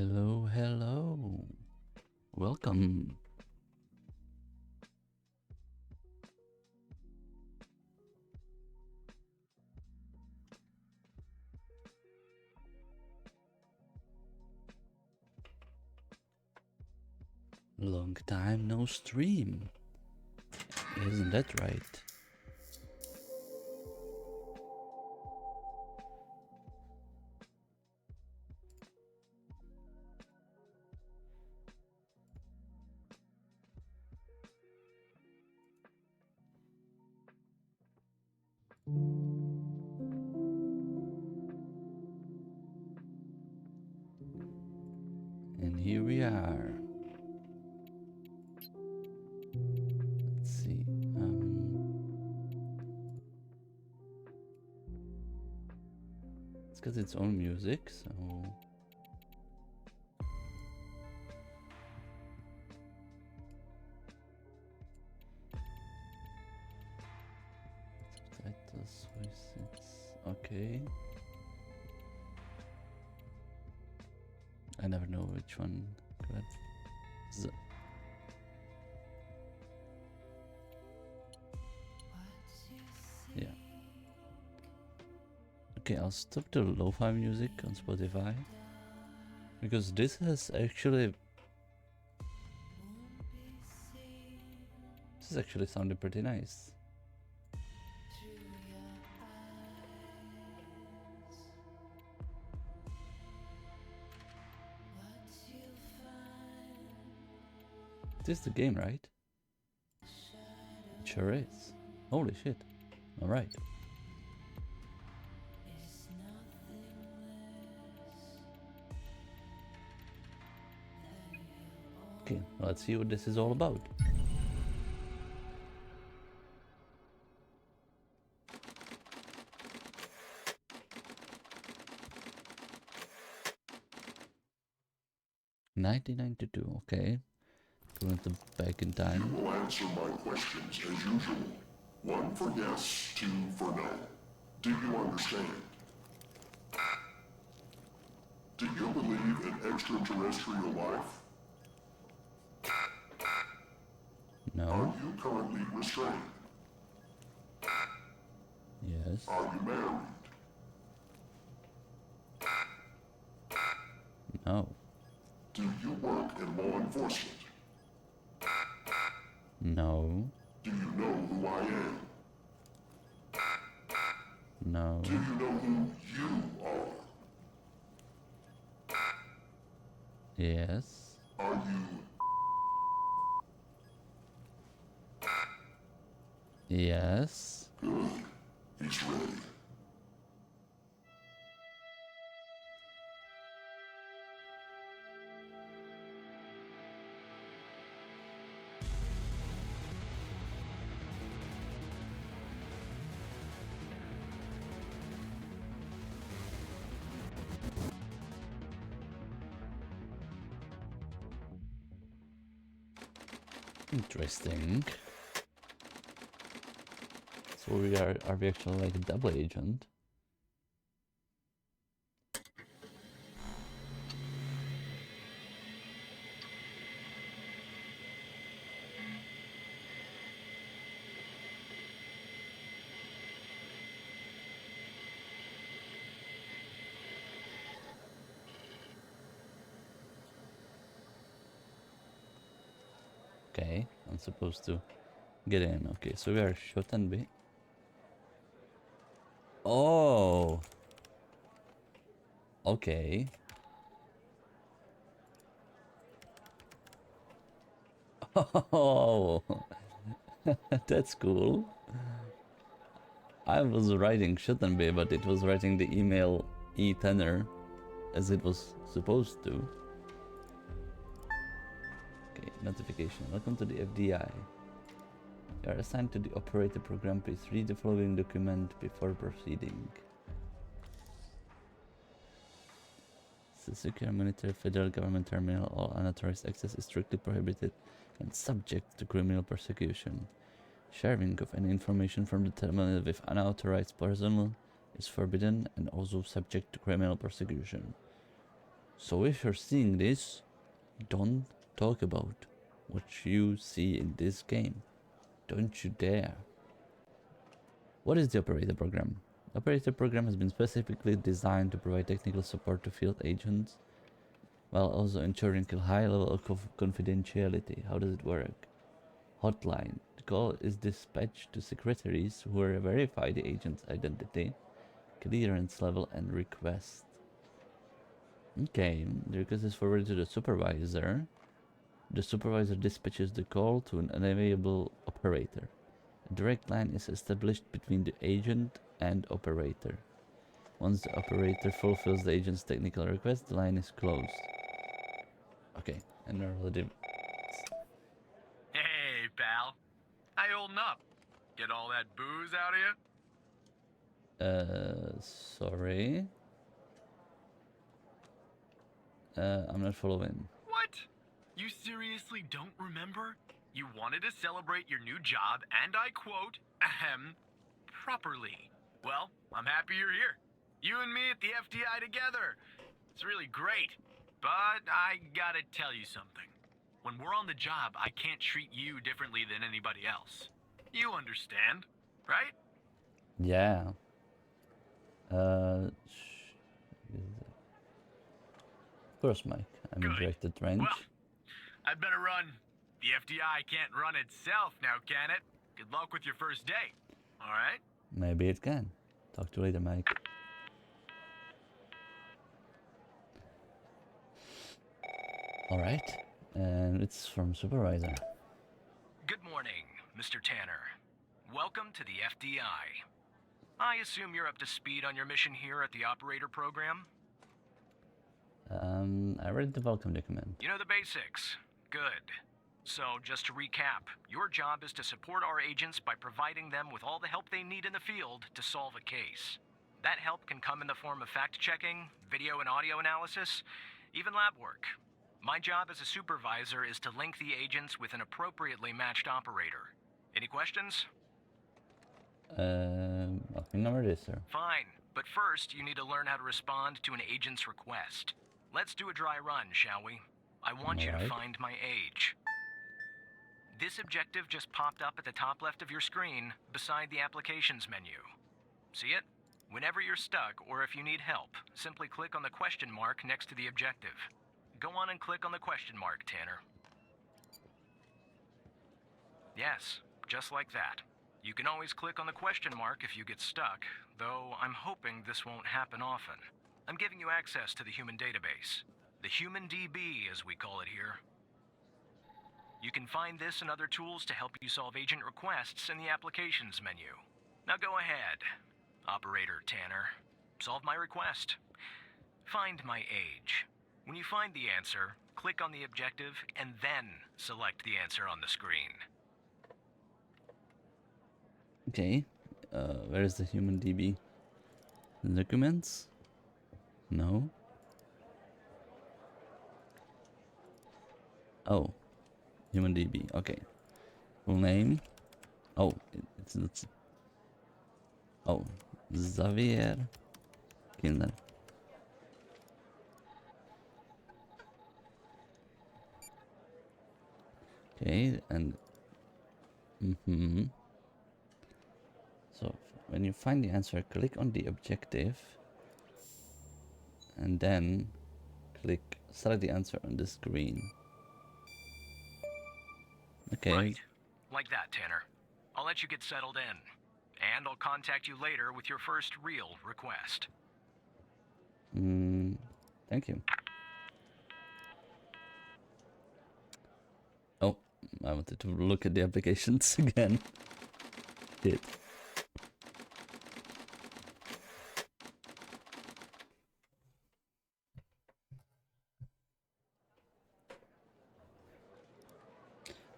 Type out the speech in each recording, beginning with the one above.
Hello, hello. Welcome. Long time no stream. Isn't that right? And here we are. Let's see. It's got its own music, so subtitles, voices. Okay. I never know which one. Good. Yeah. Okay, I'll stop the lo-fi music on Spotify because this has actually sounded pretty nice. This is the game, right? It sure is. Holy shit. Alright. Okay, let's see what this is all about. $19.92, okay. Going to back in time. You will answer my questions as usual. 1 for yes, 2 for no. Do you understand? Do you believe in extraterrestrial life? No. Are you currently restrained? Yes. Are you married? No. Do you work in law enforcement? No. Do you know who I am? No. Do you know who you are? Yes. Are you? Yes. Good. He's ready. Interesting. So are we actually like a double agent? Okay, I'm supposed to get in. Okay, so we are Shotenbi. Oh. Okay. Oh. That's cool. I was writing Shotenbi, but it was writing the email e-tenor as it was supposed to. Okay, notification. Welcome to the FDI. You are assigned to the operator program. Please read the following document before proceeding. The secure monitor federal government terminal. All unauthorized access is strictly prohibited and subject to criminal prosecution. Sharing of any information from the terminal with unauthorized personnel is forbidden and also subject to criminal prosecution. So if you're seeing this, don't talk about what you see in this game. Don't you dare. What is the operator program? The operator program has been specifically designed to provide technical support to field agents while also ensuring a high level of confidentiality. How does it work? Hotline. The call is dispatched to secretaries who verify the agent's identity, clearance level, and request. Okay, the request is forwarded to the supervisor. The supervisor dispatches the call to an unavailable operator. A direct line is established between the agent and operator. Once the operator fulfills the agent's technical request, the line is closed. Okay, and already. Hey, pal. How you holding up? Get all that booze out of you? Sorry. I'm not following. What? You seriously don't remember? You wanted to celebrate your new job, and I quote, ahem, properly. Well, I'm happy you're here. You and me at the FDI together. It's really great. But I gotta tell you something. When we're on the job, I can't treat you differently than anybody else. You understand, right? Yeah. Of course, Mike. I'm in Good. directed range. Well, I'd better run. The FDI can't run itself now, can it? Good luck with your first day. All right? Maybe it can. Talk to you later, Mike. Alright. And it's from supervisor. Good morning, Mr. Tanner. Welcome to the FDI. I assume you're up to speed on your mission here at the operator program? I read the welcome document. You know the basics. Good. So, just to recap, your job is to support our agents by providing them with all the help they need in the field to solve a case. That help can come in the form of fact-checking, video and audio analysis, even lab work. My job as a supervisor is to link the agents with an appropriately matched operator. Any questions? Nothing number this, sir. Fine, but first you need to learn how to respond to an agent's request. Let's do a dry run, shall we? I want you to Alright. find my age. This objective just popped up at the top left of your screen, beside the applications menu. See it? Whenever you're stuck, or if you need help, simply click on the question mark next to the objective. Go on and click on the question mark, Tanner. Yes, just like that. You can always click on the question mark if you get stuck, though I'm hoping this won't happen often. I'm giving you access to the human database. The Human DB, as we call it here. You can find this and other tools to help you solve agent requests in the applications menu. Now go ahead, Operator Tanner. Solve my request. Find my age. When you find the answer, click on the objective and then select the answer on the screen. Okay. Where is the human DB? Documents? No. Oh. Human DB. Okay. Full name. Oh, it's not. Oh, Xavier Kindler. Okay, and so when you find the answer, click on the objective, and then select the answer on the screen. Okay. Right. Like that, Tanner. I'll let you get settled in. And I'll contact you later with your first real request. Thank you. Oh, I wanted to look at the applications again. Did.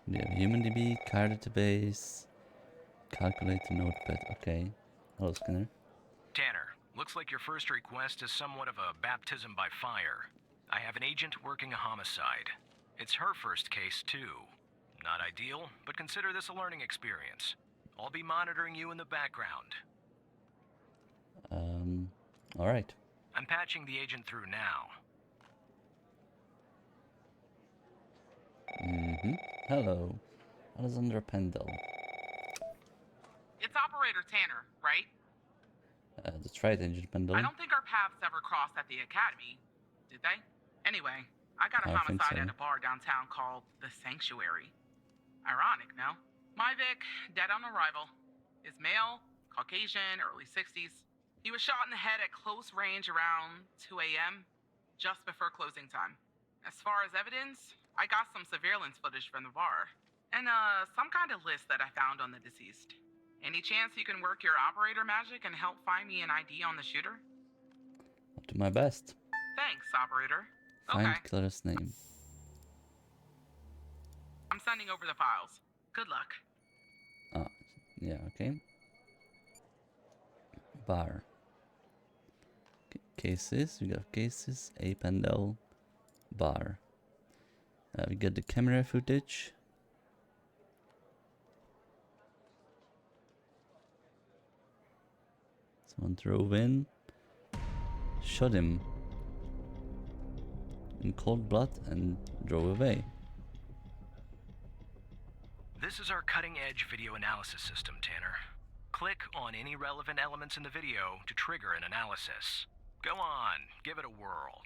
We have HumanDB, car database, calculator, notepad. Okay. Hello, Skinner. Tanner, looks like your first request is somewhat of a baptism by fire. I have an agent working a homicide. It's her first case, too. Not ideal, but consider this a learning experience. I'll be monitoring you in the background. Alright. I'm patching the agent through now. Hello. Alexander Pendle. It's Operator Tanner, right? That's right, Agent Pendle. I don't think our paths ever crossed at the academy, did they? Anyway, I got a I think homicide so. at a bar downtown called The Sanctuary. Ironic, no? My Vic, dead on arrival. Is male, Caucasian, early 60s. He was shot in the head at close range around 2 a.m., just before closing time. As far as evidence, I got some surveillance footage from the bar. And, some kind of list that I found on the deceased. Any chance you can work your operator magic and help find me an ID on the shooter? I'll do my best. Thanks, operator. Find Okay, killer's name. I'm sending over the files. Good luck. Ah, yeah, okay. Bar. Cases, we got cases, A Pendle, bar. We got the camera footage. Someone drove in, shot him in cold blood and drove away. This is our cutting-edge video analysis system, Tanner. Click on any relevant elements in the video to trigger an analysis. Go on, give it a whirl.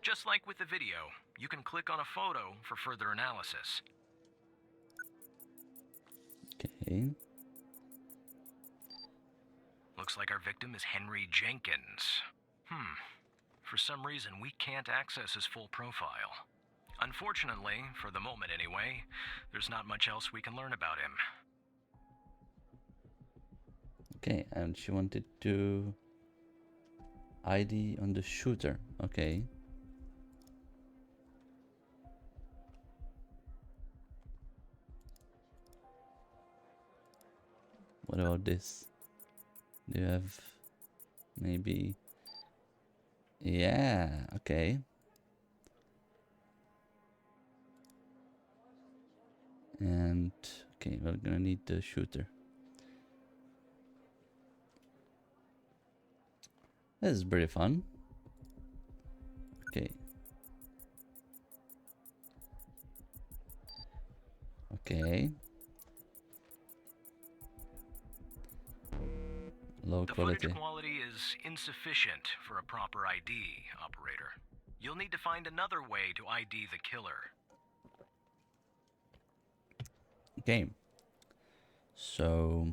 Just like with the video, you can click on a photo for further analysis. Okay. Looks like our victim is Henry Jenkins. For some reason, we can't access his full profile. Unfortunately, for the moment anyway, there's not much else we can learn about him. Okay, and she wanted to ID on the shooter. Okay. What about this? Do you have maybe? Yeah, okay. And okay, we're gonna need the shooter. This is pretty fun. Okay. Okay. Low The quality. footage quality is insufficient for a proper ID, operator. You'll need to find another way to ID the killer. Okay. So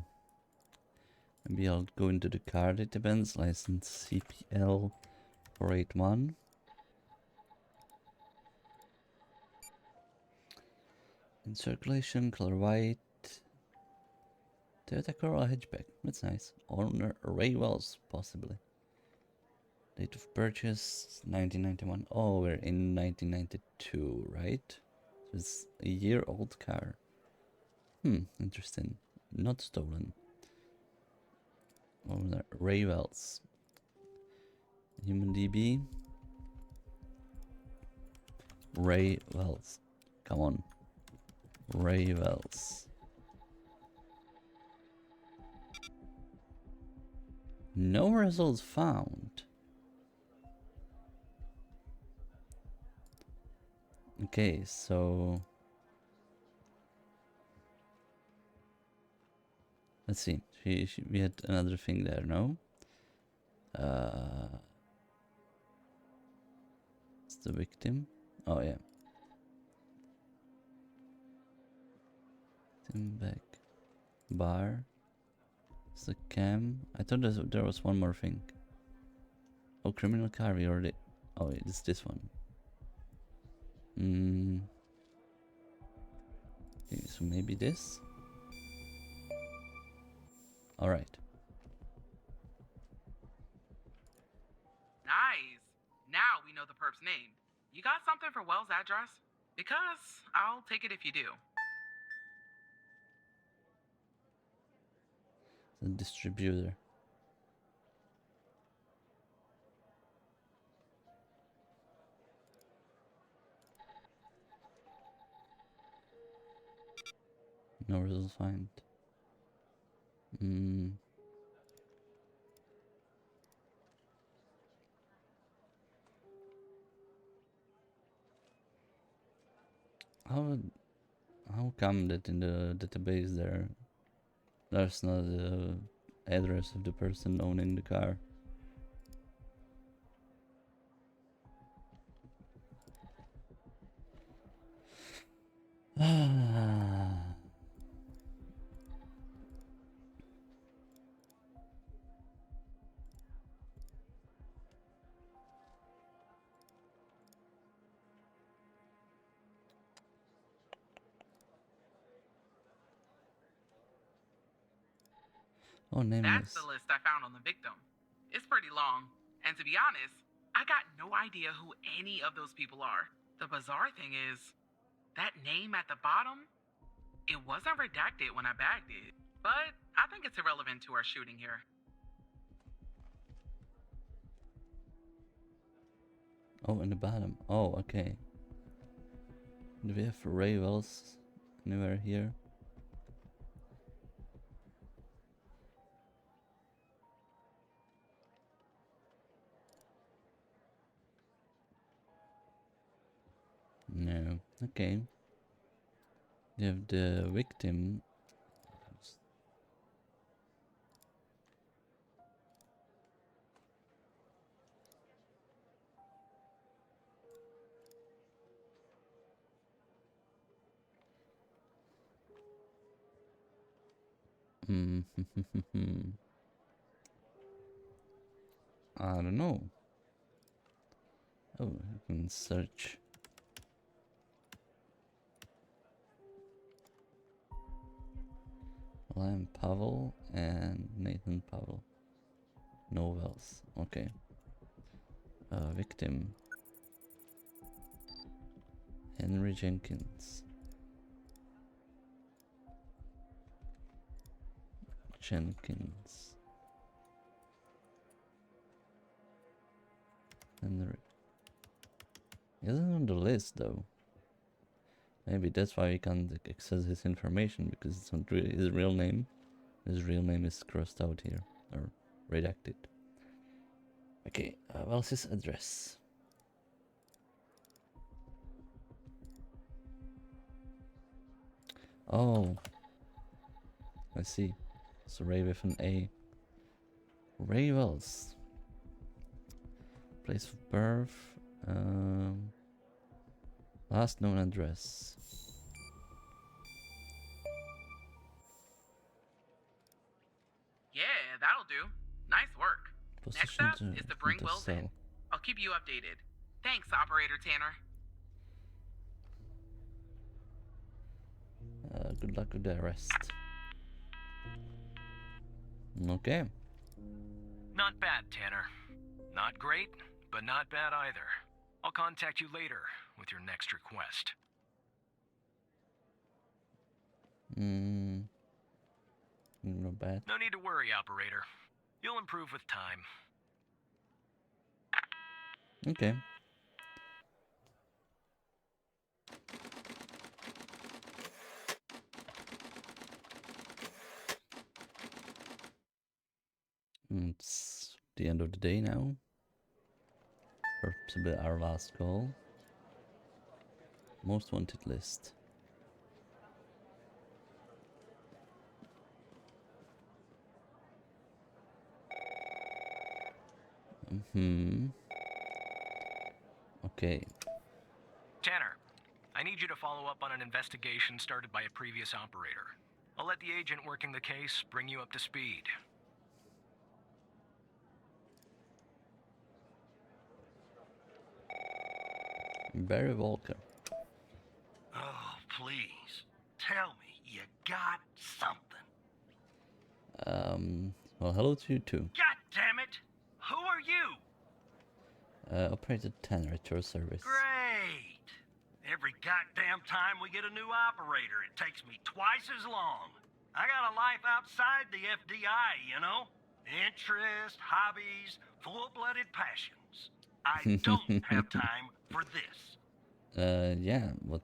maybe I'll go into the car database, license CPL 481. In circulation, color white. Toyota Corolla hatchback. That's nice. Owner Ray Wells, possibly. Date of purchase 1991. Oh, we're in 1992, right? So it's a year-old car. Interesting. Not stolen. Owner Ray Wells. Human DB. Ray Wells. Come on. Ray Wells. No results found. Okay, so let's see. We had another thing there, no? It's the victim. Oh yeah. Tim back. Bar. It's the cam. I thought there was one more thing. Oh, criminal car. We already. Oh, it's this one. Okay, so maybe this. All right. Nice. Now we know the perp's name. You got something for Wells' address? Because I'll take it if you do. The distributor. No results find. how come that in the database there's not the address of the person owning the car? Oh, That's nameless. the list I found on the victim. It's pretty long, and to be honest, I got no idea who any of those people are. The bizarre thing is, that name at the bottom, it wasn't redacted when I bagged it, but I think it's irrelevant to our shooting here. Oh, in the bottom. Oh, okay. Do we have Ray Wells anywhere here? No. Okay. You have the victim. I don't know. Oh, you can search. Liam Pavel and Nathan Pavel. No Wells. Okay. Victim. Henry Jenkins. Jenkins. Henry. He isn't on the list though. Maybe that's why we can't access his information, because it's not really his real name. His real name is crossed out here, or redacted. Okay, what's his address? Oh, I see. It's Ray with an A. Ray Wells. Place of birth. Last known address. Yeah, that'll do. Nice work. Next Position up is to bring enter Wells in. cell. I'll keep you updated. Thanks, Operator Tanner. Good luck with the arrest. Okay. Not bad, Tanner. Not great, but not bad either. I'll contact you later with your next request. Not bad. No need to worry, operator. You'll improve with time. Okay. It's the end of the day now. Or possibly our last call. Most wanted list. Okay. Tanner, I need you to follow up on an investigation started by a previous operator. I'll let the agent working the case bring you up to speed. Barry Walker. Oh, please. Tell me you got something. Well, hello to you too. God damn it! Who are you? Operator Tanner at your service. Great! Every goddamn time we get a new operator, it takes me twice as long. I got a life outside the FDI, you know? Interest, hobbies, full-blooded passions. I don't have time for this. Yeah, what,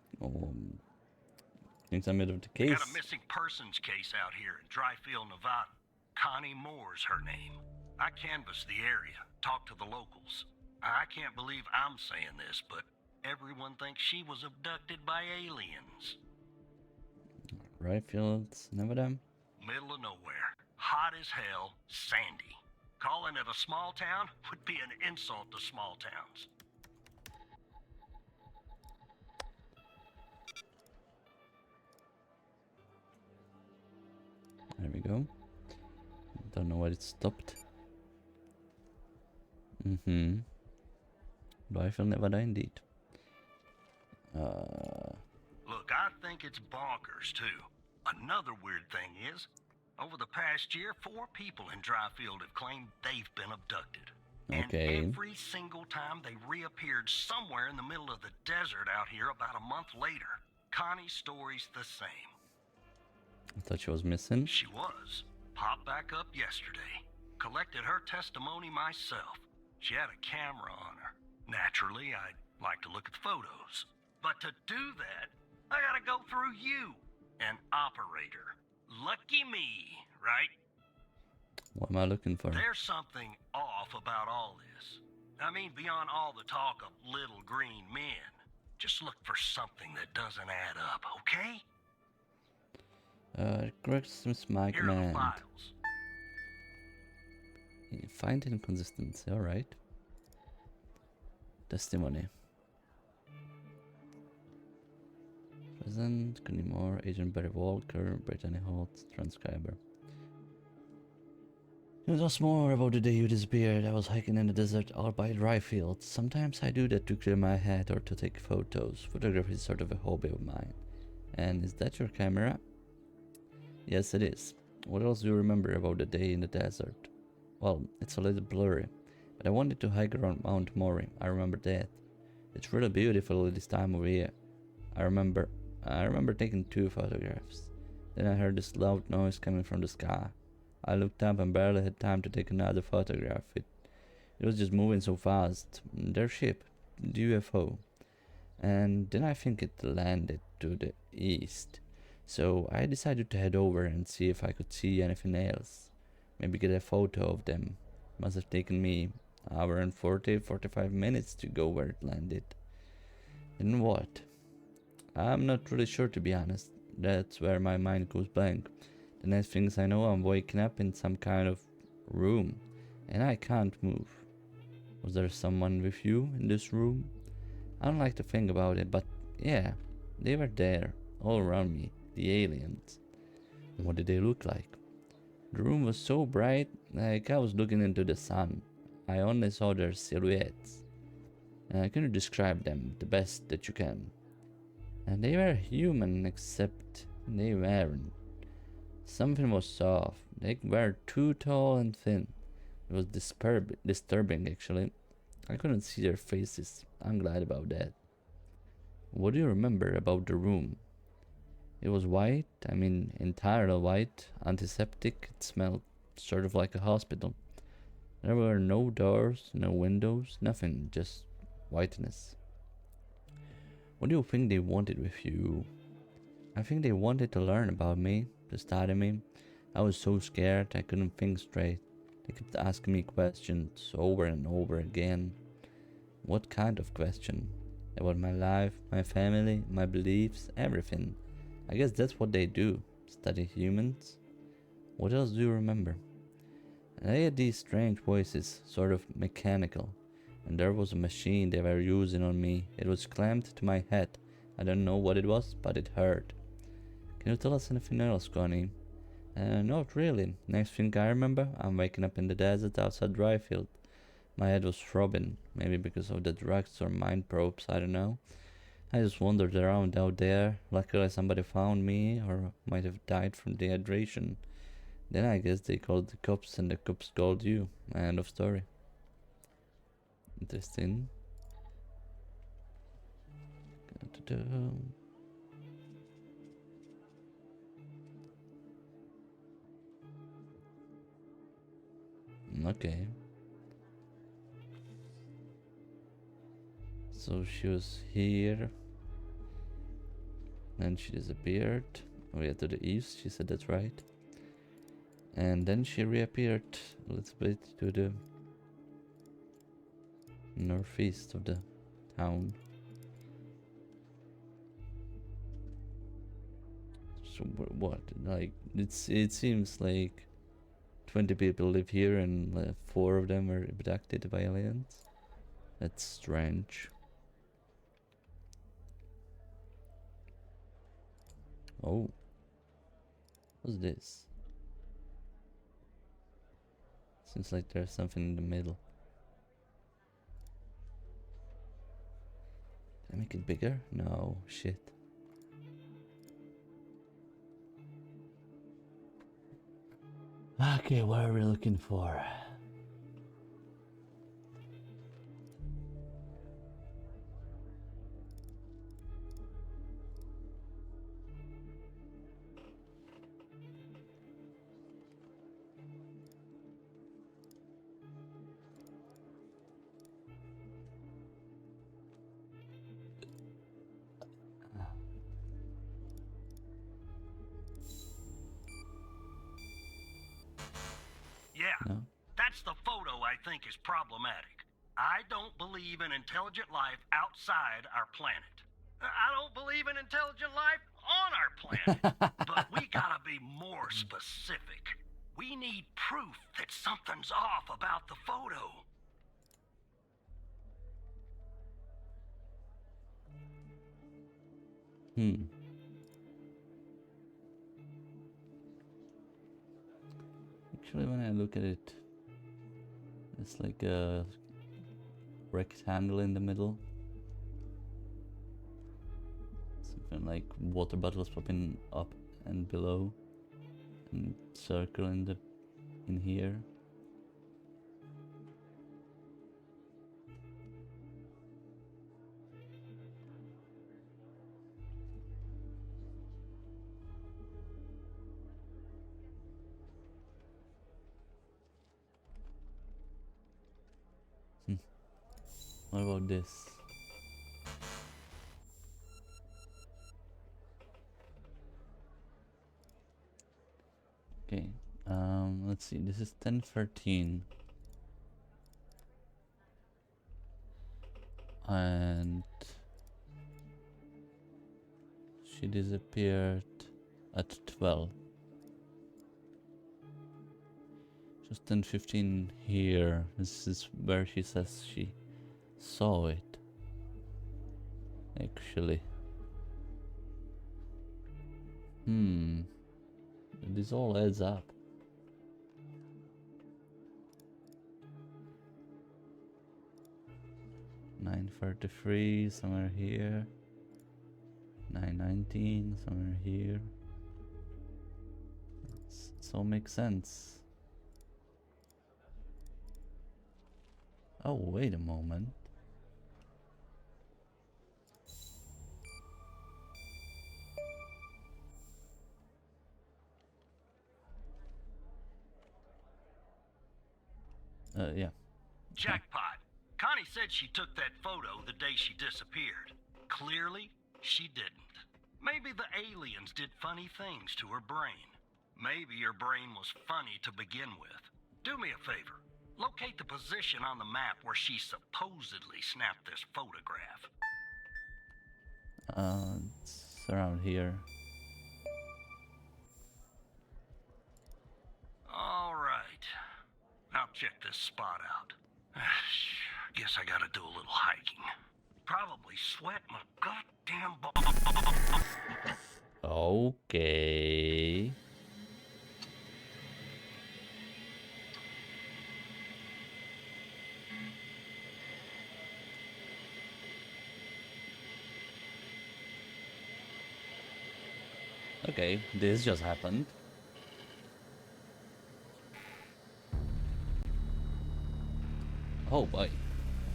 things I made of the We case. got a missing persons case out here in Dryfield, Nevada. Connie Moore's her name. I canvassed the area, talked to the locals. I can't believe I'm saying this, but everyone thinks she was abducted by aliens. Ryefields, Nevada. Middle of nowhere, hot as hell, sandy. Calling it a small town would be an insult to small towns. There we go. Don't know why it stopped. Ryefield, Nevada, indeed. Look, I think it's bonkers, too. Another weird thing is, over the past year, 4 people in Dryfield have claimed they've been abducted. Okay. And every single time they reappeared somewhere in the middle of the desert out here about a month later. Connie's story's the same. I thought she was missing. She was. Popped back up yesterday. Collected her testimony myself. She had a camera on her. Naturally, I'd like to look at the photos. But to do that, I gotta go through you, an operator. Lucky me, right? What am I looking for? There's something off about all this. I mean, beyond all the talk of little green men. Just look for something that doesn't add up, okay? Correct seems my Here are the command. files. Find inconsistency, alright. Testimony. Present, Connie Moore, Agent Barry Walker, Brittany Holt, transcriber. It was more about the day you disappeared. I was hiking in the desert out by Ryefield. Sometimes I do that to clear my head or to take photos. Photography is sort of a hobby of mine. And is that your camera? Yes, it is. What else do you remember about the day in the desert? Well, it's a little blurry, but I wanted to hike around Mount Mori. I remember that. It's really beautiful this time of year. I remember taking 2 photographs. Then I heard this loud noise coming from the sky. I looked up and barely had time to take another photograph. It was just moving so fast. Their ship, the UFO. And then I think it landed to the east. So I decided to head over and see if I could see anything else. Maybe get a photo of them. Must have taken me an hour and 45 minutes to go where it landed. Then what? I'm not really sure, to be honest. That's where my mind goes blank. The next things I know, I'm waking up in some kind of room. And I can't move. Was there someone with you in this room? I don't like to think about it, but yeah, they were there, all around me, the aliens. What did they look like? The room was so bright, like I was looking into the sun. I only saw their silhouettes. Can you describe them the best that you can? And they were human, except they weren't. Something was off. They were too tall and thin. It was disturbing, actually. I couldn't see their faces. I'm glad about that. What do you remember about the room? It was white, I mean entirely white, antiseptic. It smelled sort of like a hospital. There were no doors, no windows, nothing, just whiteness. What do you think they wanted with you? I think they wanted to learn about me, to study me. I was so scared I couldn't think straight. They kept asking me questions over and over again. What kind of question? About my life, my family, my beliefs, everything. I guess that's what they do, study humans. What else do you remember? I had these strange voices, sort of mechanical. And there was a machine they were using on me. It was clamped to my head. I don't know what it was, but it hurt. Can you tell us anything else, Connie? Not really. Next thing I remember, I'm waking up in the desert outside Dryfield. My head was throbbing, maybe because of the drugs or mind probes, I don't know. I just wandered around out there. Luckily somebody found me, or might have died from dehydration. Then I guess they called the cops and the cops called you. End of story. Interesting. Okay. So she was here. Then she disappeared. Oh yeah, to the east, she said that's right. And then she reappeared a little bit to the northeast of the town. So what? Like it seems like 20 people live here and 4 of them were abducted by aliens. That's strange. Oh. What's this? Seems like there's something in the middle. Did I make it bigger? No, shit. Okay, what are we looking for? Yeah, No? that's the photo I think is problematic. I don't believe in intelligent life outside our planet. I don't believe in intelligent life on our planet. But we gotta be more specific. We need proof that something's off about the photo. Actually, when I look at it, it's like a rectangle in the middle. Something like water bottles popping up and below, and circle in here. What about this? Okay, let's see, this is 1013. And she disappeared at 12. Just 10:15 here. This is where she says she saw it. Actually. This all adds up. $9.33 somewhere here. $9.19 somewhere here. It all makes sense. Oh, wait a moment. Yeah. Jackpot. Connie said she took that photo the day she disappeared. Clearly, she didn't. Maybe the aliens did funny things to her brain. Maybe her brain was funny to begin with. Do me a favor. Locate the position on the map where she supposedly snapped this photograph. It's around here. All right. I'll check this spot out. Guess I gotta do a little hiking. Probably sweat my goddamn balls. Okay. Okay, this just happened. Oh boy.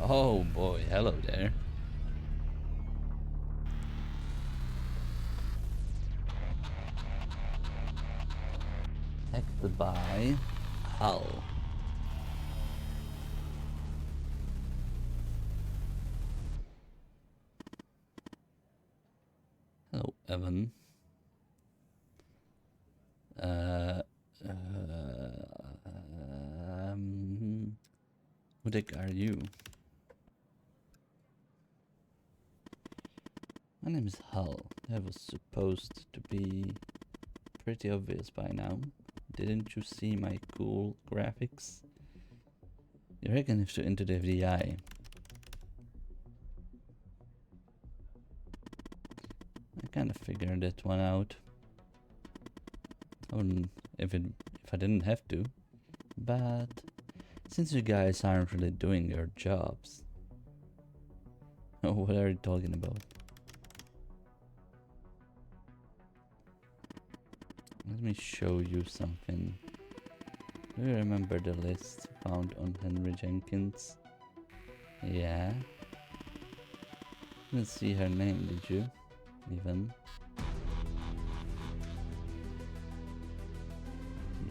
Oh boy, hello there. Hacked by Hull. Hello, Evan. Who the heck are you? My name is Hull. I was supposed to be pretty obvious by now. Didn't you see my cool graphics? You reckon if to enter the FDI? I kinda figured that one out. I wouldn't if I didn't have to. But since you guys aren't really doing your jobs. Oh, what are you talking about? Let me show you something. Do you remember the list found on Henry Jenkins? Yeah. Didn't see her name, did you? Even.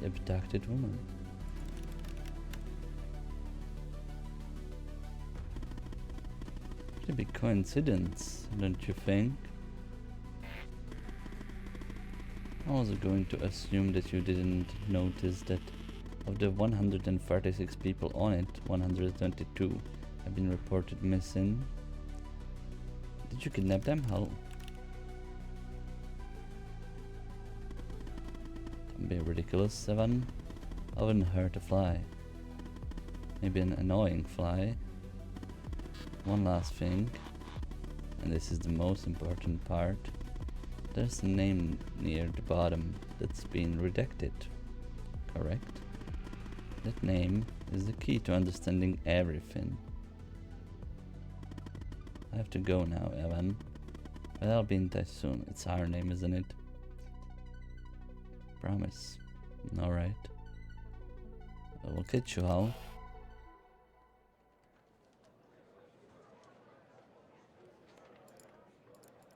The abducted woman. Pretty big coincidence, don't you think? I was going to assume that you didn't notice that of the 136 people on it, 122 have been reported missing. Did you kidnap them? How? Don't be ridiculous, Seven. I wouldn't hurt a fly. Maybe an annoying fly. One last thing, and this is the most important part. There's a name near the bottom that's been redacted, correct? That name is the key to understanding everything. I have to go now, Evan. But I'll be in touch soon. It's our name, isn't it? Promise. Alright. I will catch you all.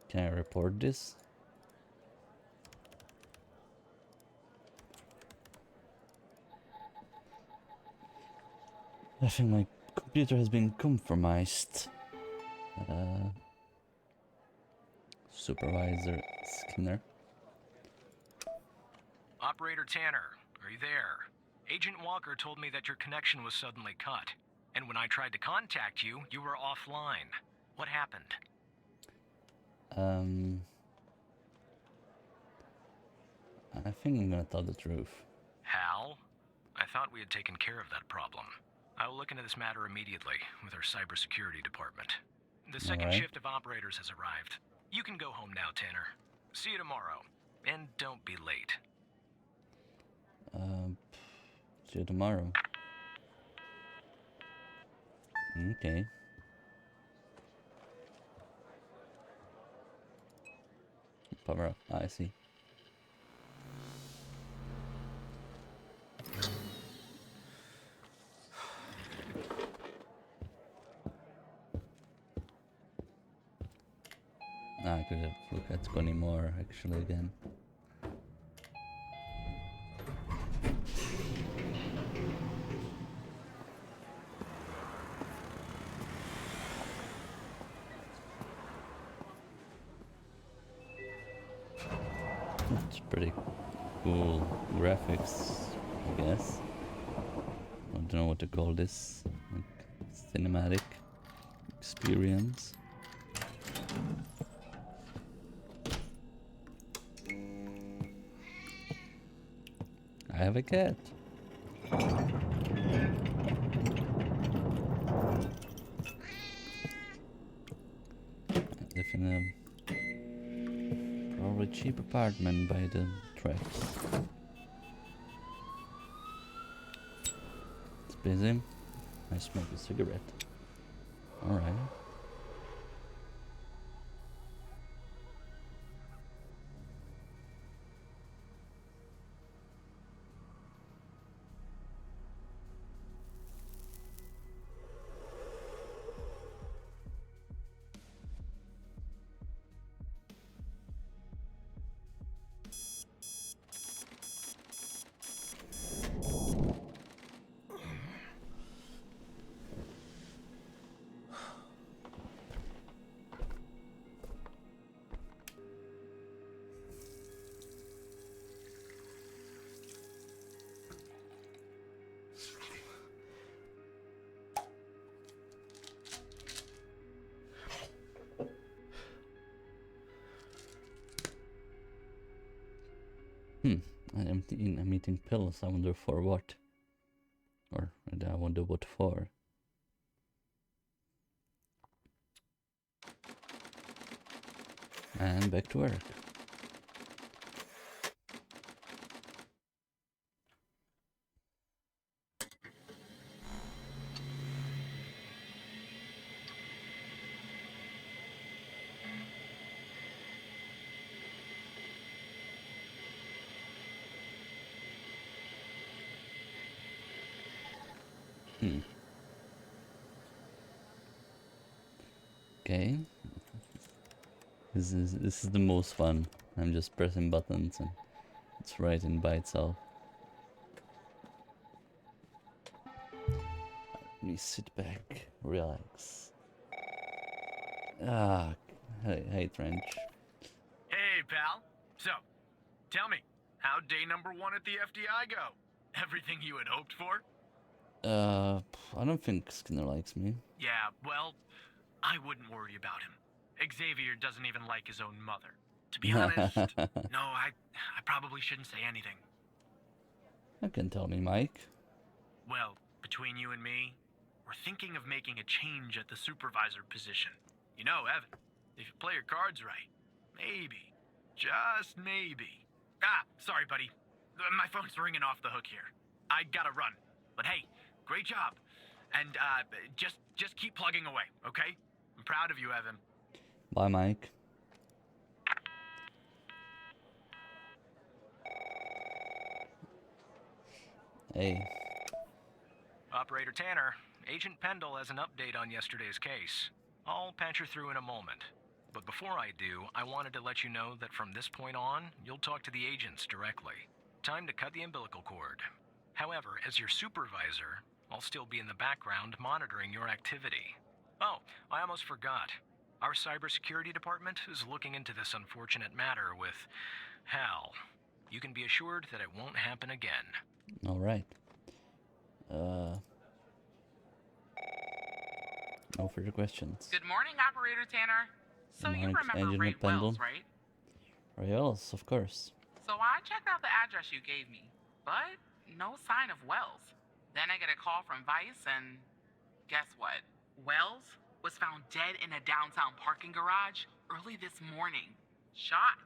Can I report this? I think my computer has been compromised. Supervisor Skinner. Operator Tanner, are you there? Agent Walker told me that your connection was suddenly cut. And when I tried to contact you, you were offline. What happened? I think I'm gonna tell the truth. Hal? I thought we had taken care of that problem. I will look into this matter immediately with our cybersecurity department. The second Alright. shift of operators has arrived. You can go home now, Tanner. See you tomorrow. And don't be late. See you tomorrow. Okay. Power up. I see. I could have looked at Connie Moore actually again. It's pretty cool graphics, I guess. I don't know what to call this. Like cinematic experience. I have a cat. I live in a probably cheap apartment by the tracks. It's busy. I smoke a cigarette. Alright. I'm eating pills. I wonder for what? Or rather, I wonder what for. And back to work. Okay. This is the most fun. I'm just pressing buttons and it's writing by itself. Let me sit back, relax. Hey Trench. Hey, pal. So, tell me, how'd day number 1 at the FDI go? Everything you had hoped for? I don't think Skinner likes me. Yeah, well, I wouldn't worry about him. Xavier doesn't even like his own mother. To be honest, no, I probably shouldn't say anything. You can tell me, Mike. Well, between you and me, we're thinking of making a change at the supervisor position. You know, Evan, if you play your cards right, maybe, just maybe. Sorry, buddy. My phone's ringing off the hook here. I gotta run. But hey, great job. And, just keep plugging away, okay? I'm proud of you, Evan. Bye, Mike. Hey. Operator Tanner, Agent Pendle has an update on yesterday's case. I'll patch her through in a moment. But before I do, I wanted to let you know that from this point on, you'll talk to the agents directly. Time to cut the umbilical cord. However, as your supervisor, I'll still be in the background monitoring your activity. Oh, I almost forgot. Our cybersecurity department is looking into this unfortunate matter with Hal. You can be assured that it won't happen again. All right. No further questions. Good morning, Operator Tanner. So Good you morning, remember Agent Ray Pendle. Wells, right? Royals, of course. So I checked out the address you gave me, but no sign of Wells. Then I get a call from Vice, and guess what? Wells was found dead in a downtown parking garage early this morning. Shot.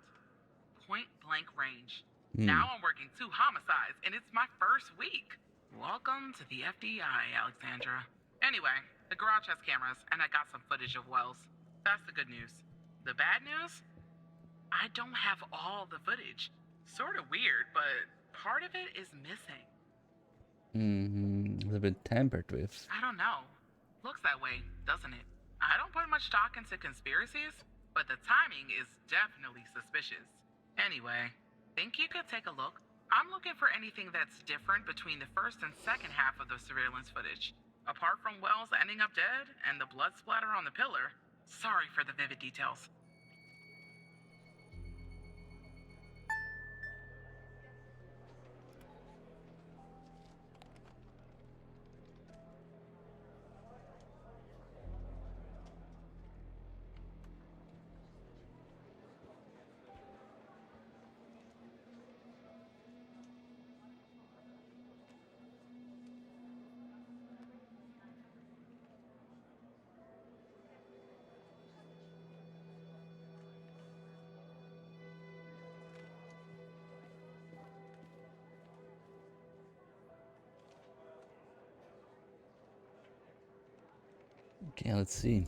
Point blank range. Now I'm working 2 homicides, and it's my first week. Welcome to the FDI, Alexandra. Anyway, the garage has cameras, and I got some footage of Wells. That's the good news. The bad news? I don't have all the footage. Sort of weird, but part of it is missing. A little bit tampered with. I don't know. Looks that way, doesn't it? I don't put much stock into conspiracies, but the timing is definitely suspicious. Anyway, think you could take a look? I'm looking for anything that's different between the first and second half of the surveillance footage. Apart from Wells ending up dead and the blood splatter on the pillar. Sorry for the vivid details. Okay, let's see.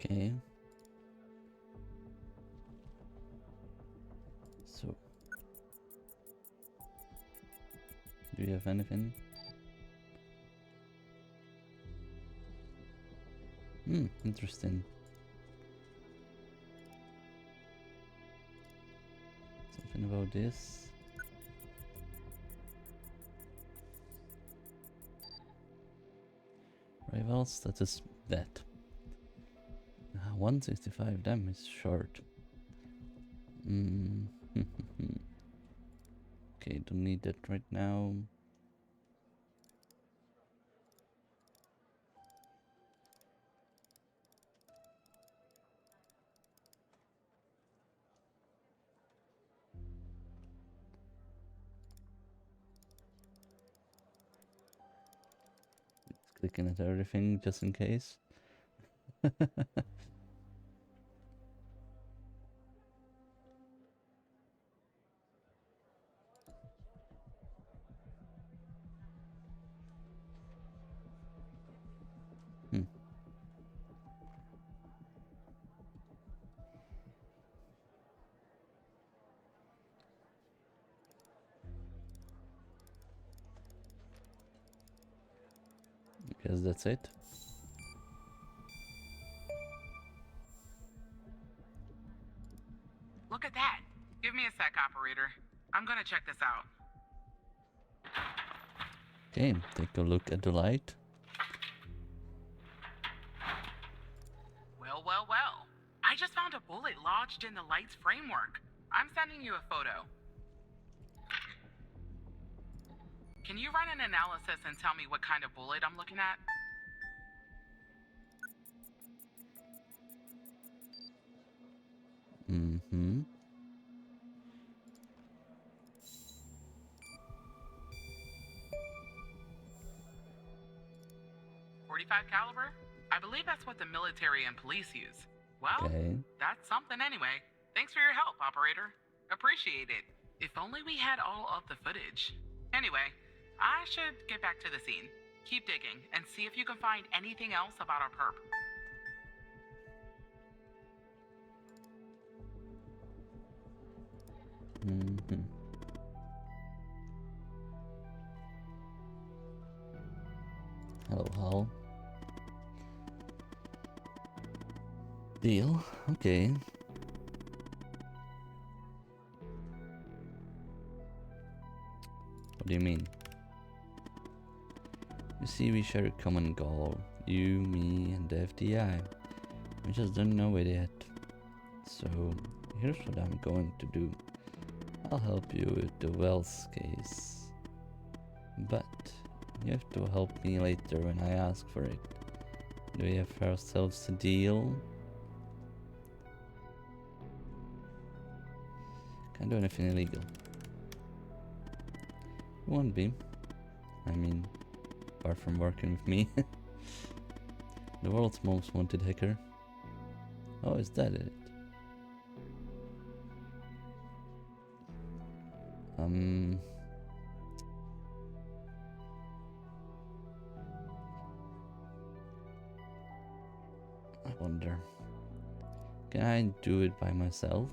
Okay. So, do you have anything? Interesting. Something about this. Rival status that. 165 damage short. Mm. Okay, don't need that right now. Clicking at everything just in case. Hmm. Guess that's it. Look at that. Give me a sec, operator. I'm gonna check this out. Okay, take a look at the light. Well, well, well. I just found a bullet lodged in the light's framework. I'm sending you a photo. Can you run an analysis and tell me what kind of bullet I'm looking at? Mm-hmm. .45 caliber? I believe that's what the military and police use. Well, Okay. that's something anyway. Thanks for your help, operator. Appreciate it. If only we had all of the footage. Anyway, I should get back to the scene. Keep digging and see if you can find anything else about our perp. Mm-hmm. Hello, Hal. Deal. Okay. What do you mean? You see, we share a common goal. You, me, and the FDI. We just don't know it yet. So, here's what I'm going to do. I'll help you with the Wells case. But, you have to help me later when I ask for it. Do we have ourselves a deal? Can't do anything illegal. You won't be. I mean, apart from working with me. The world's most wanted hacker. Oh, is that it? I wonder. Can I do it by myself?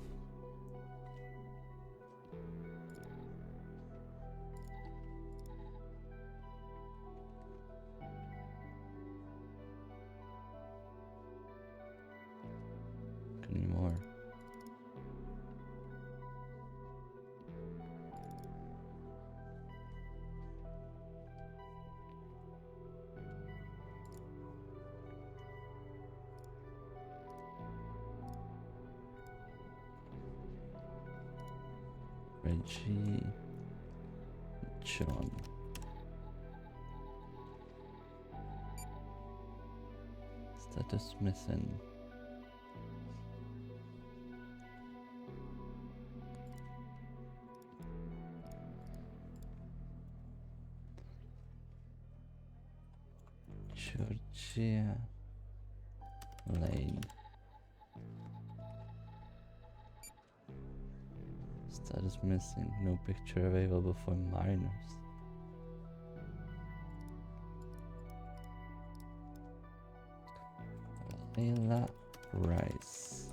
Anymore. Reggie, John. Status missing. Georgia Lane. Status missing. No picture available for minors. Layla Rice.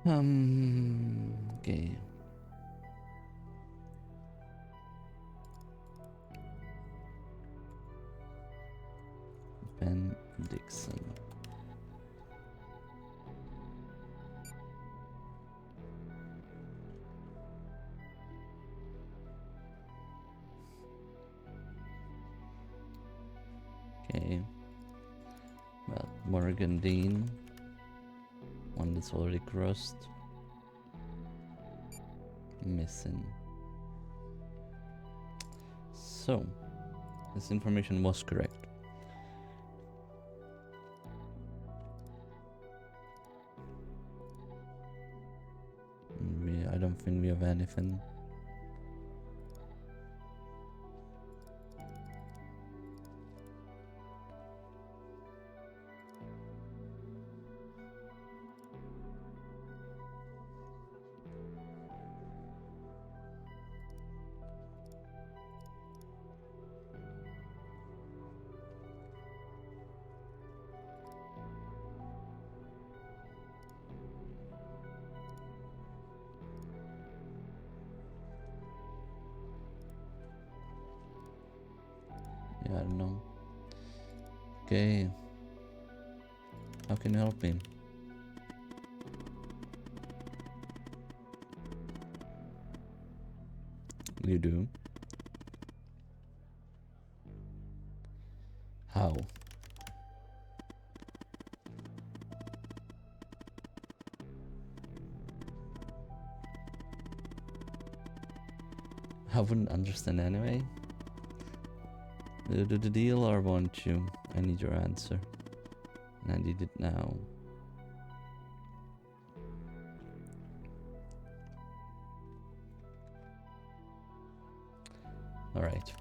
Okay. Ben Dixon. Okay. Well, Morgan Dean. One that's already crossed. Missing. So, this information was correct. I don't think we have anything. Yeah, I don't know. Okay. How can you help me? You do? How? I wouldn't understand anyway. Do the deal or won't you? I need your answer. And I need it now. Alright.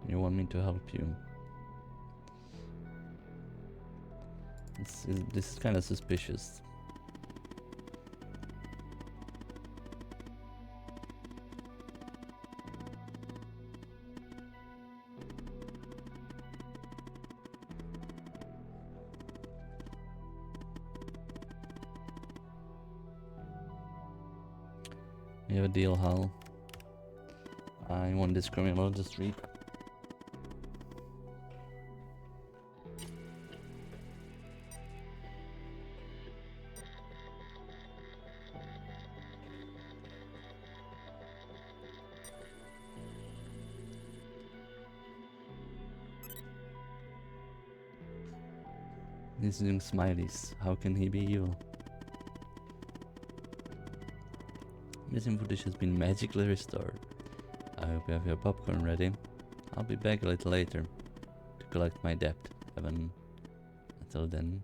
You want me to help you? This is kind of suspicious. You have a deal, Hal. I want this criminal to street. He's doing smileys. How can he be evil? Missing footage has been magically restored. I hope you have your popcorn ready. I'll be back a little later to collect my debt, Evan. Until then.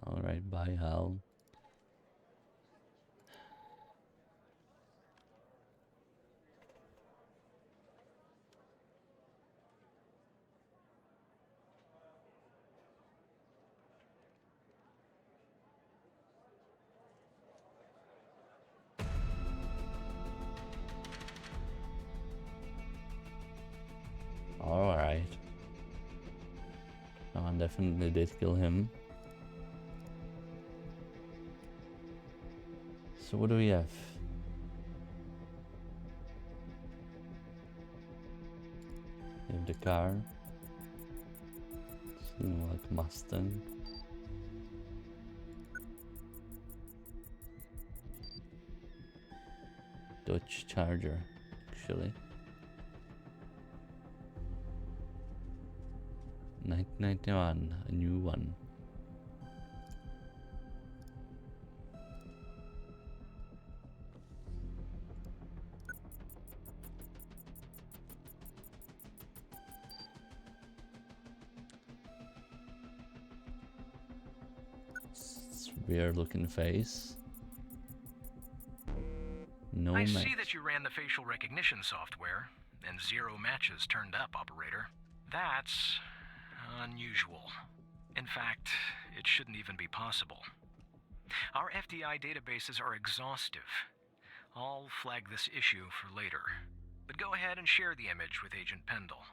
Alright, bye, Hal. Alright. Someone definitely did kill him. So what do we have? We have the car. Seems like Mustang. Dodge Charger, actually. 1991, a new one. Weird looking face. No I match. see that you ran the facial recognition software, and 0 matches turned up, operator. That's unusual. In fact, it shouldn't even be possible. Our FDI databases are exhaustive. I'll flag this issue for later. But go ahead and share the image with Agent Pendle.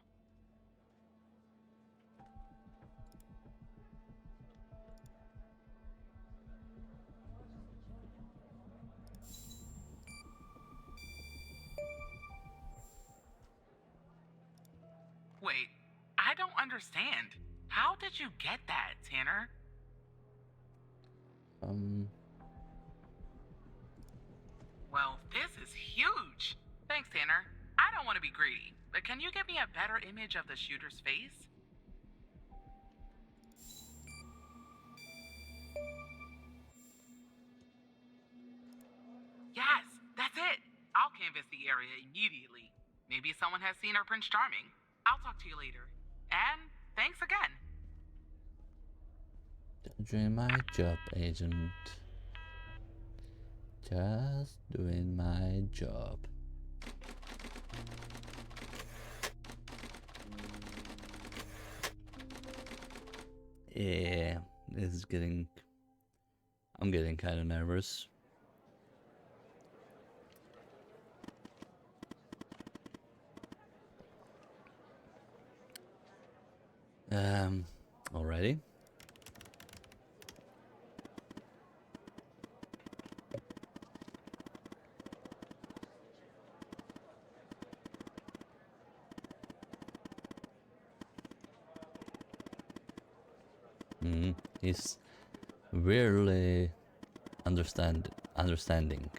Wait, I don't understand. How did you get that, Tanner? Well, this is huge. Thanks, Tanner. I don't want to be greedy, but can you give me a better image of the shooter's face? Yes, that's it. I'll canvass the area immediately. Maybe someone has seen our Prince Charming. I'll talk to you later. And thanks again. Doing my job, Agent. Just doing my job. Yeah, this is getting... I'm getting kind of nervous. Already? He's really understanding.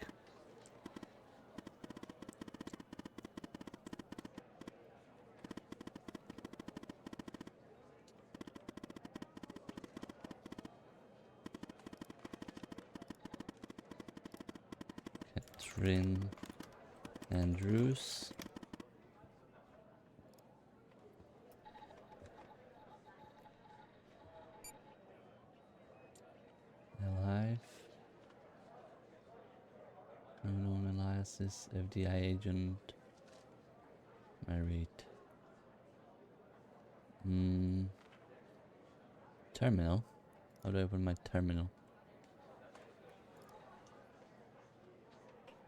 Catherine Andrews. Alive. Criminal analysis, FDI agent. Married. Terminal. How do I open my terminal?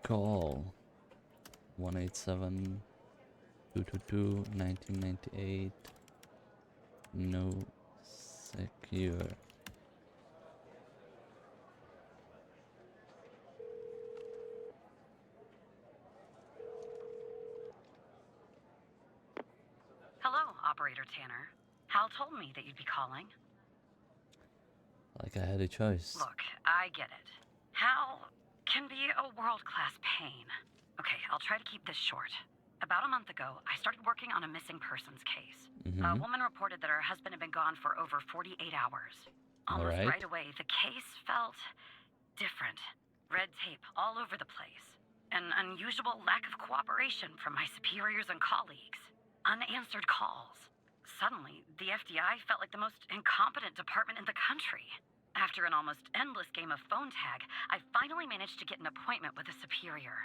Call 187-222-1998. No secure. Hello, Operator Tanner. Hal told me that you'd be calling. Like I had a choice. Look, I get it. Hal can be a world-class pain. Okay, I'll try to keep this short. About a month ago, I started working on a missing persons case. A woman reported that her husband had been gone for over 48 hours. Almost right away, the case felt different. Red tape all over the place. An unusual lack of cooperation from my superiors and colleagues. Unanswered calls. Suddenly, the FDI felt like the most incompetent department in the country. After an almost endless game of phone tag, I finally managed to get an appointment with a superior.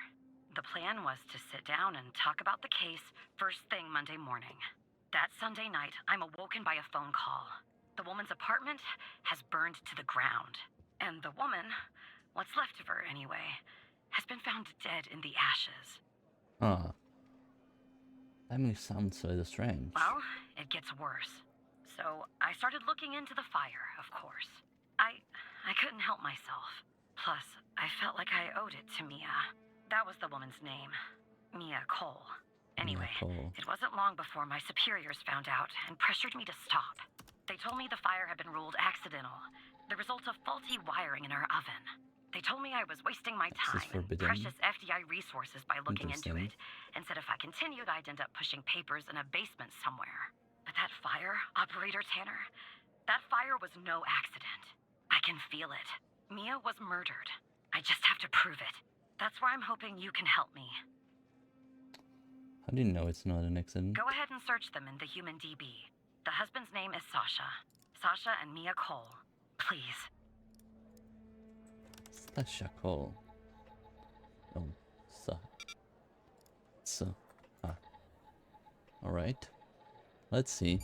The plan was to sit down and talk about the case first thing Monday morning. That Sunday night, I'm awoken by a phone call. The woman's apartment has burned to the ground. And the woman, what's left of her anyway, has been found dead in the ashes. Huh. That makes sound so strange. Well, it gets worse. So I started looking into the fire, of course. I couldn't help myself. Plus, I felt like I owed it to Mia. That was the woman's name. Mia Cole. Anyway, it wasn't long before my superiors found out and pressured me to stop. They told me the fire had been ruled accidental, the result of faulty wiring in her oven. They told me I was wasting my time and precious FDI resources by looking into it, and said if I continued, I'd end up pushing papers in a basement somewhere. But that fire, Operator Tanner, that fire was no accident. I can feel it. Mia was murdered. I just have to prove it. That's where I'm hoping you can help me. How do you know it's not an accident? Go ahead and search them in the Human DB. The husband's name is Sasha. Sasha and Mia Cole. Please. Sasha Cole. Oh, alright. Let's see.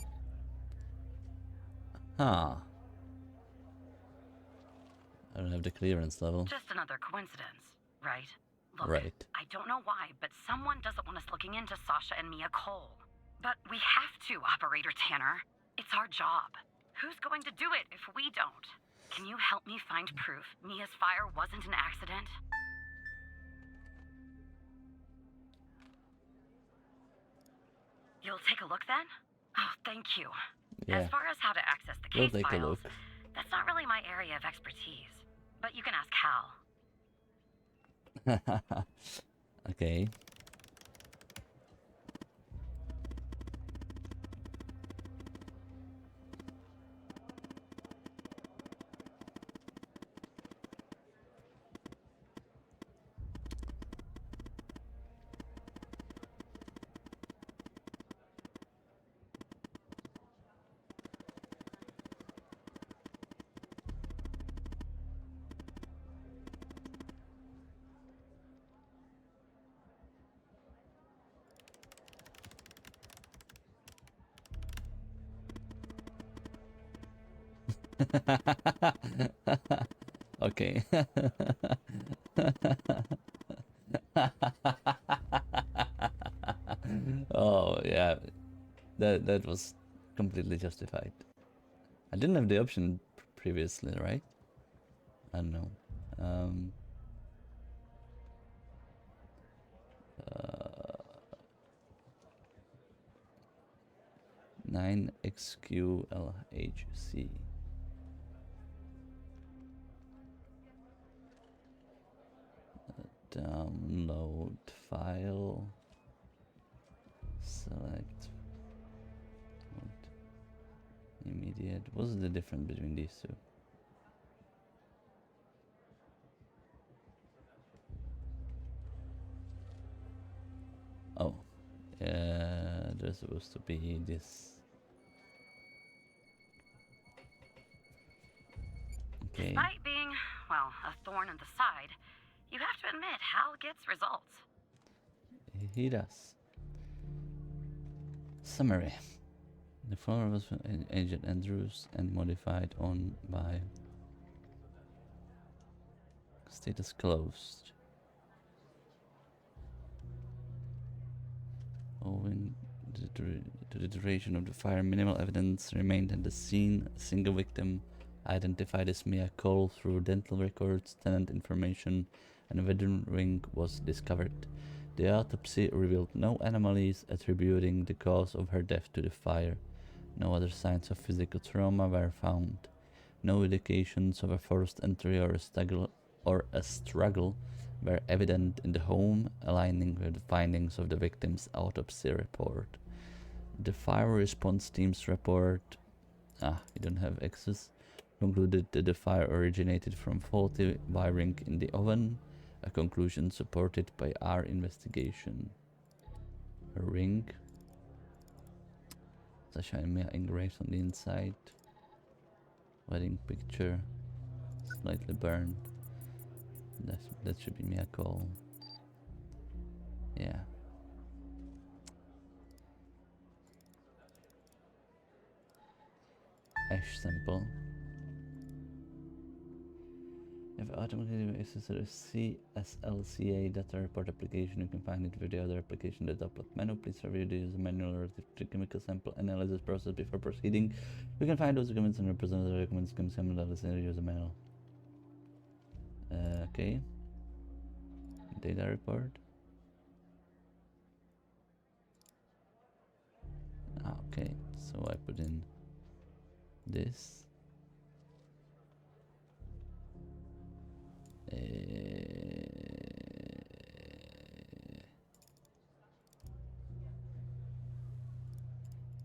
I don't have the clearance level. Just another coincidence, right? Look, Right. I don't know why, but someone doesn't want us looking into Sasha and Mia Cole. But we have to, Operator Tanner. It's our job. Who's going to do it if we don't? Can you help me find proof Mia's fire wasn't an accident? You'll take a look then? Oh, thank you. Yeah. As far as how to access the We'll case take a files, look. that's not really my area of expertise. But you can ask Hal. Okay. Okay. Oh yeah, that was completely justified. I didn't have the option previously, right? I don't know. 9XQLHC. Download file. Select. Immediate. What's the difference between these two? Oh, there's supposed to be this. Okay. Despite being, well, a thorn in the side, you have to admit Hal gets results. He does. Summary. The follower was from Agent Andrews and modified on by status closed. Owing to the duration of the fire, minimal evidence remained at the scene. A single victim, identified as Mia Cole through dental records, tenant information, and a wedding ring, was discovered. The autopsy revealed no anomalies attributing the cause of her death to the fire. No other signs of physical trauma were found. No indications of a forced entry or a struggle were evident in the home, aligning with the findings of the victim's autopsy report. The fire response team's report, we don't have access, concluded that the fire originated from faulty wiring in the oven, a conclusion supported by our investigation. A ring. Sasha and Mia engraved on the inside. Wedding picture. Slightly burned. That should be Mia Cole. Yeah. Ash sample. If automatically access to the CSLCA data report application, you can find it with the other application, the upload menu. Please review the user manual relative to chemical sample analysis process before proceeding. You can find those documents and representative documents chemical sample analysis in the user manual. Okay. Data report. Okay, so I put in this.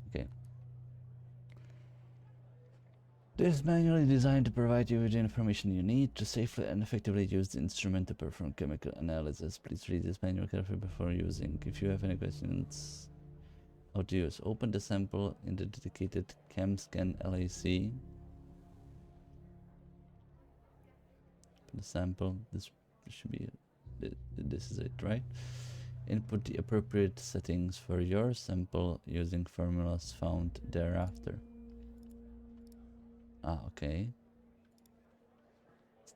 Okay. This is manually designed to provide you with the information you need to safely and effectively use the instrument to perform chemical analysis. Please read this manual carefully before using. If you have any questions, how to use. Open the sample in the dedicated ChemScan LAC. The sample, this should be, this is it, right? Input the appropriate settings for your sample using formulas found thereafter. Okay.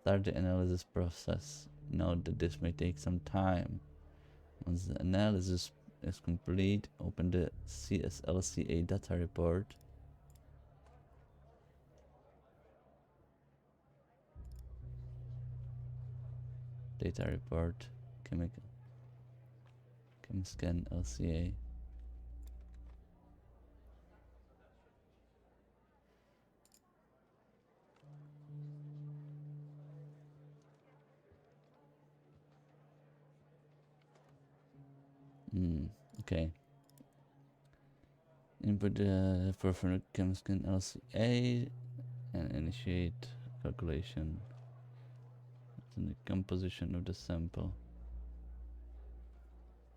Start the analysis process. Note that this may take some time. Once the analysis is complete, open the CSLCA data report. Data report, ChemScan LCA. Okay. Input the for ChemScan LCA and initiate calculation. The composition of the sample.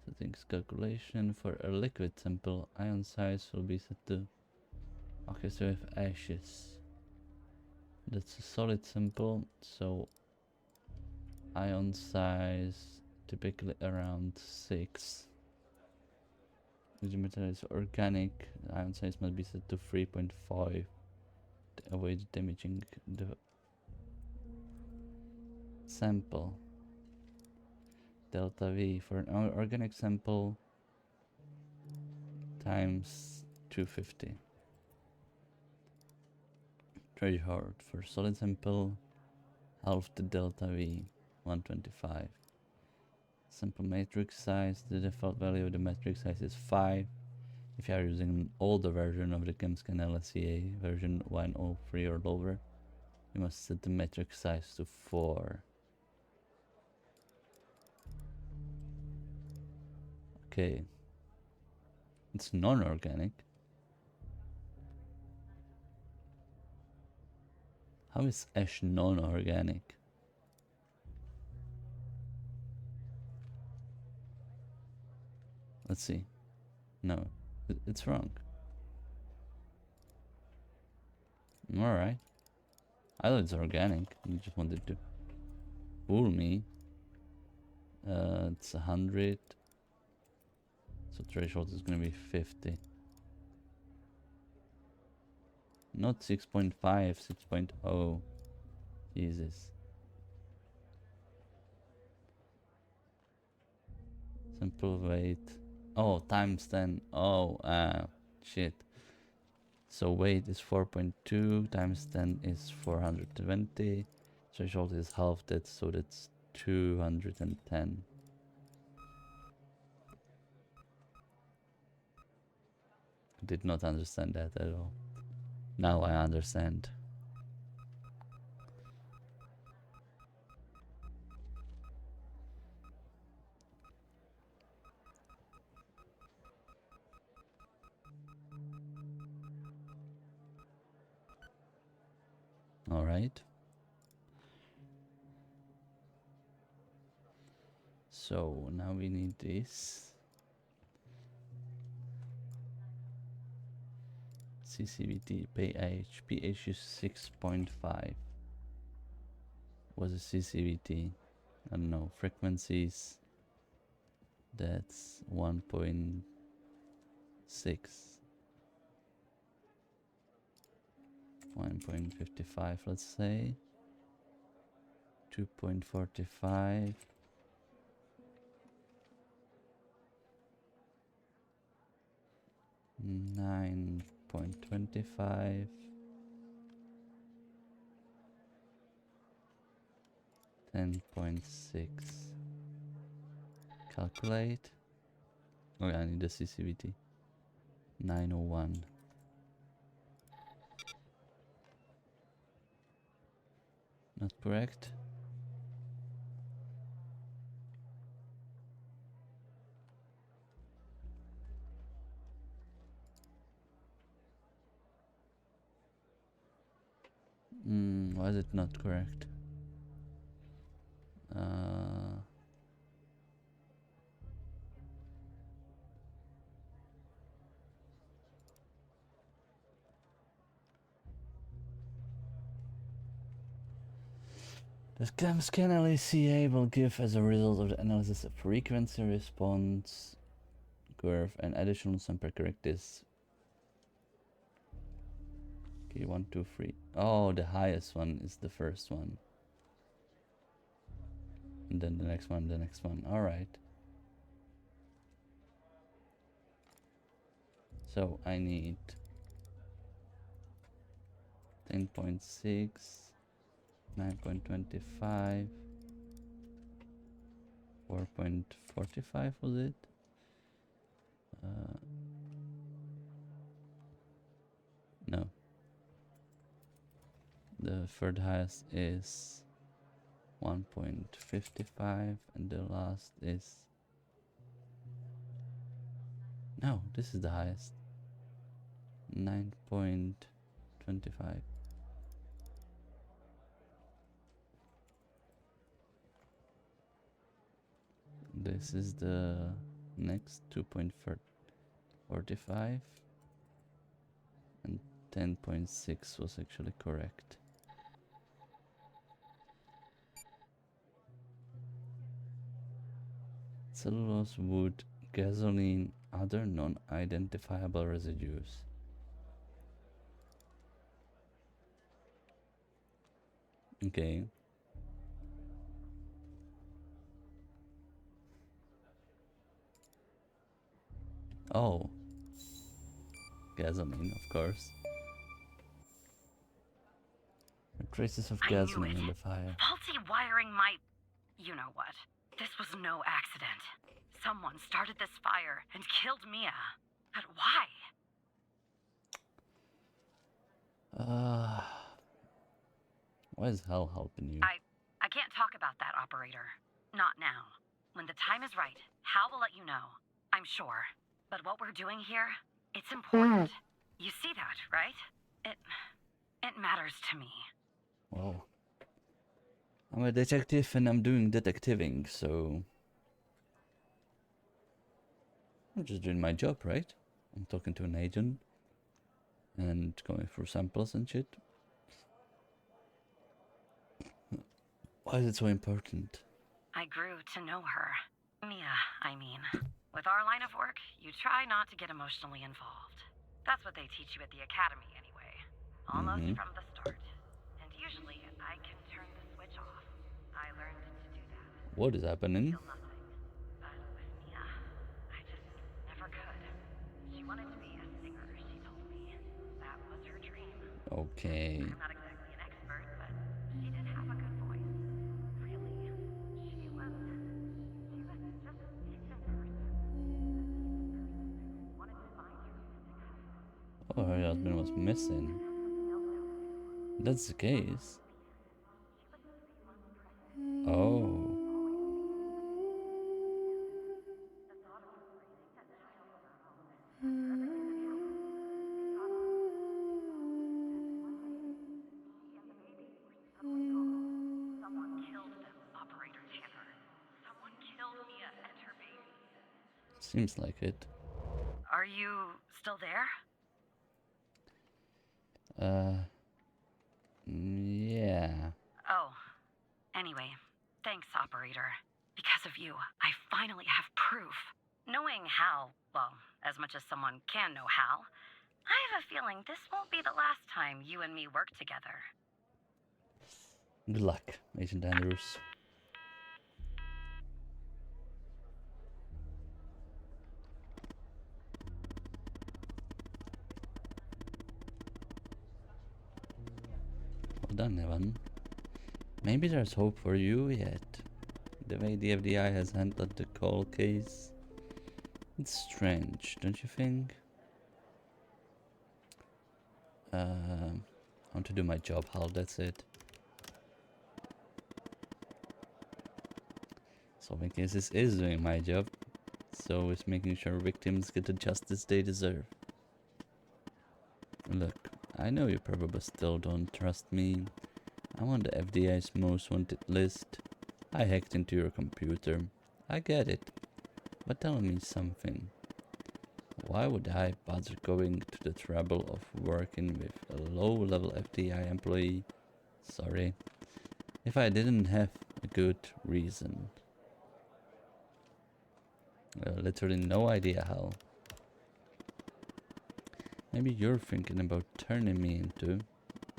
Settings calculation for a liquid sample. Ion size will be set to. Okay, so we have ashes. That's a solid sample, so ion size typically around 6. If the material is organic, the ion size must be set to 3.5 to avoid damaging the sample. Delta V for an organic sample times 250. Threshold for solid sample, half the delta V, 125. Sample matrix size, the default value of the matrix size is 5. If you are using an older version of the ChemScan LCA, version 103 or lower, you must set the matrix size to 4. Okay. It's non-organic. How is ash non-organic? Let's see. No, it's wrong. Alright. I thought it's organic. You just wanted to fool me. It's 100. So threshold is gonna be 50. Not 6.5, 6.0. Jesus. Sample weight. Oh, times 10. Oh, shit. So weight is 4.2 times 10 is 420. Threshold is half that, so that's 210. Did not understand that at all. Now I understand. All right. So now we need this. CCVT pH. pH is 6.5. Was a CCVT? I don't know. Frequencies. That's 1.6. 1.55, let's say. 2.45. 9.25. 10.6. Calculate. Oh yeah, I need the CCVT. 901. Not correct. Why is it not correct? The ChemScan LCA will give, as a result of the analysis, a frequency response curve and additional sample characteristics. Okay, 1, 2, 3. Oh, the highest one is the first one. And then the next one, the next one. Alright. So I need 10.6, 9.25, 4.45 was it? No. The third highest is 1.55 and the last is... No, this is the highest. 9.25. This is the next 2.45 and 10.6 was actually correct. Cellulose, wood, gasoline, other non-identifiable residues. Okay. Oh. Gasoline, of course. Traces of I knew gasoline it. in the fire. Faulty wiring might... You know what? This was no accident. Someone started this fire and killed Mia. But why? Why is hell helping you? I can't talk about that, operator. Not now. When the time is right, Hal will let you know. I'm sure. But what we're doing here, it's important. You see that, right? It matters to me. Well, I'm a detective and I'm doing detectiving, so I'm just doing my job, right? I'm talking to an agent and going through samples and shit. Why is it so important? I grew to know her. Mia, I mean. With our line of work, you try not to get emotionally involved. That's what they teach you at the academy anyway. Almost from the start. And usually, I can turn the switch off. I learned to do that. What is happening? Feel nothing. But with Mia, I just never could. She wanted to be a singer, she told me. That was her dream. Okay. I'm not exactly an expert, but she did have a good voice. Really. She was just a decent person. Wanted to find her. Oh, her husband was missing. That's the case. Oh. Someone killed them, Operator Tanner. Someone killed Mia and her baby. Seems like it. Are you still there? Yeah. Oh. Anyway, thanks, Operator. Because of you, I finally have proof. Knowing Hal, well, as much as someone can know Hal, I have a feeling this won't be the last time you and me work together. Good luck, Agent Andrews. Well done, Evan. Maybe there's hope for you yet. The way the FDI has handled the call case, it's strange, don't you think? I want to do my job, Hal, that's it. Solving cases is doing my job, so is making sure victims get the justice they deserve. Look, I know you probably still don't trust me. I'm on the FDI's most wanted list. I hacked into your computer. I get it. But tell me something. Why would I bother going to the trouble of working with a low-level FDI employee? Sorry. If I didn't have a good reason. Literally no idea how. Maybe you're thinking about turning me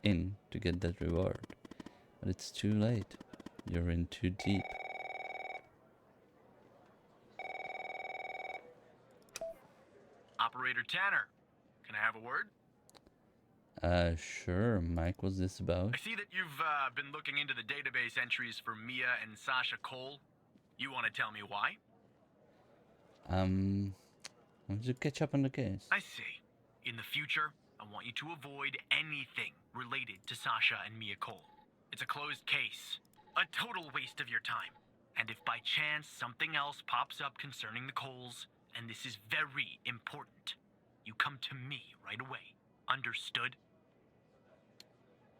in to get that reward. But it's too late. You're in too deep. Dr. Tanner, can I have a word? Sure, Mike, what's this about? I see that you've been looking into the database entries for Mia and Sasha Cole. You want to tell me why? Why don't you catch up on the case? I see. In the future, I want you to avoid anything related to Sasha and Mia Cole. It's a closed case. A total waste of your time. And if by chance something else pops up concerning the Coles, and this is very important, you come to me right away. Understood?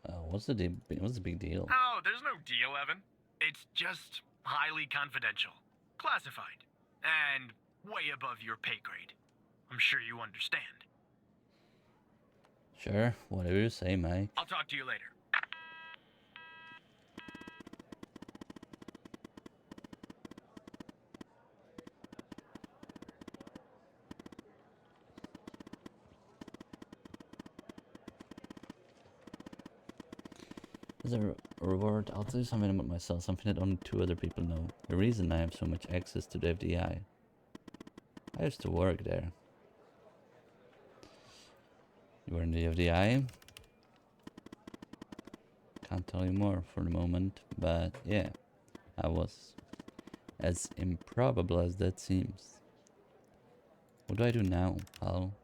What's the big deal? Oh, there's no deal, Evan. It's just highly confidential. Classified. And way above your pay grade. I'm sure you understand. Sure, whatever you say, Mike. I'll talk to you later. As a reward, I'll do something about myself, something that only 2 other people know. The reason I have so much access to the FDI. I used to work there. You were in the FDI? Can't tell you more for the moment, but yeah, I was. As improbable as that seems. What do I do now, pal?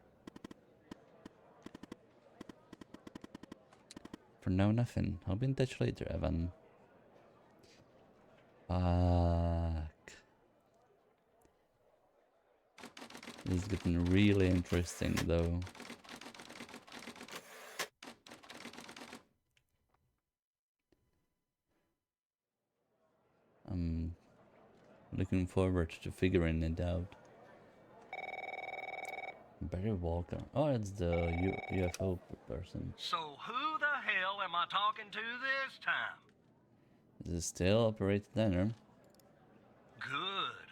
For now, nothing. I'll be in touch later, Evan. Fuck. This is getting really interesting, though. I'm looking forward to figuring it out. Barry Walker. Oh, it's the UFO person. So who the hell am I talking to this time? Is it still Operator Tanner? Good.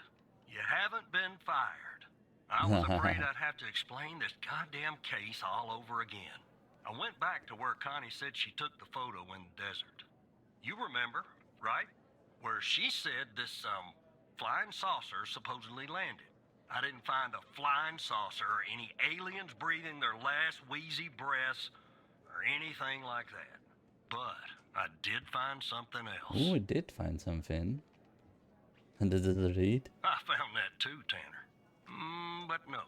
You haven't been fired. I was afraid I'd have to explain this goddamn case all over again. I went back to where Connie said she took the photo in the desert. You remember, right? Where she said this, flying saucer supposedly landed. I didn't find a flying saucer or any aliens breathing their last wheezy breaths or anything like that. But I did find something else. Oh, we did find something. And did it read? I found that too, Tanner. But no,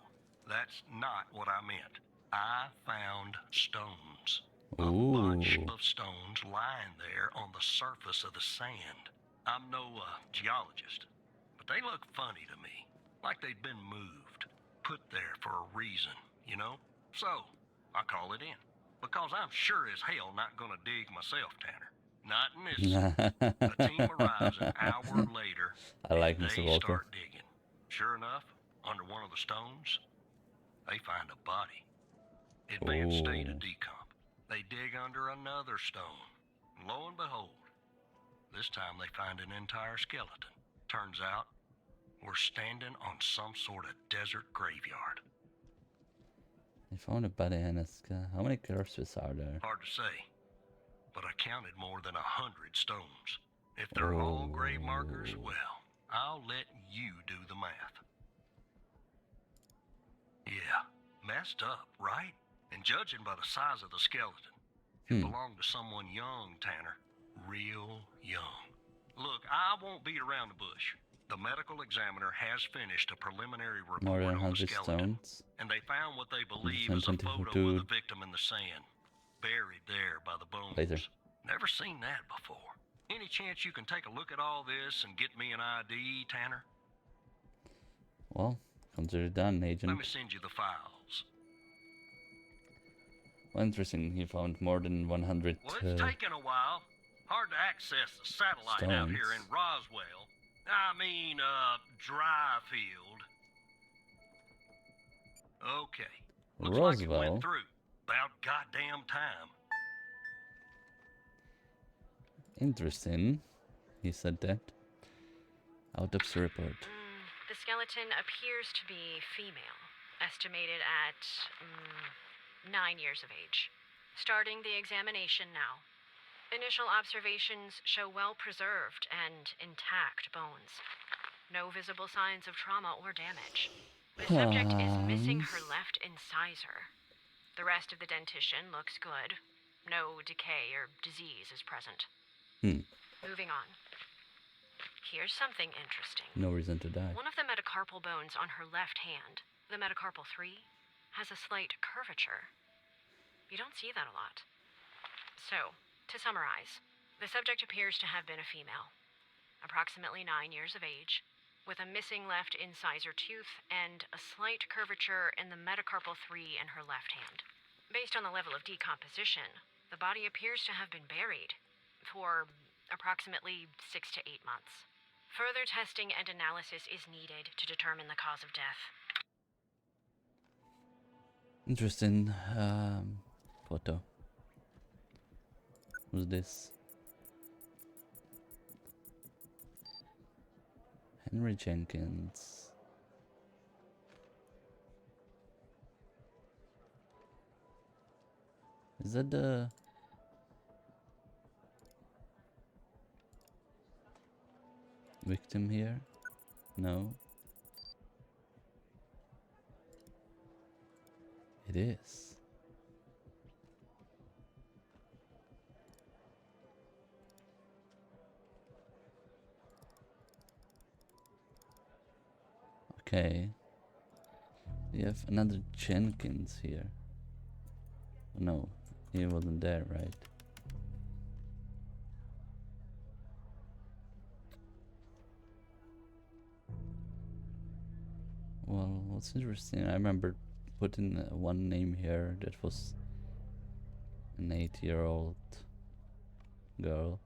that's not what I meant. I found stones. A bunch Ooh. of stones lying there on the surface of the sand. I'm no geologist, but they look funny to me. Like they'd been moved. Put there for a reason, you know? So, I call it in. Because I'm sure as hell not gonna dig myself, Tanner. Not in this. A team arrives an hour later. I like and Mr. they Walker. start digging. Sure enough, under one of the stones, they find a body. Advanced state of Oh. decomp. They dig under another stone. And lo and behold, this time they find an entire skeleton. Turns out, we're standing on some sort of desert graveyard. They found a body in a sky. How many corpses are there? Hard to say, but I counted more than 100 stones. If they're all grave markers, Oh. well, I'll let you do the math. Yeah, messed up, right? And judging by the size of the skeleton, it belonged to someone young, Tanner. Real young. Look, I won't beat around the bush. The medical examiner has finished a preliminary More report than on the 100 skeleton, stones. and they found what they believe is a photo of the victim in the sand, buried there by the bones. Later. Never seen that before. Any chance you can take a look at all this and get me an ID, Tanner? Well, consider it done, Let Agent. me send you the files. Well, interesting. He found more than 100 Well, it's taken a while. Hard to access the satellite out here in stones. Roswell. I mean, Dryfield. Okay. Looks like it Roswell? went through. About goddamn time. Interesting. He said that. Autopsy report. The skeleton appears to be female, estimated at 9 years of age. Starting the examination now. Initial observations show well-preserved and intact bones. No visible signs of trauma or damage. The subject is missing her left incisor. The rest of the dentition looks good. No decay or disease is present. Moving on. Here's something interesting. No reason to die. One of the metacarpal bones on her left hand, the metacarpal 3, has a slight curvature. You don't see that a lot. So, to summarize, the subject appears to have been a female, approximately 9 years of age, with a missing left incisor tooth and a slight curvature in the metacarpal 3 in her left hand. Based on the level of decomposition, the body appears to have been buried for approximately 6 to 8 months. Further testing and analysis is needed to determine the cause of death. Interesting photo. Who's this? Henry Jenkins. Is that the victim here? No. It is. Okay. We have another Jenkins here. No, he wasn't there, right? Well, what's interesting, I remember putting one name here that was an 8-year-old girl.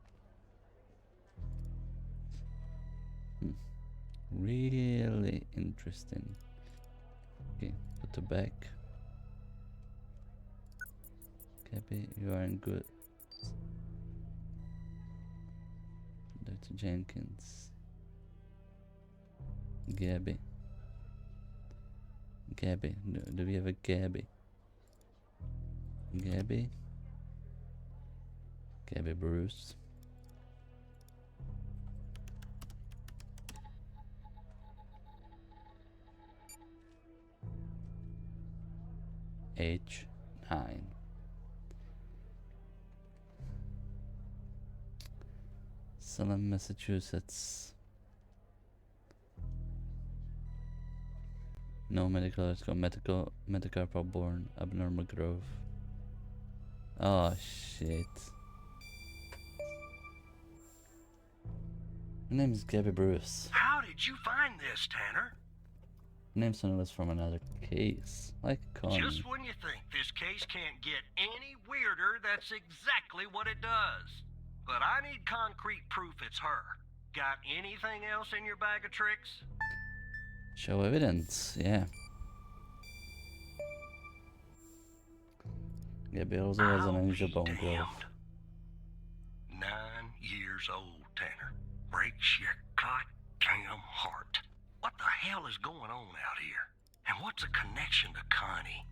Really interesting. Okay, put the back. Gabby, you are in good. Dr. Jenkins. Gabby. Gabby. Do we have a Gabby? Gabby? Gabby Bruce. Age 9. Salem, Massachusetts. No medical, let's go metacarpal born, abnormal growth. Oh shit. Her name is Gabby Bruce. How did you find this, Tanner? Name's on the list from another case. Like Connie. Just when you think this case can't get any weirder, that's exactly what it does. But I need concrete proof it's her. Got anything else in your bag of tricks? Show evidence, yeah. Gabby also has an unusual bone growth. 9 years old, Tanner. Breaks your goddamn heart. What the hell is going on out here? And what's a connection to Connie?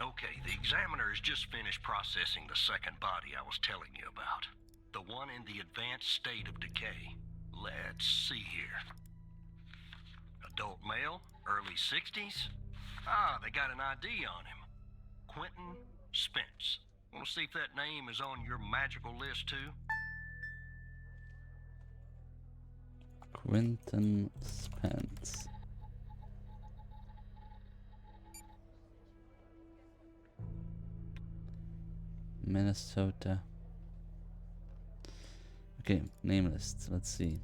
Okay, the examiner has just finished processing the second body I was telling you about. The one in the advanced state of decay. Let's see here. Adult male, early 60s. Ah, they got an ID on him. Quentin Spence. Want to see if that name is on your magical list too? Quentin Spence. Minnesota. Okay, name list. Let's see.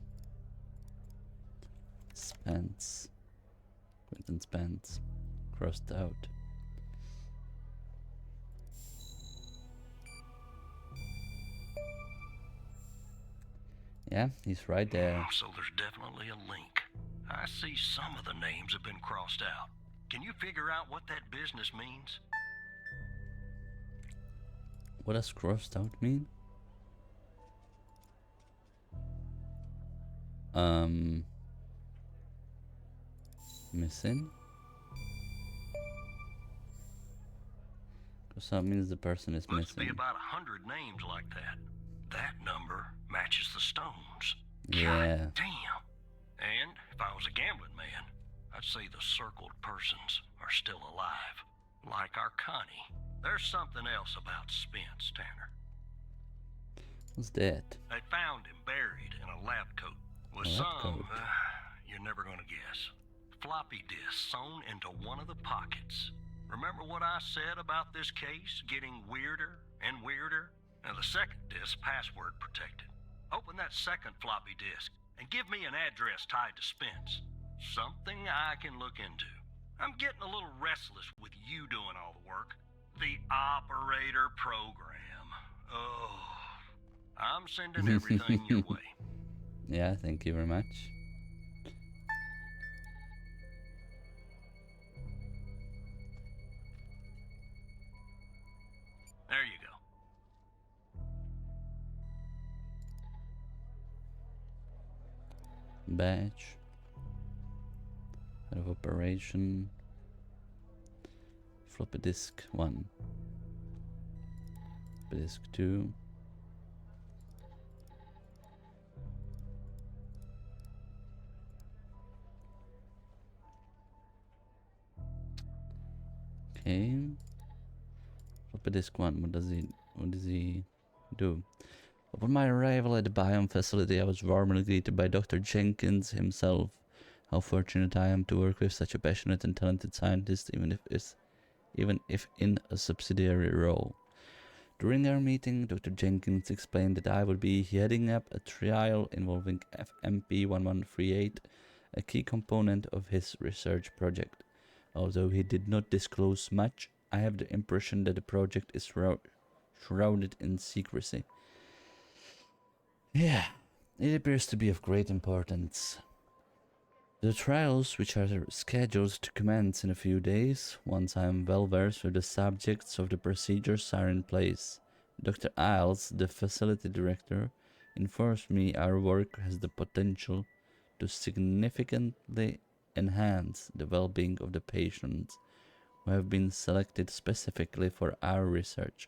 Spence. Quentin Spence. Crossed out. Yeah, he's right there. So there's definitely a link. I see some of the names have been crossed out. Can you figure out what that business means? What does crossed out mean? Missing? Because that means the person is Must be missing. about 100 names like that. That number matches the stones. Yeah. God damn. was a gambling man, I'd say the circled persons are still alive. Like our Connie. There's something else about Spence, Tanner. What's that? They found him buried in a lab coat with A lab some, coat? You're never gonna guess, floppy disk sewn into one of the pockets. Remember what I said about this case getting weirder and weirder? Now the second disk password protected. Open that second floppy disk and give me an address tied to Spence. Something I can look into. I'm getting a little restless with you doing all the work. The operator program. Oh, I'm sending everything your way. Yeah, thank you very much. There you go. Badge. Head of operation. Floppy disk 1. Floppy disk 2. Okay. Floppy disk 1. What does he do? Upon my arrival at the biome facility, I was warmly greeted by Dr. Jenkins himself. How fortunate I am to work with such a passionate and talented scientist, even if in a subsidiary role. During our meeting, Dr. Jenkins explained that I would be heading up a trial involving FMP1138, a key component of his research project. Although he did not disclose much, I have the impression that the project is shrouded in secrecy. Yeah, it appears to be of great importance. The trials, which are scheduled to commence in a few days, once I am well versed with the subjects of the procedures, are in place. Dr. Isles, the facility director, informs me our work has the potential to significantly enhance the well-being of the patients who have been selected specifically for our research.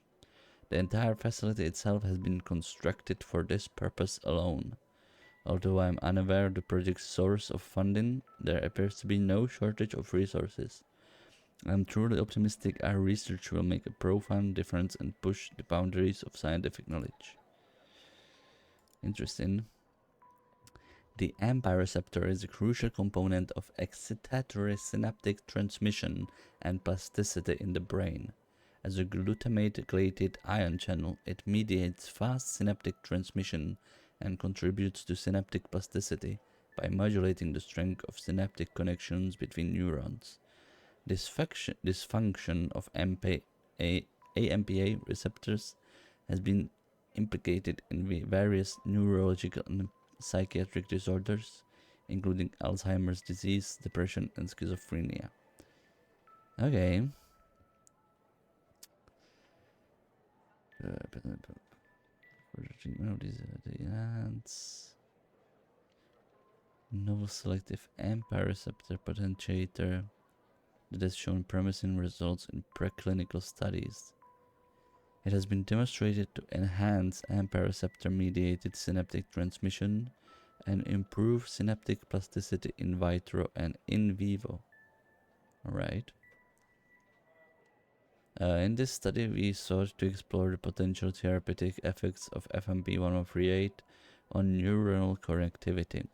The entire facility itself has been constructed for this purpose alone. Although I am unaware of the project's source of funding, there appears to be no shortage of resources. I am truly optimistic our research will make a profound difference and push the boundaries of scientific knowledge. Interesting. The AMPA receptor is a crucial component of excitatory synaptic transmission and plasticity in the brain. As a glutamate-gated ion channel, it mediates fast synaptic transmission and contributes to synaptic plasticity by modulating the strength of synaptic connections between neurons. This function of AMPA receptors has been implicated in various neurological and psychiatric disorders, including Alzheimer's disease, depression, and schizophrenia. Okay. Novel selective AMPA receptor potentiator that has shown promising results in preclinical studies. It has been demonstrated to enhance AMPA receptor mediated synaptic transmission and improve synaptic plasticity in vitro and in vivo. Alright. In this study, we sought to explore the potential therapeutic effects of FMP1138 on neuronal connectivity.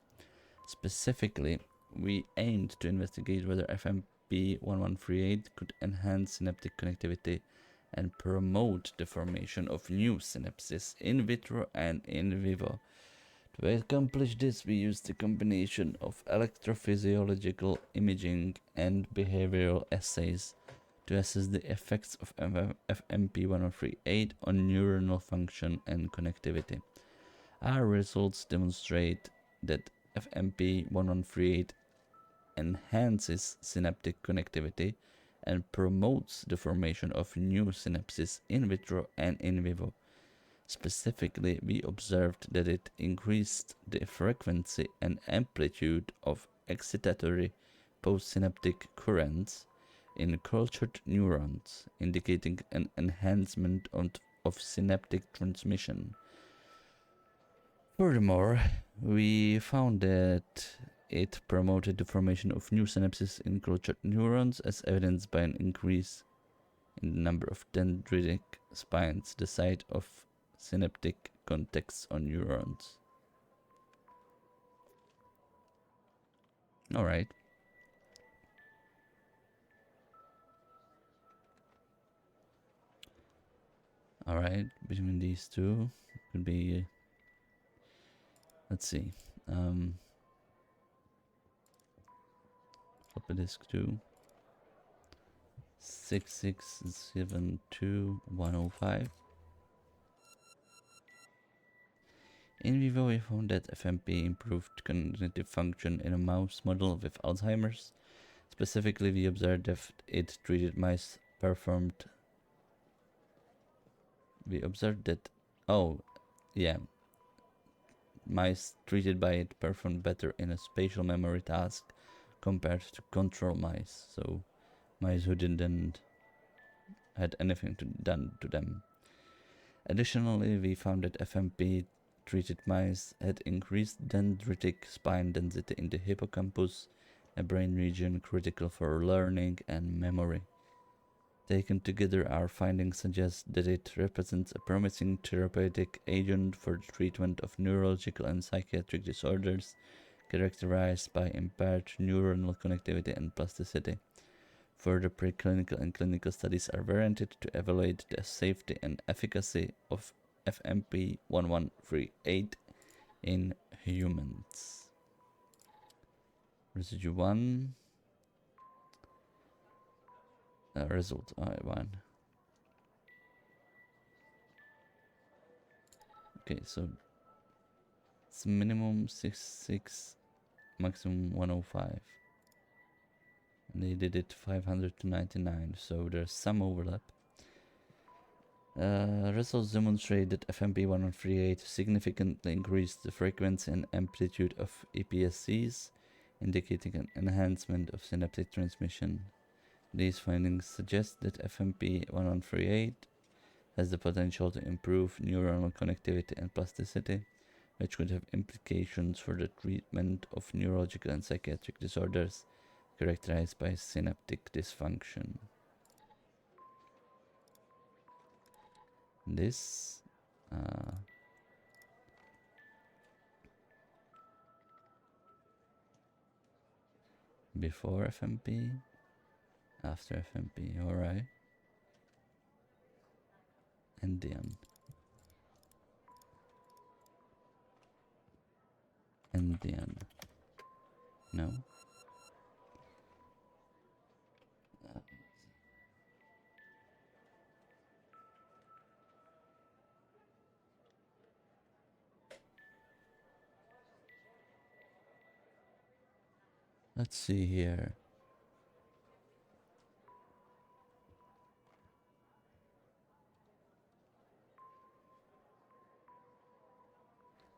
Specifically, we aimed to investigate whether FMP1138 could enhance synaptic connectivity and promote the formation of new synapses in vitro and in vivo. To accomplish this, we used a combination of electrophysiological imaging and behavioral assays to assess the effects of FMP1138 on neuronal function and connectivity. Our results demonstrate that FMP1138 enhances synaptic connectivity and promotes the formation of new synapses in vitro and in vivo. Specifically, we observed that it increased the frequency and amplitude of excitatory postsynaptic currents in cultured neurons, indicating an enhancement of synaptic transmission. Furthermore, we found that it promoted the formation of new synapses in cultured neurons, as evidenced by an increase in the number of dendritic spines, the site of synaptic contacts on neurons. Alright. Alright, between these two, could be, let's see, floppy disk 2, 6672105. In vivo, we found that FMP improved cognitive function in a mouse model with Alzheimer's. Specifically, we observed that it treated mice performed. We observed that, mice treated by it performed better in a spatial memory task compared to control mice. So, mice who didn't had anything done to them. Additionally, we found that FMP treated mice had increased dendritic spine density in the hippocampus, a brain region critical for learning and memory. Taken together, our findings suggest that it represents a promising therapeutic agent for the treatment of neurological and psychiatric disorders characterized by impaired neuronal connectivity and plasticity. Further preclinical and clinical studies are warranted to evaluate the safety and efficacy of FMP1138 in humans. Residue 1. Result I1. Okay, so it's minimum 66, maximum 105. And they did it 500 to 99, so there's some overlap. Results demonstrate that FMP1138 significantly increased the frequency and amplitude of EPSCs, indicating an enhancement of synaptic transmission. These findings suggest that FMP1138 has the potential to improve neuronal connectivity and plasticity, which could have implications for the treatment of neurological and psychiatric disorders characterized by synaptic dysfunction. This before FMP, after FMP, alright. Indian. No. Let's see here.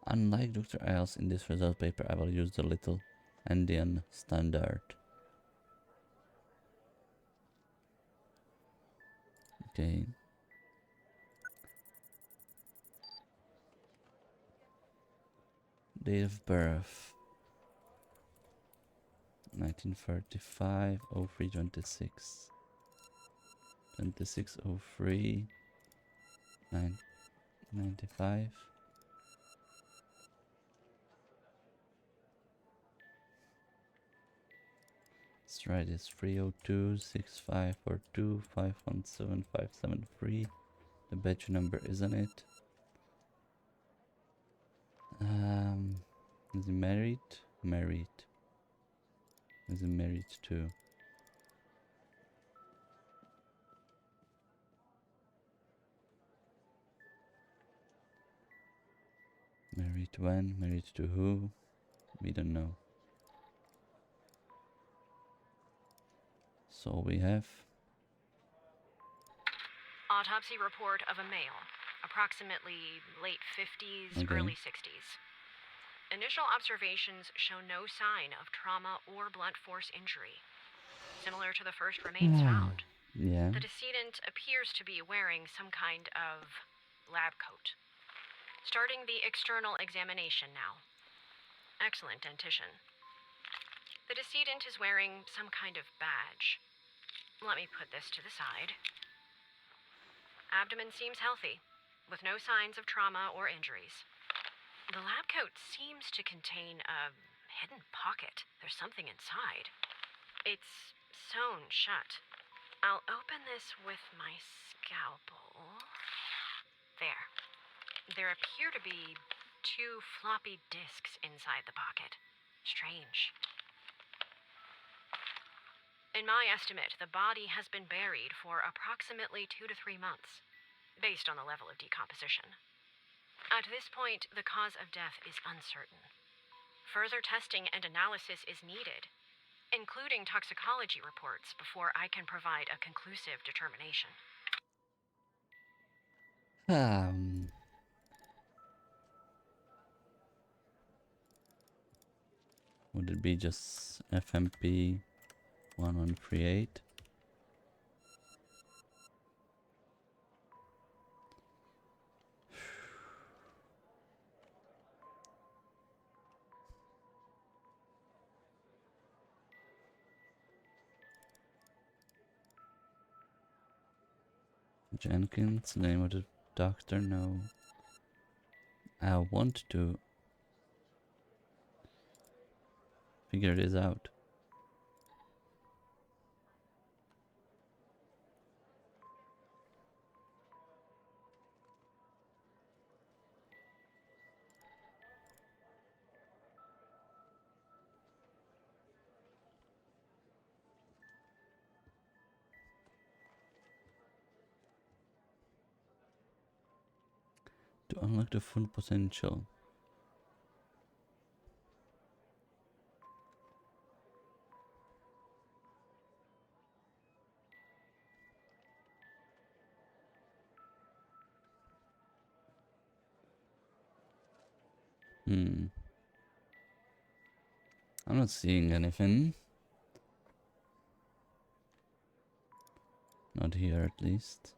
Unlike Dr. Isles, in this result paper I will use the little Indian standard. Okay. Date of birth 1935 03 26 26 03 95. Let's try this 302 6542 517 573. The badge number isn't it? Is he married? Married. Is he married too? Married when? Married to who? We don't know. So we have Autopsy report of a male, approximately late 50s, Okay. early 60s. Initial observations show no sign of trauma or blunt force injury. Similar to the first remains found, yeah. the decedent appears to be wearing some kind of lab coat. Starting the external examination now. Excellent dentition. The decedent is wearing some kind of badge. Let me put this to the side. Abdomen seems healthy, with no signs of trauma or injuries. The lab coat seems to contain a hidden pocket. There's something inside. It's sewn shut. I'll open this with my scalpel. There. There appear to be 2 floppy disks inside the pocket. Strange. In my estimate, the body has been buried for approximately 2 to 3 months, based on the level of decomposition. At this point, the cause of death is uncertain. Further testing and analysis is needed, including toxicology reports, before I can provide a conclusive determination. Would it be just FMP 1138? Jenkins, name of the doctor, no. I want to figure this out. To unlock the full potential. I'm not seeing anything. Not here, at least.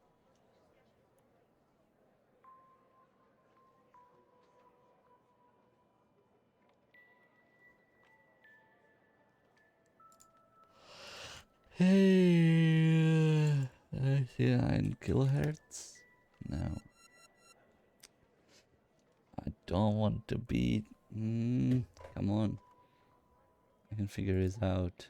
Hey, 89 kilohertz? No. I don't want to be... come on. I can figure this out.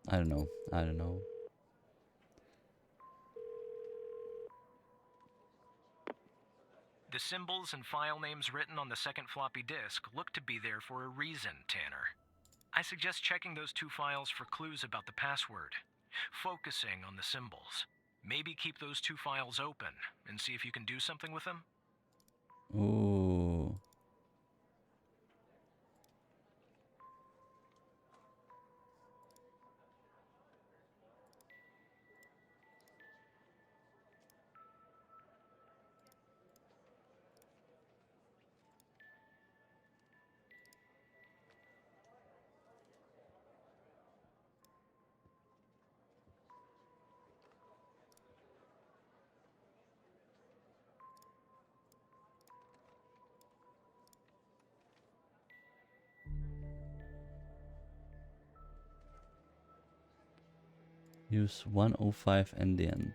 I don't know. The symbols and file names written on the second floppy disk look to be there for a reason, Tanner. I suggest checking those 2 files for clues about the password, focusing on the symbols. Maybe keep those 2 files open and see if you can do something with them. Ooh. Use 105 NDN.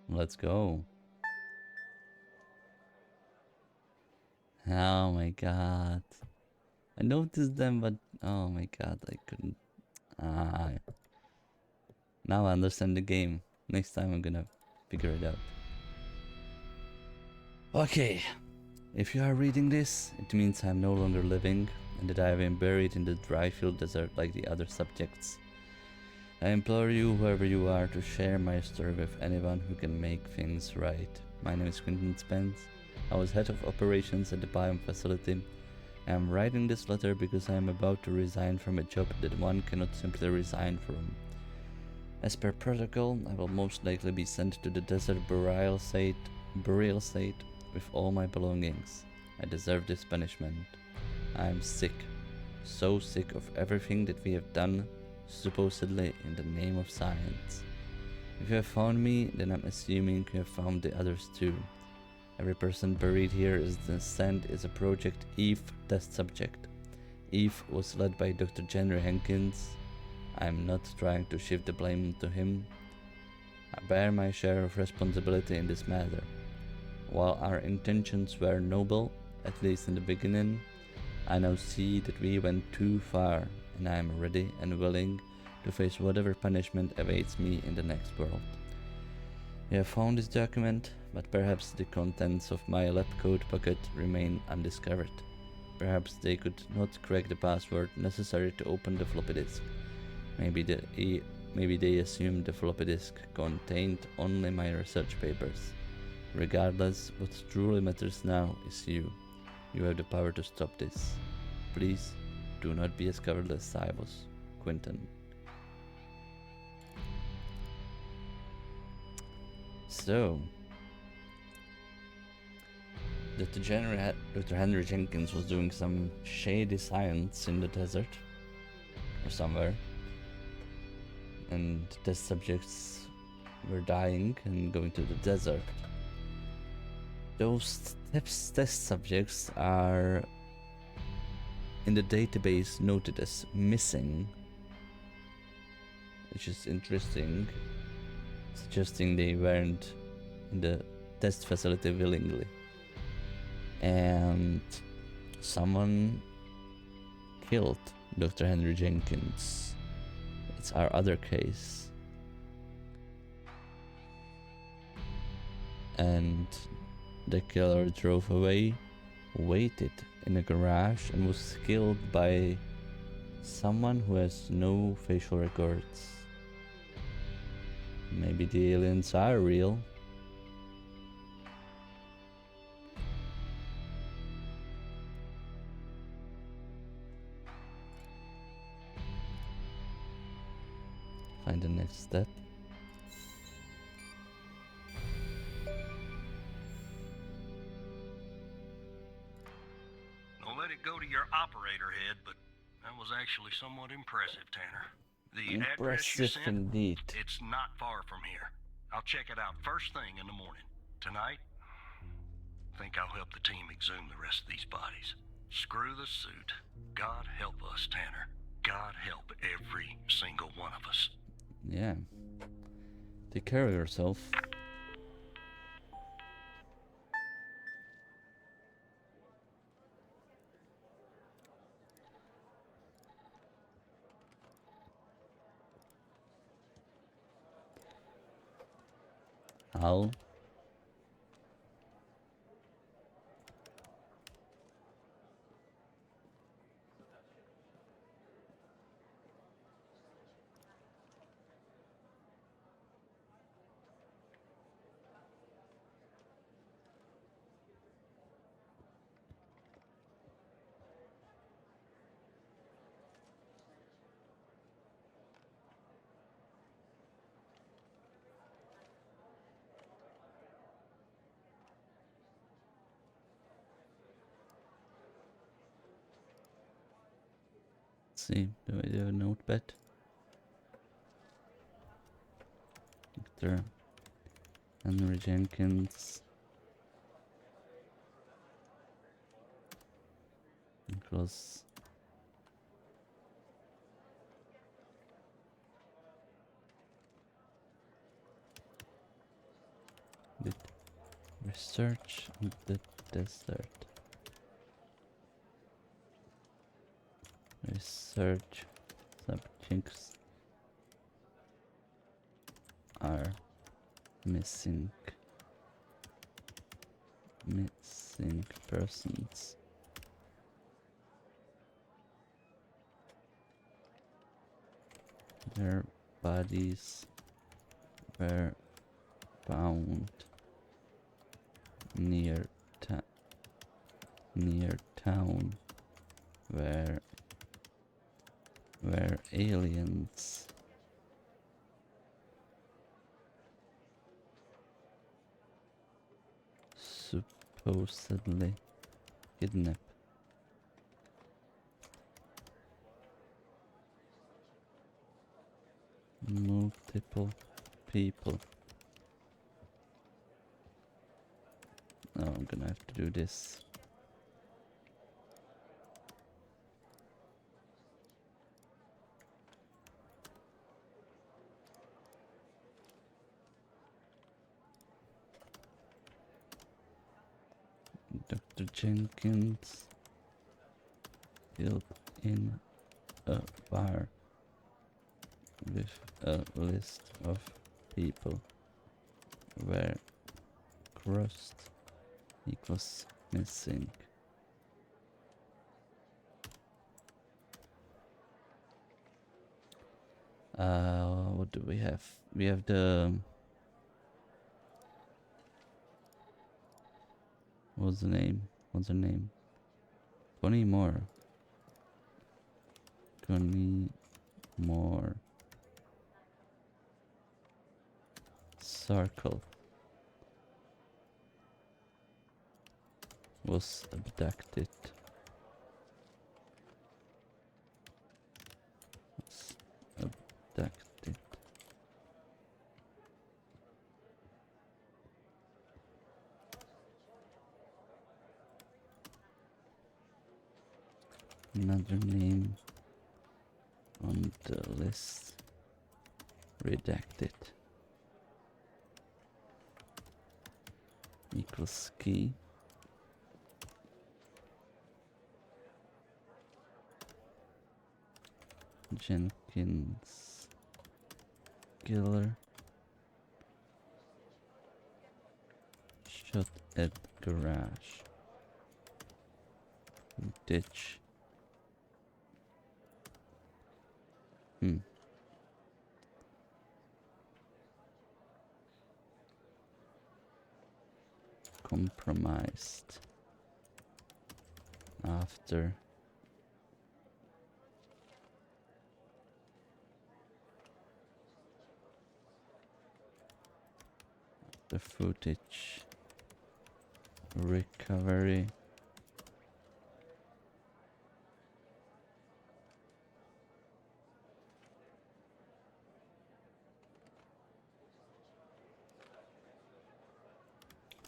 Let's go. Oh my god. I noticed them, but oh my god, I couldn't. Now I understand the game. Next time I'm gonna figure it out. Okay. If you are reading this, it means I'm no longer living and that I have been buried in the dry-field desert like the other subjects. I implore you, whoever you are, to share my story with anyone who can make things right. My name is Quentin Spence. I was head of operations at the biome facility I am writing this letter because I am about to resign from a job that one cannot simply resign from. As per protocol, I will most likely be sent to the desert burial site with all my belongings. I deserve this punishment. I am sick, so sick of everything that we have done, supposedly in the name of science. If you have found me, then I'm assuming you have found the others too. Every person buried here in the sand is a Project Eve test subject. Eve was led by Dr. Henry Jenkins. I am not trying to shift the blame to him. I bear my share of responsibility in this matter. While our intentions were noble, at least in the beginning, I now see that we went too far, and I am ready and willing to face whatever punishment awaits me in the next world. You have found this document, but perhaps the contents of my lab coat pocket remain undiscovered. Perhaps they could not crack the password necessary to open the floppy disk. Maybe they assumed the floppy disk contained only my research papers. Regardless, what truly matters now is you. You have the power to stop this. Please, do not be as cowardly as I was. Quentin. So, Dr. Henry Jenkins was doing some shady science in the desert, or somewhere, and test subjects were dying and going to the desert. Those test subjects are in the database noted as missing, which is interesting, suggesting they weren't in the test facility willingly. And someone killed Dr. Henry Jenkins. It's our other case. And the killer drove away, waited in a garage, and was killed by someone who has no facial records. Maybe the aliens are real. Find the next step. Don't let it go to your operator head, but that was actually somewhat impressive, Tanner. The address you Impressive sent, indeed. it's not far from here. I'll check it out first thing in the morning. Tonight, I think I'll help the team exhume the rest of these bodies. Screw the suit. God help us, Tanner. God help every single one of us. Yeah. Take care of yourself. How? See, do I do a notepad? Dr. Henry Jenkins. Nicholas. Did research in the desert. Research subjects are missing persons. Their bodies were found near town where aliens supposedly kidnap multiple people. Now I'm gonna have to do this. Dr. Jenkins filled in a bar with a list of people where crust equals missing. What do we have? We have the... What's the name? What's her name? Connie Moore. Connie Moore. Circle was abducted. Was abducted. Another name on the list. Redacted. Equals key. Jenkins killer shot at garage. Ditch. Compromised after the footage recovery.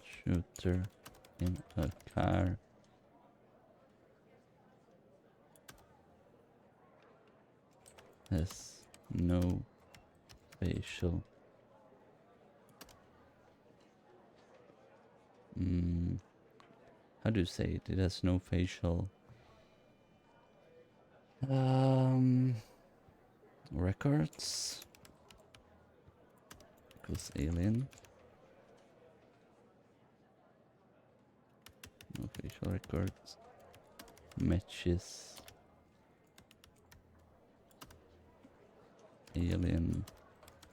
Shooter in a car. Has no facial. How do you say it? It has no facial records. Equals alien. No facial records. Matches alien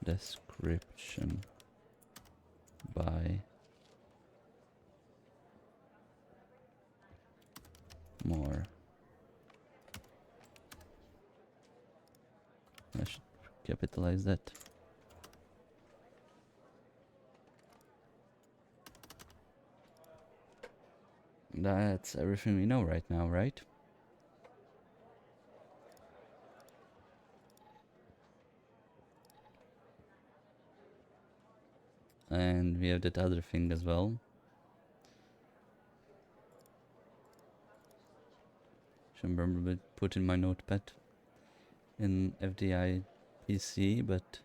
description by Moore. I should capitalize that. That's everything we know right now, right? And we have that other thing as well. Should remember to put in my notepad in FDI PC, but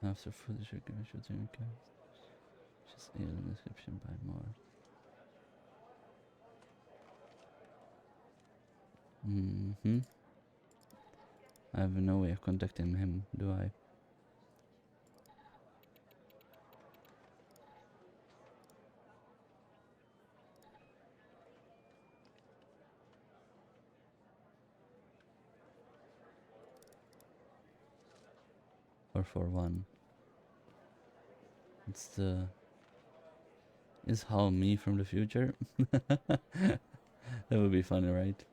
after footage shooting just alien description by more. I have no way of contacting him, do I? Or for one. It's the... Is Hal me from the future? That would be funny, right?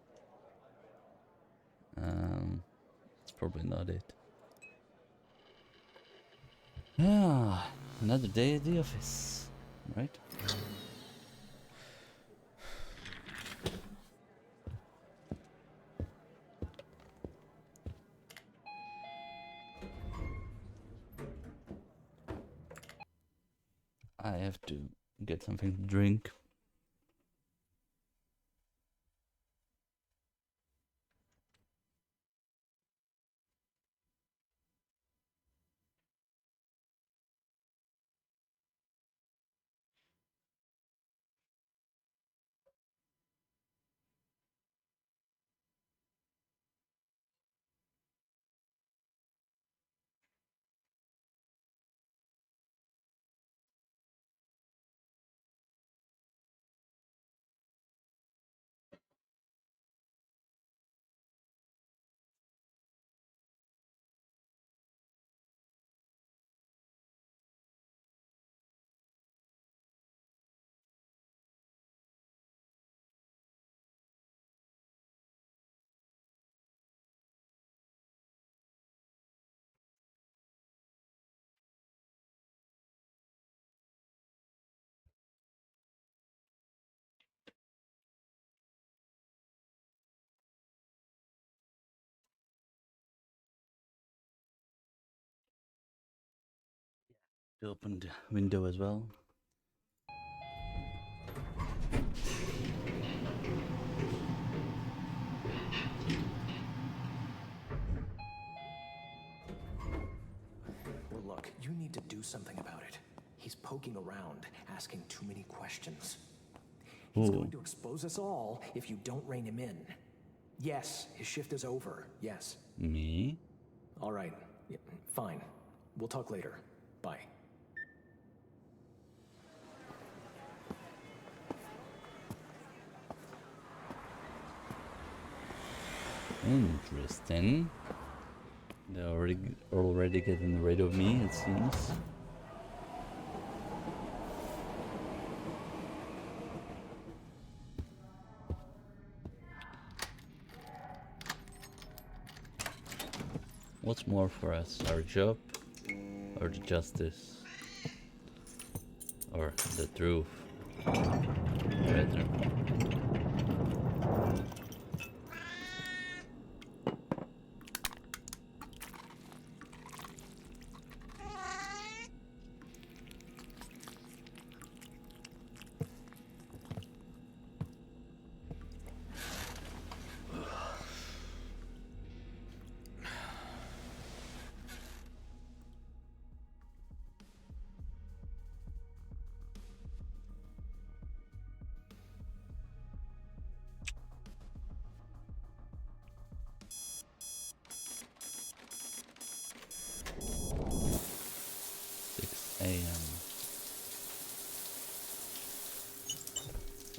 It's probably not it. Ah, another day at the office, right? I have to get something to drink. To open the window as well. Well, look, you need to do something about it. He's poking around, asking too many questions. He's going to expose us all if you don't rein him in. Yes, his shift is over. Yes. Me? All right. Yeah, fine. We'll talk later. Bye. Interesting. They're already getting rid of me, it seems. What's more for us, our job or the justice? Or the truth, rather.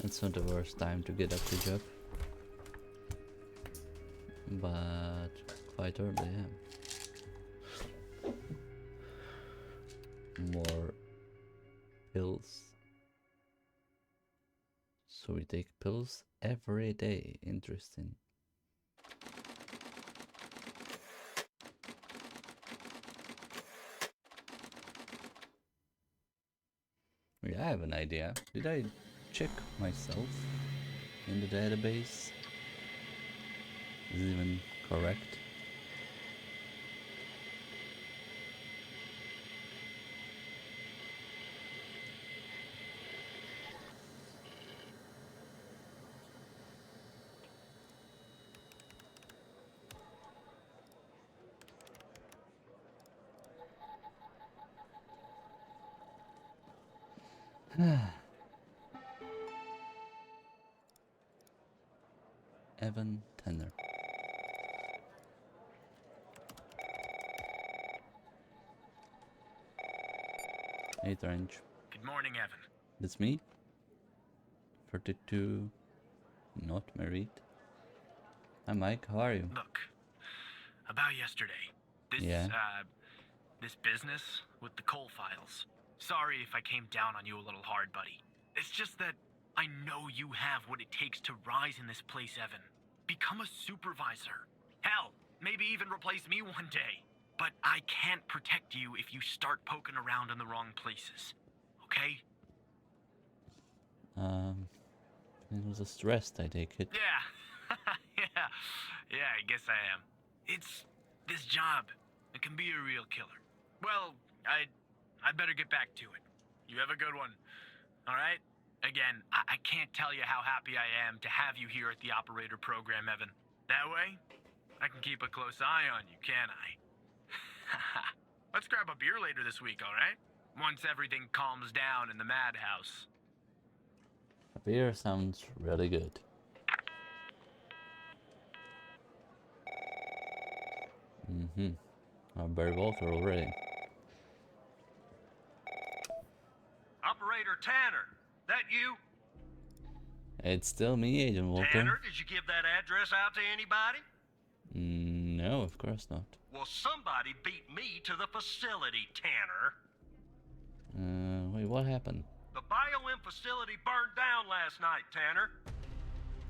It's not the worst time to get up the job, but quite early, yeah. More pills. So we take pills every day. Interesting. Yeah, I have an idea. Did I check myself in the database? Is it even correct? Evan Tanner. Hey, Orange. Good morning, Evan. That's me. 32. Not married. Hi, Mike. How are you? Look, about yesterday. This business with the coal files. Sorry if I came down on you a little hard, buddy. It's just that I know you have what it takes to rise in this place, Evan. Become a supervisor. Hell, maybe even replace me one day. But I can't protect you if you start poking around in the wrong places. Okay? It was a stressed, I take it. Yeah. Yeah, I guess I am. It's this job. It can be a real killer. Well, I better get back to it. You have a good one. All right? Again, I can't tell you how happy I am to have you here at the operator program, Evan. That way, I can keep a close eye on you, can't I? Let's grab a beer later this week, all right? Once everything calms down in the madhouse. A beer sounds really good. Barry Walker already. Operator Tanner, that you? It's still me, Agent Walker. Tanner, did you give that address out to anybody? No, of course not. Well, somebody beat me to the facility, Tanner. Wait, what happened? The BioM facility burned down last night, Tanner.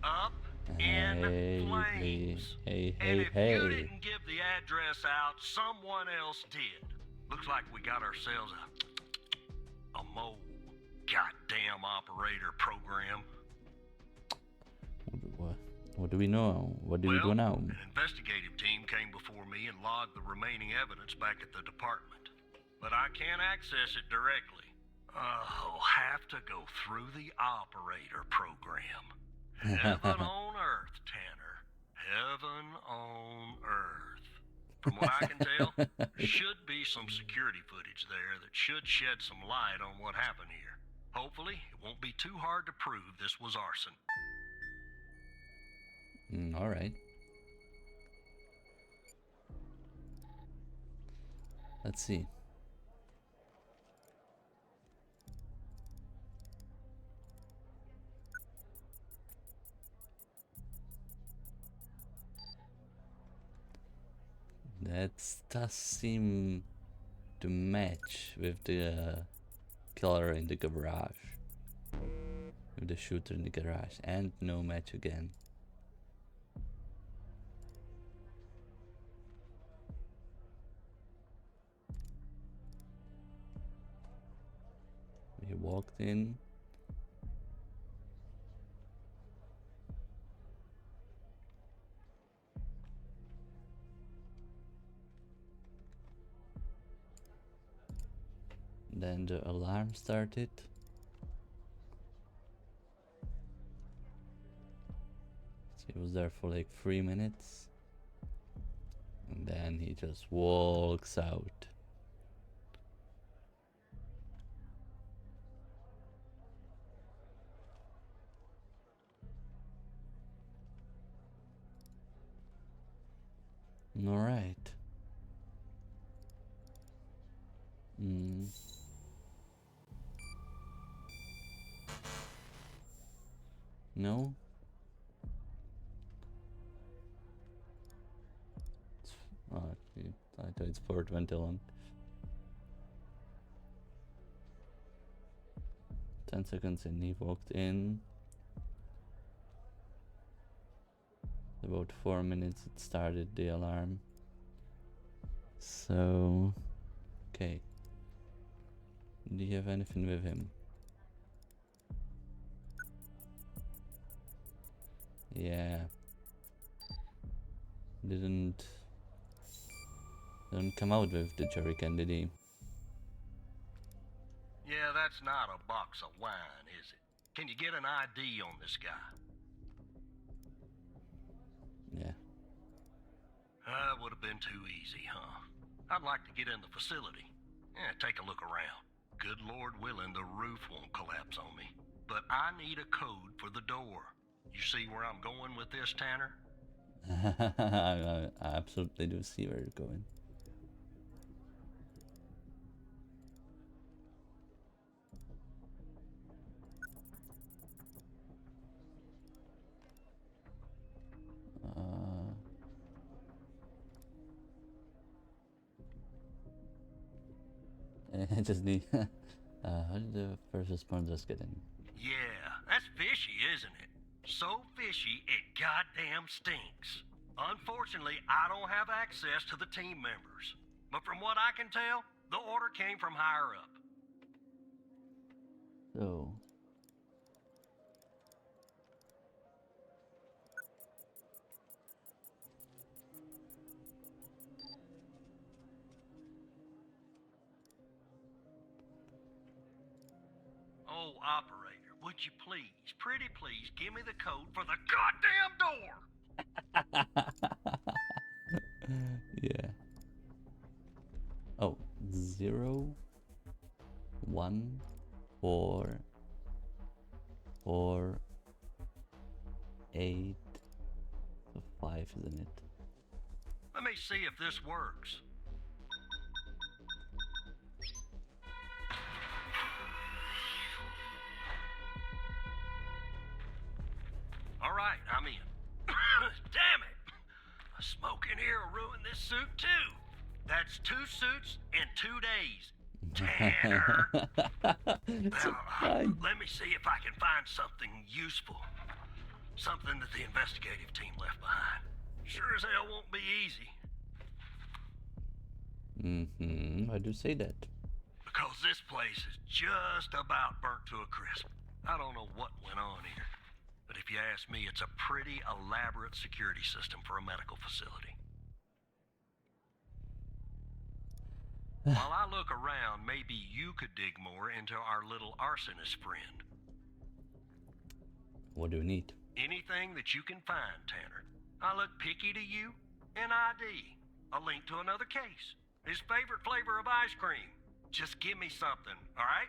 Up in flames. Hey. And if you didn't give the address out, someone else did. Looks like we got ourselves a mole goddamn operator program. What do we know? What do we do now? An investigative team came before me and logged the remaining evidence back at the department. But I can't access it directly. I'll have to go through the operator program. Heaven on earth, Tanner. Heaven on earth. From what I can tell, there should be some security footage there that should shed some light on what happened here. Hopefully, it won't be too hard to prove this was arson. All right. Let's see. That does seem to match with the killer in the garage. With the shooter in the garage. And no match again. He walked in. Then the alarm started. He was there for like 3 minutes. And then he just walks out. All right. No. I thought it's Port Ventillon. 10 seconds and he walked in. About 4 minutes it started the alarm. So, okay. Do you have anything with him? Yeah. Didn't come out with the jerrycan, did he? Yeah, that's not a box of wine, is it? Can you get an ID on this guy? Yeah. That would have been too easy, huh? I'd like to get in the facility. Yeah, take a look around. Good Lord willing, the roof won't collapse on me. But I need a code for the door. You see where I'm going with this, Tanner? I absolutely do see where you're going. I just need. How did the first responders get in? Yeah, that's fishy, isn't it? So fishy, it goddamn stinks. Unfortunately, I don't have access to the team members. But from what I can tell, the order came from higher up. So. Oh, operator, would you please, pretty please, give me the code for the goddamn door? Yeah. Oh, 0, 1, 4, 4, 8, 5, isn't it? Let me see if this works. All right, I'm in. Damn it! A smoke in here will ruin this suit too. That's 2 suits in 2 days. Tanner. Let me see if I can find something useful. Something that the investigative team left behind. Sure as hell won't be easy. Why do you say that? Because this place is just about burnt to a crisp. I don't know what went on here. But if you ask me, it's a pretty elaborate security system for a medical facility. While I look around, maybe you could dig more into our little arsonist friend. What do you need? Anything that you can find, Tanner. I look picky to you. An ID. A link to another case. His favorite flavor of ice cream. Just give me something, all right?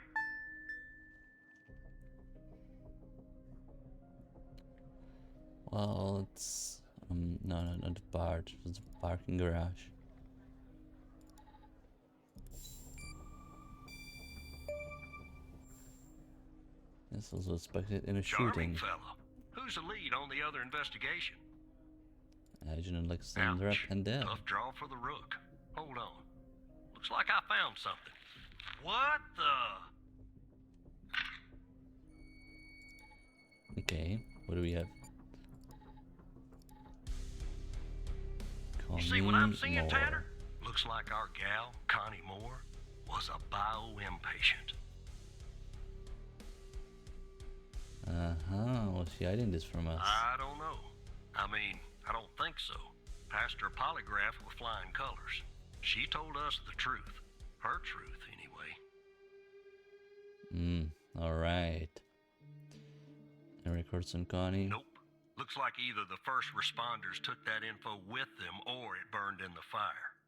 Well, it's no, not the bar. It was the parking garage. This was suspected in a Charming shooting. fellow. Who's the lead on the other investigation? Agent Alexandra Ouch. Pendel. Tough draw for the rook. Hold on. Looks like I found something. What the? Okay, what do we have? You see what I'm Connie seeing, Moore. Tanner? Looks like our gal, Connie Moore, was a bio-impatient. Was she hiding this from us? I don't know. I mean, I don't think so. Passed her polygraph with flying colors. She told us the truth. Her truth, anyway. Alright. Any records on Connie? Nope. Looks like either the first responders took that info with them or it burned in the fire.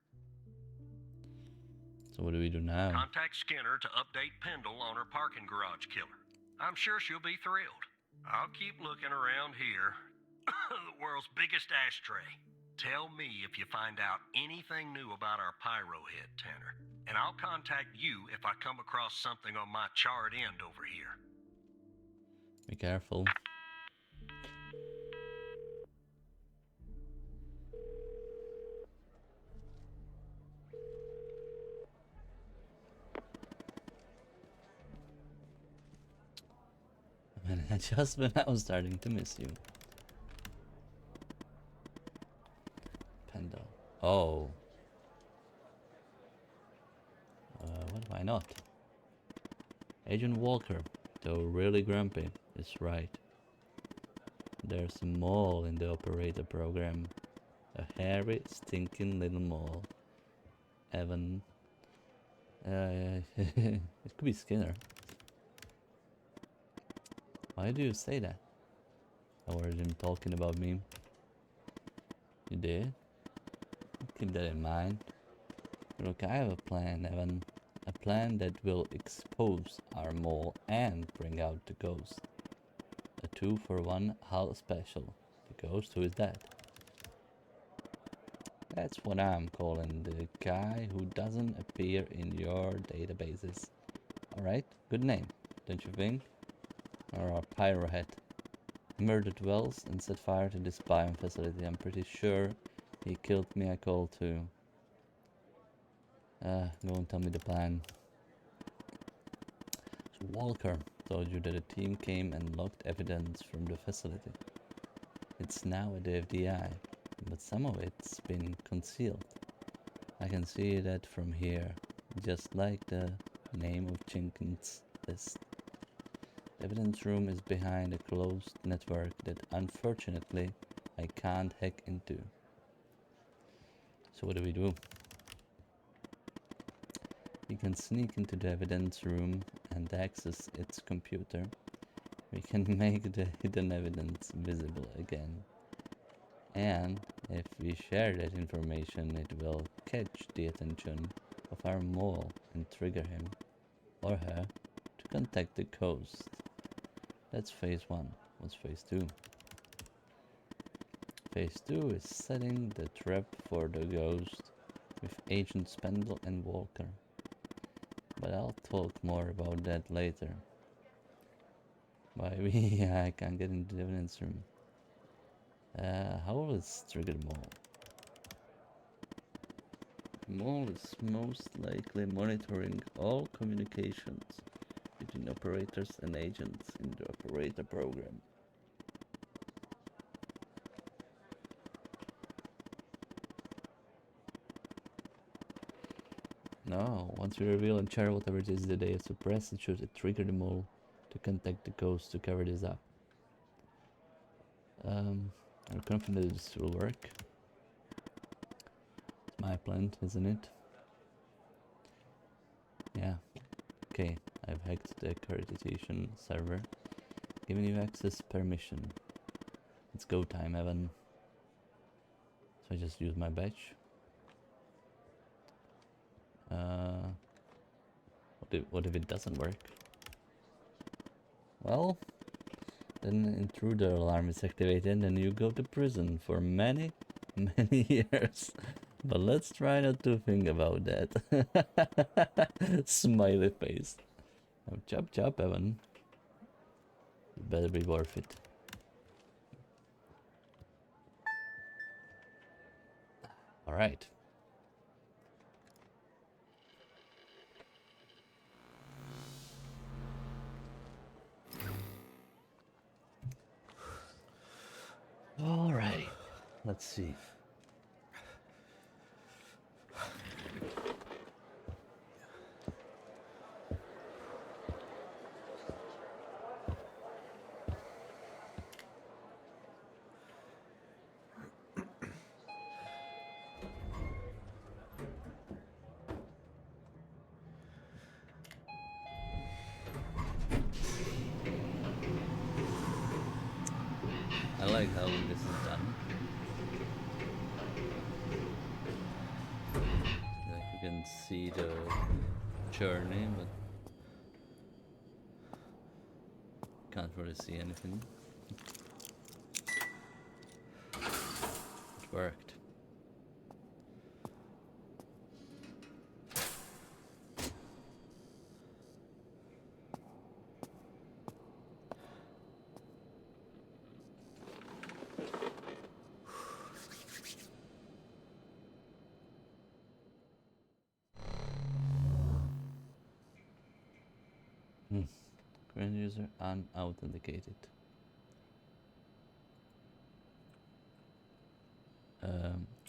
So what do we do now? Contact Skinner to update Pendle on her parking garage killer. I'm sure she'll be thrilled. I'll keep looking around here. The world's biggest ashtray. Tell me if you find out anything new about our pyro head, Tanner. And I'll contact you if I come across something on my charred end over here. Be careful. Just when I was starting to miss you. Pendle. Oh. Why not? Agent Walker, though really grumpy, is right. There's a mole in the operator program. A hairy, stinking little mole. Evan. It could be Skinner. Why do you say that? I heard him talking about me. You did? Keep that in mind. Look, I have a plan, Evan. A plan that will expose our mole and bring out the ghost. A 2-for-1 HAL special. The ghost, who is that? That's what I'm calling the guy who doesn't appear in your databases. Alright, good name, don't you think? Or a pyrohead. He murdered Wells and set fire to this biome facility. I'm pretty sure he killed Miyako too. Go and tell me the plan. So Walker told you that a team came and logged evidence from the facility. It's now at the FDI, but some of it's been concealed. I can see that from here, just like the name of Jenkins' list. The evidence room is behind a closed network that unfortunately I can't hack into. So what do we do? We can sneak into the evidence room and access its computer. We can make the hidden evidence visible again. And if we share that information, it will catch the attention of our mole and trigger him or her to contact the ghost. That's phase 1. What's phase 2? Phase 2 is setting the trap for the ghost with Agent Spendle and Walker. But I'll talk more about that later. Why I can't get into the evidence room. How will it trigger the mole? Mole is most likely monitoring all communications between operators and agents in the operator program. No, once we reveal and share whatever it is that they have suppressed, it should trigger the mole to contact the ghost to cover this up. I'm confident this will work. It's my plan, isn't it? Yeah. Okay, I've hacked the accreditation server, giving you access permission. It's go time, Evan. So I just use my badge. What if it doesn't work? Well, then intruder alarm is activated and you go to prison for many years. But let's try not to think about that. Smiley face. Oh, chop, Evan. It better be worth it. Alright. Alright. Let's see. I like how this is done. Like you can see the journey, but can't really see anything. It worked. Current user unauthenticated.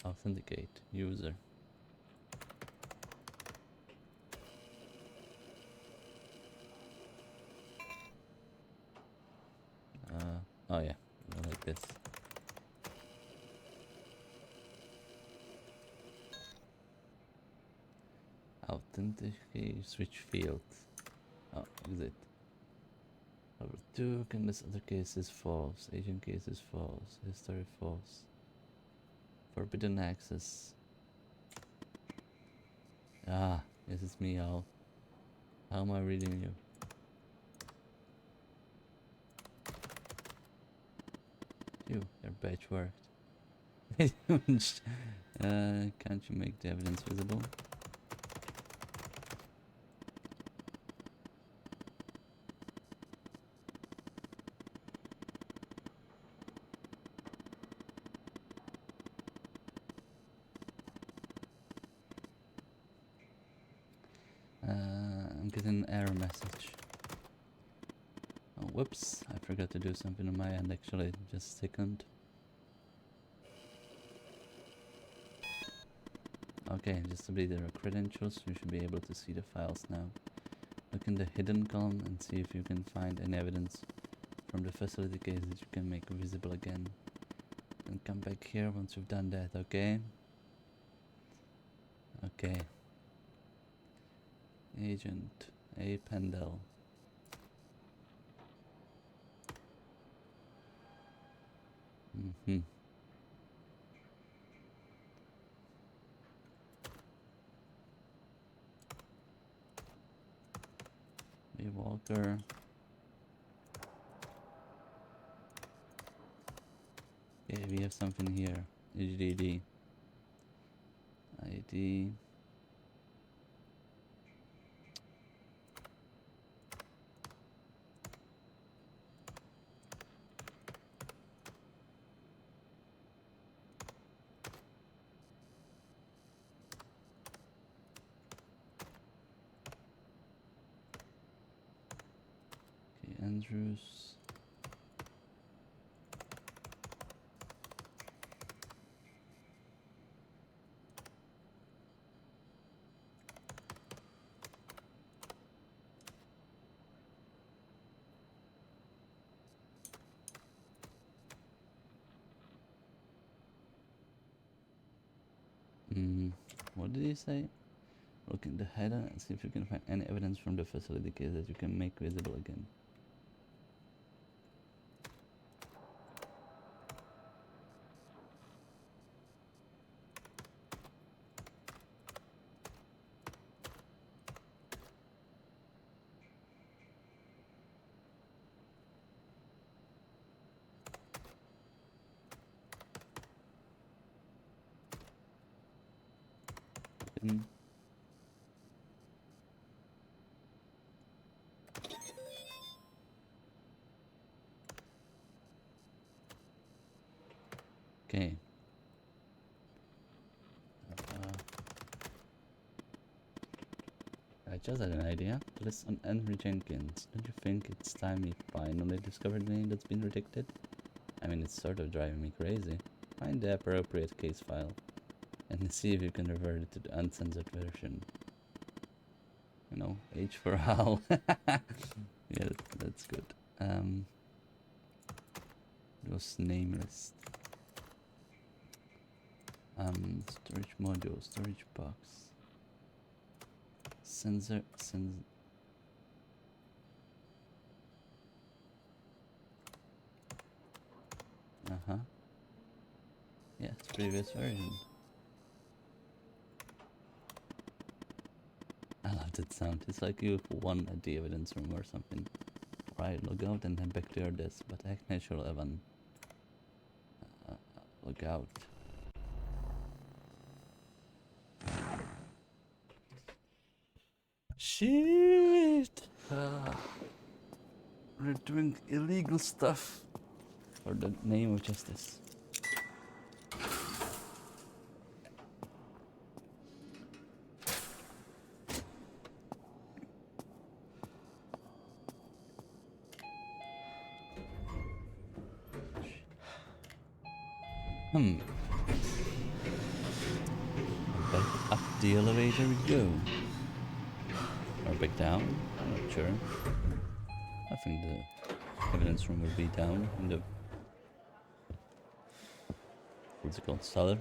Authenticate user. Oh yeah, like this. Authenticate, switch field. Oh, exit. Number 2, canvas other cases false. Agent cases false. History false. Forbidden access. Ah, this is me, Al. How am I reading you? Your badge worked. Can't you make the evidence visible? I'm getting an error message. Oh, whoops, I forgot to do something on my end actually, just a second. Okay, just update their credentials, you should be able to see the files now. Look in the hidden column and see if you can find any evidence from the facility case that you can make visible again. And come back here once you've done that, okay? Okay. Agent A. Pendel. B. Walker. Okay, we have something here. HDD. ID. Okay, Andrews. What did he say? Look in the header and see if you can find any evidence from the facility case that you can make visible again. Okay. I just had an idea. List on Henry Jenkins. Don't you think it's time we finally discovered the name that's been redacted? I mean, it's sort of driving me crazy. Find the appropriate case file and see if you can revert it to the uncensored version. You know, H for Hal. Yeah, that's good. Those name list. Storage module, storage box. Sensor. Yeah, it's previous version. I love that sound. It's like you've won at the evidence room or something. Right, log out and head back to your desk, but Agnacial Evan. Log out. Shit! We're doing illegal stuff for the name of justice. Back up the elevator we go. Or back down? I'm not sure. I think the evidence room will be down in the... what's it called? Cellar?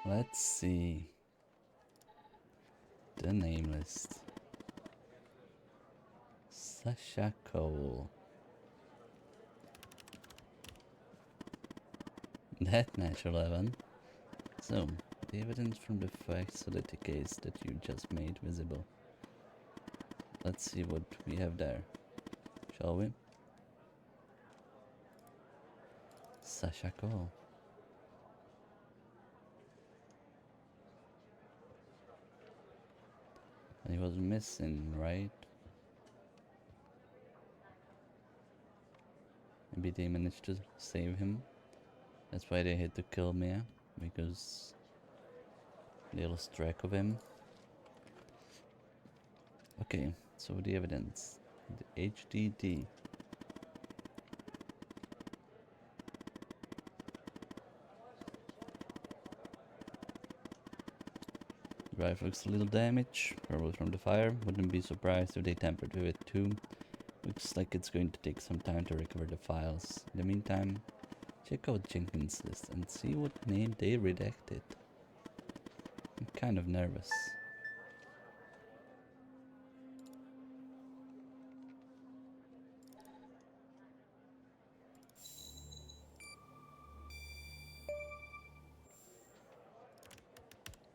Let's see. The name list. Sasha Cole. That natural 11. So, the evidence from the facility case that you just made visible. Let's see what we have there. Shall we? Sasha Cole. And he was missing, right? Maybe they managed to save him. That's why they had to kill Mia, because they lost track of him. Okay, so the evidence. The HDD. Drive looks a little damaged, probably from the fire. Wouldn't be surprised if they tampered with it too. Looks like it's going to take some time to recover the files. In the meantime, check out Jenkins' list and see what name they redacted. I'm kind of nervous.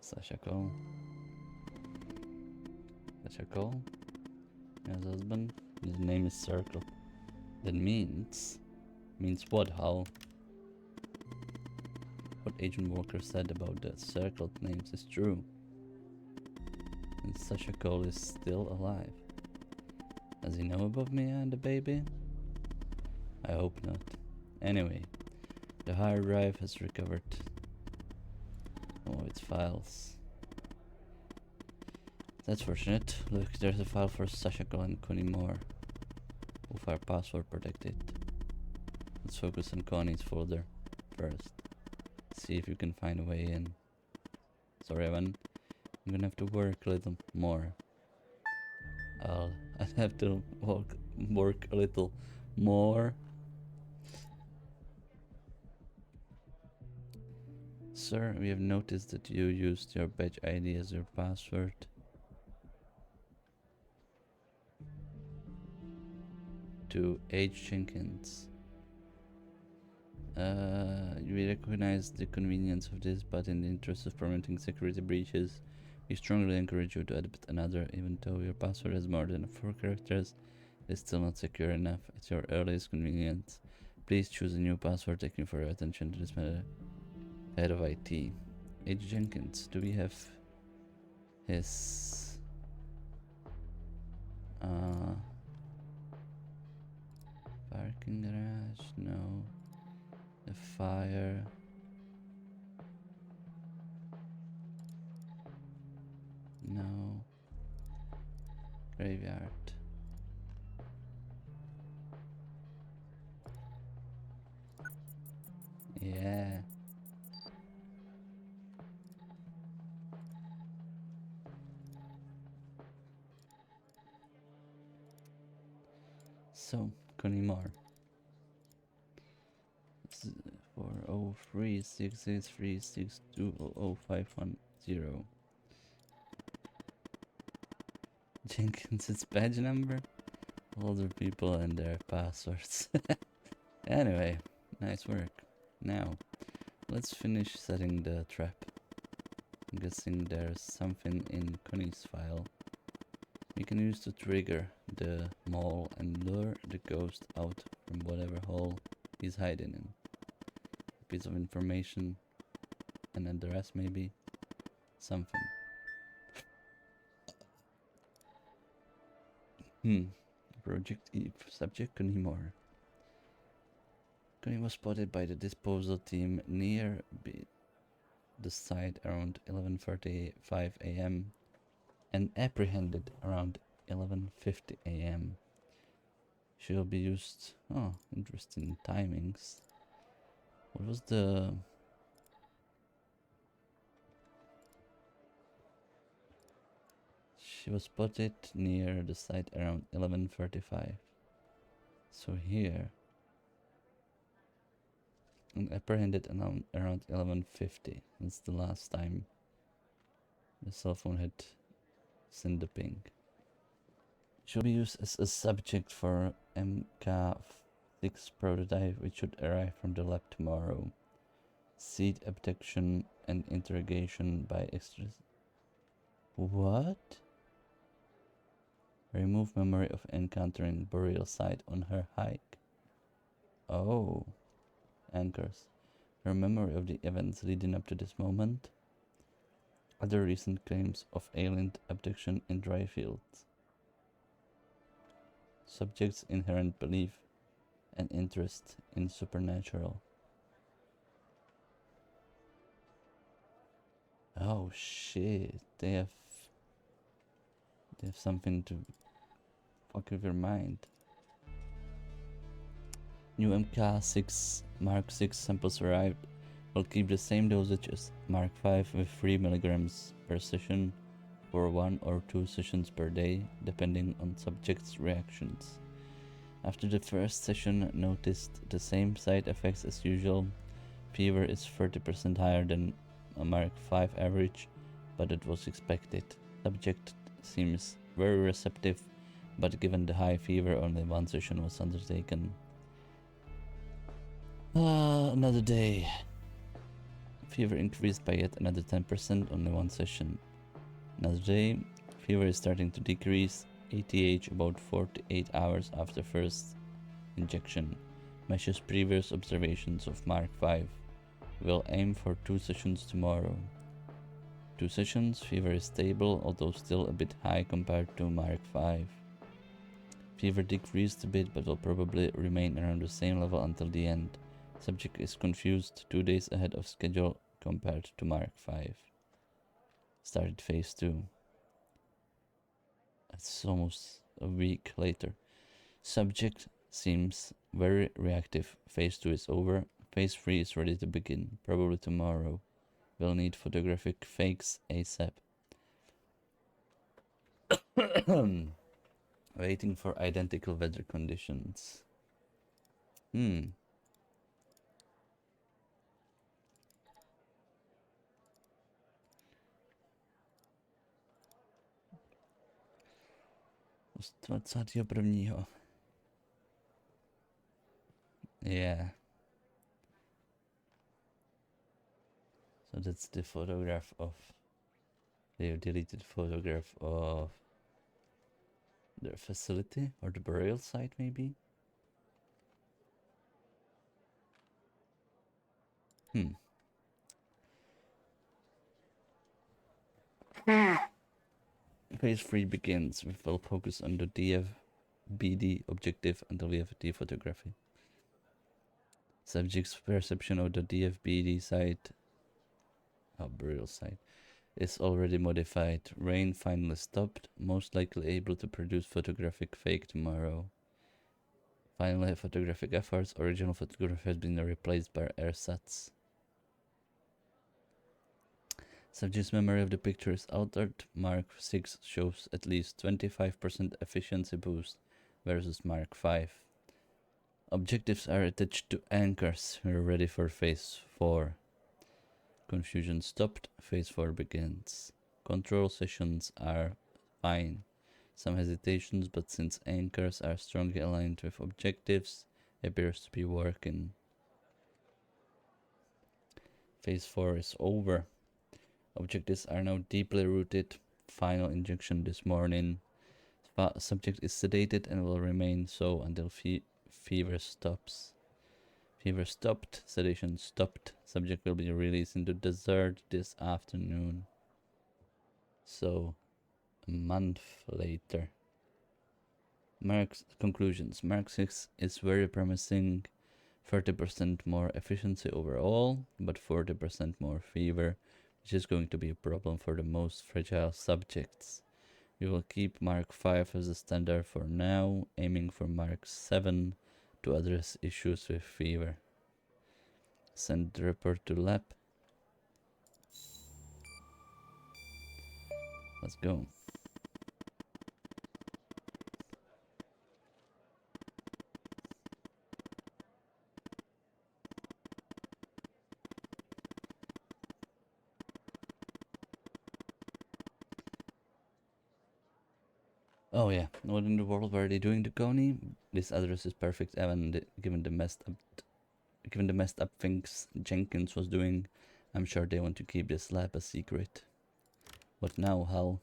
Sasha Cole. Sasha Cole. His husband. His name is Circle. That means what? How? What Agent Walker said about the circled names is true. And Sasha Cole is still alive. Does he know about Mia and the baby? I hope not. Anyway, the hard drive has recovered all of its files. That's fortunate. Look, there's a file for Sasha Cole and Connie Moore. Both are password protected. Let's focus on Connie's folder first. See if you can find a way in. Sorry, Evan. I'm gonna have to work a little more. I'll have to work a little more. Sir, we have noticed that you used your badge ID as your password. To H. Jenkins. We recognize the convenience of this, but in the interest of preventing security breaches, we strongly encourage you to adopt another. Even though your password has more than 4 characters, it's still not secure enough. At your earliest convenience, please choose a new password. Taking for your attention to this matter. Head of IT. H. Jenkins, do we have his parking garage? No. The fire. No. Graveyard. Yeah. So, Connie Moore. 403-663-6200510. Jenkins' badge number? Older people and their passwords. Anyway, nice work. Now, let's finish setting the trap. I'm guessing there's something in Connie's file we can use to trigger the mole and lure the ghost out from whatever hole he's hiding in. A piece of information, an address maybe, something. Project Eve, subject Connie Moore. Connie was spotted by the disposal team near the site around 11:35 a.m. and apprehended around 11:50 a.m. She'll be used. Oh, interesting timings. What was the... She was spotted near the site around 11:35. So here... and apprehended around 11:50. That's the last time the cell phone had sent the ping. Should be used as a subject for MK6 prototype, which should arrive from the lab tomorrow. Seed abduction and interrogation by extras. What? Remove memory of encountering burial site on her hike. Oh. Anchors. Her memory of the events leading up to this moment. Other recent claims of alien abduction in dry fields. Subject's inherent belief and interest in supernatural. Oh shit, they have something to fuck with your mind. New MK6 Mark 6 samples arrived. Will keep the same dosage as Mark 5 with 3 milligrams per session for 1 or 2 sessions per day, depending on subjects' reactions. After the first session, noticed the same side effects as usual. Fever is 30% higher than a Mark 5 average, but it was expected. Subject seems very receptive, but given the high fever, only 1 session was undertaken. Another day. Fever increased by yet another 10%, only 1 session. Another day. Fever is starting to decrease. ATH about 48 hours after first injection. Meshes previous observations of Mark 5. We'll aim for 2 sessions tomorrow. 2 sessions, fever is stable, although still a bit high compared to Mark 5. Fever decreased a bit, but will probably remain around the same level until the end. Subject is confused, 2 days ahead of schedule compared to Mark 5. Started phase 2. It's almost a week later. Subject seems very reactive. Phase 2 is over. Phase 3 is ready to begin, probably tomorrow. We'll need photographic fakes ASAP. Waiting for identical weather conditions. Z 21. Yeah. So that's the photograph of... They deleted photograph of their facility or the burial site, maybe? Phase 3 begins. We will focus on the DFBD objective until we have D photography. Subject's perception of the DFBD site, burial site, is already modified. Rain finally stopped, most likely able to produce photographic fake tomorrow. Finally, photographic efforts. Original photography has been replaced by ersatz. Subject's memory of the picture is altered. Mark 6 shows at least 25% efficiency boost versus Mark 5. Objectives are attached to anchors. We're ready for phase 4. Confusion stopped. Phase 4 begins. Control sessions are fine. Some hesitations, but since anchors are strongly aligned with objectives, appears to be working. Phase 4 is over. Objectives are now deeply rooted. Final injection this morning. Subject is sedated and will remain so until fever stops. Fever stopped. Sedation stopped. Subject will be released into desert this afternoon. So, a month later. Mark's conclusions. Mark 6 is very promising. 30% more efficiency overall, but 40% more fever, which is going to be a problem for the most fragile subjects. We will keep Mark 5 as a standard for now, aiming for Mark 7 to address issues with fever. Send the report to lab. Let's go. Oh yeah, what in the world were they doing to Coney? This address is perfect, given the messed up things Jenkins was doing. I'm sure they want to keep this lab a secret. But now, Hal?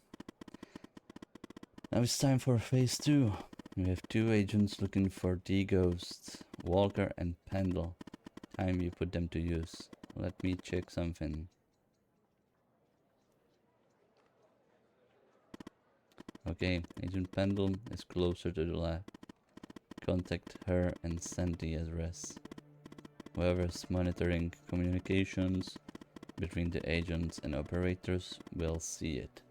Now it's time for phase 2. We have 2 agents looking for the ghosts, Walker and Pendle. Time you put them to use. Let me check something. Okay, Agent Pendle is closer to the lab. Contact her and send the address. Whoever's monitoring communications between the agents and operators will see it.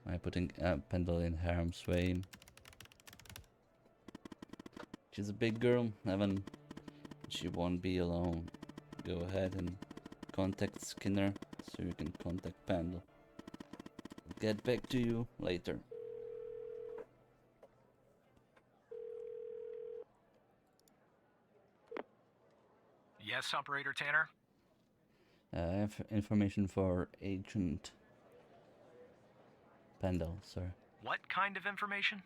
Am I putting Pendle in harm's way? She's a big girl, Evan. She won't be alone. Go ahead and contact Skinner so you can contact Pendle. Get back to you later. Yes, Operator Tanner? I have information for Agent Pendle, sir. What kind of information?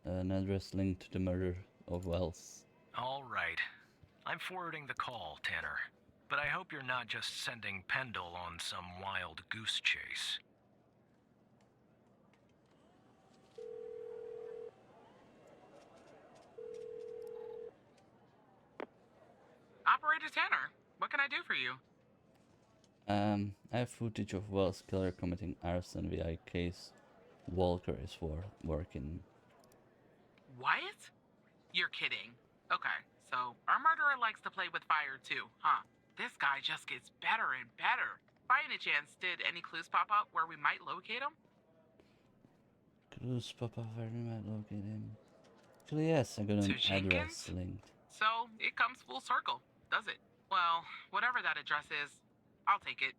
An address linked to the murder of Wells. All right. I'm forwarding the call, Tanner. But I hope you're not just sending Pendle on some wild goose chase. Operator Tanner, what can I do for you? I have footage of Wells' killer committing arson via a case Walker is working. What? You're kidding. Okay, so our murderer likes to play with fire too, huh? This guy just gets better and better. By any chance, did any clues pop up where we might locate him? Clues pop up where we might locate him. Actually, yes, I got an address linked. So it comes full circle, does it? Well, whatever that address is, I'll take it.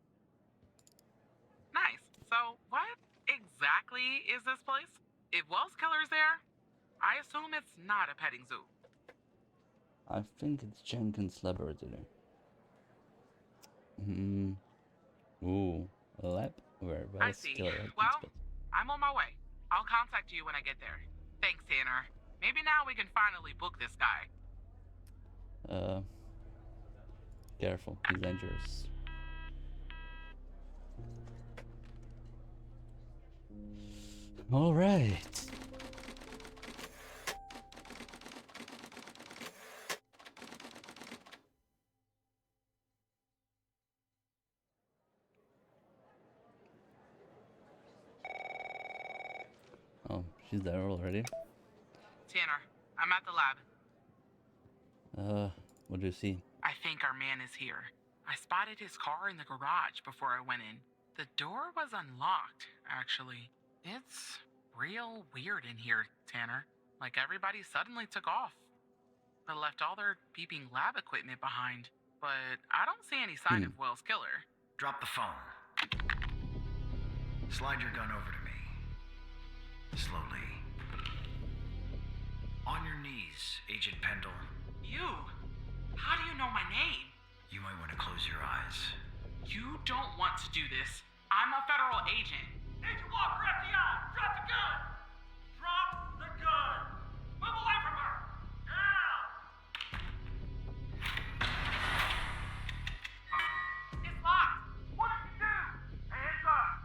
Nice. So what exactly is this place? If Wells Killer's there, I assume it's not a petting zoo. I think it's Jenkins' laboratory. Ooh, a lab where I Wells' see. killer had been Well, spotted. I'm on my way. I'll contact you when I get there. Thanks, Tanner. Maybe now we can finally book this guy. Careful, he's dangerous. All right. Oh, she's there already. Tanner, I'm at the lab. What do you see? I think our man is here. I spotted his car in the garage before I went in. The door was unlocked, actually. It's real weird in here, Tanner. Like everybody suddenly took off. They left all their beeping lab equipment behind. But I don't see any sign of Wells' killer. Drop the phone. Slide your gun over to me. Slowly. On your knees, Agent Pendle. You? How do you know my name? You might want to close your eyes. You don't want to do this. I'm a federal agent. Agent Walker, FBI! Drop the gun! Drop the gun! Move away from her! Now! It's locked. What did you do? Hands up!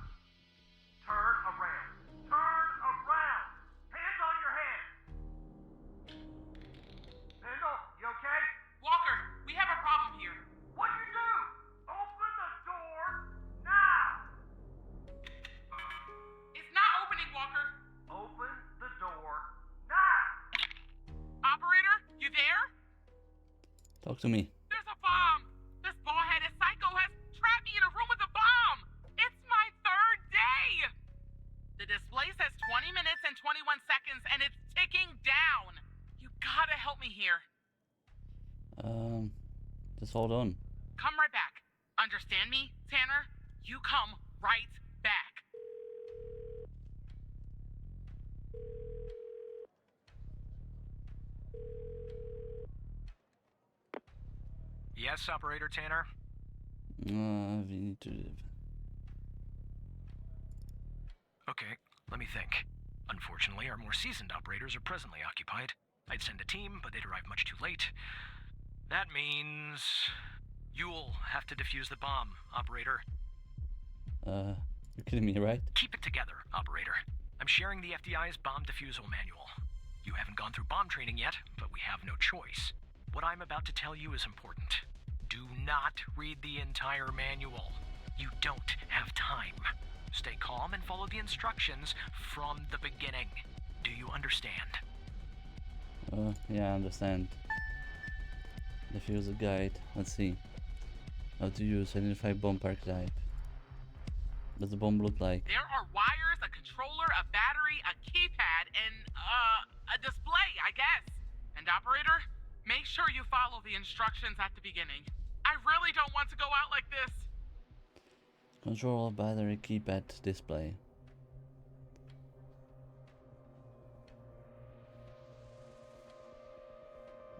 Turn around. Turn around! Hands on your head! Pendle, you okay? Walker, we have a problem here. What'd you do? Open the door now! It's not opening, Walker. Open the door now! Operator, you there? Talk to me. There's a bomb. This bald-headed psycho has trapped me in a room with a bomb. It's my third day. The display says 20 minutes and 21 seconds, and it's ticking down. You gotta help me here. Just hold on. Come right back. Understand me, Tanner? You come right back. Yes, Operator Tanner? We need to live. Okay, let me think. Unfortunately, our more seasoned operators are presently occupied. I'd send a team, but they'd arrive much too late. That means you'll have to defuse the bomb, operator. You're kidding me, right? Keep it together, operator. I'm sharing the FDI's bomb defusal manual. You haven't gone through bomb training yet, but we have no choice. What I'm about to tell you is important. Do not read the entire manual. You don't have time. Stay calm and follow the instructions from the beginning. Do you understand? Yeah, I understand. Defuse a guide. Let's see. How to use identify bomb archetype. What does the bomb look like? There are wires, a controller, a battery, a keypad, and a display, I guess. And operator, make sure you follow the instructions at the beginning. I really don't want to go out like this. Control, battery, keypad, display.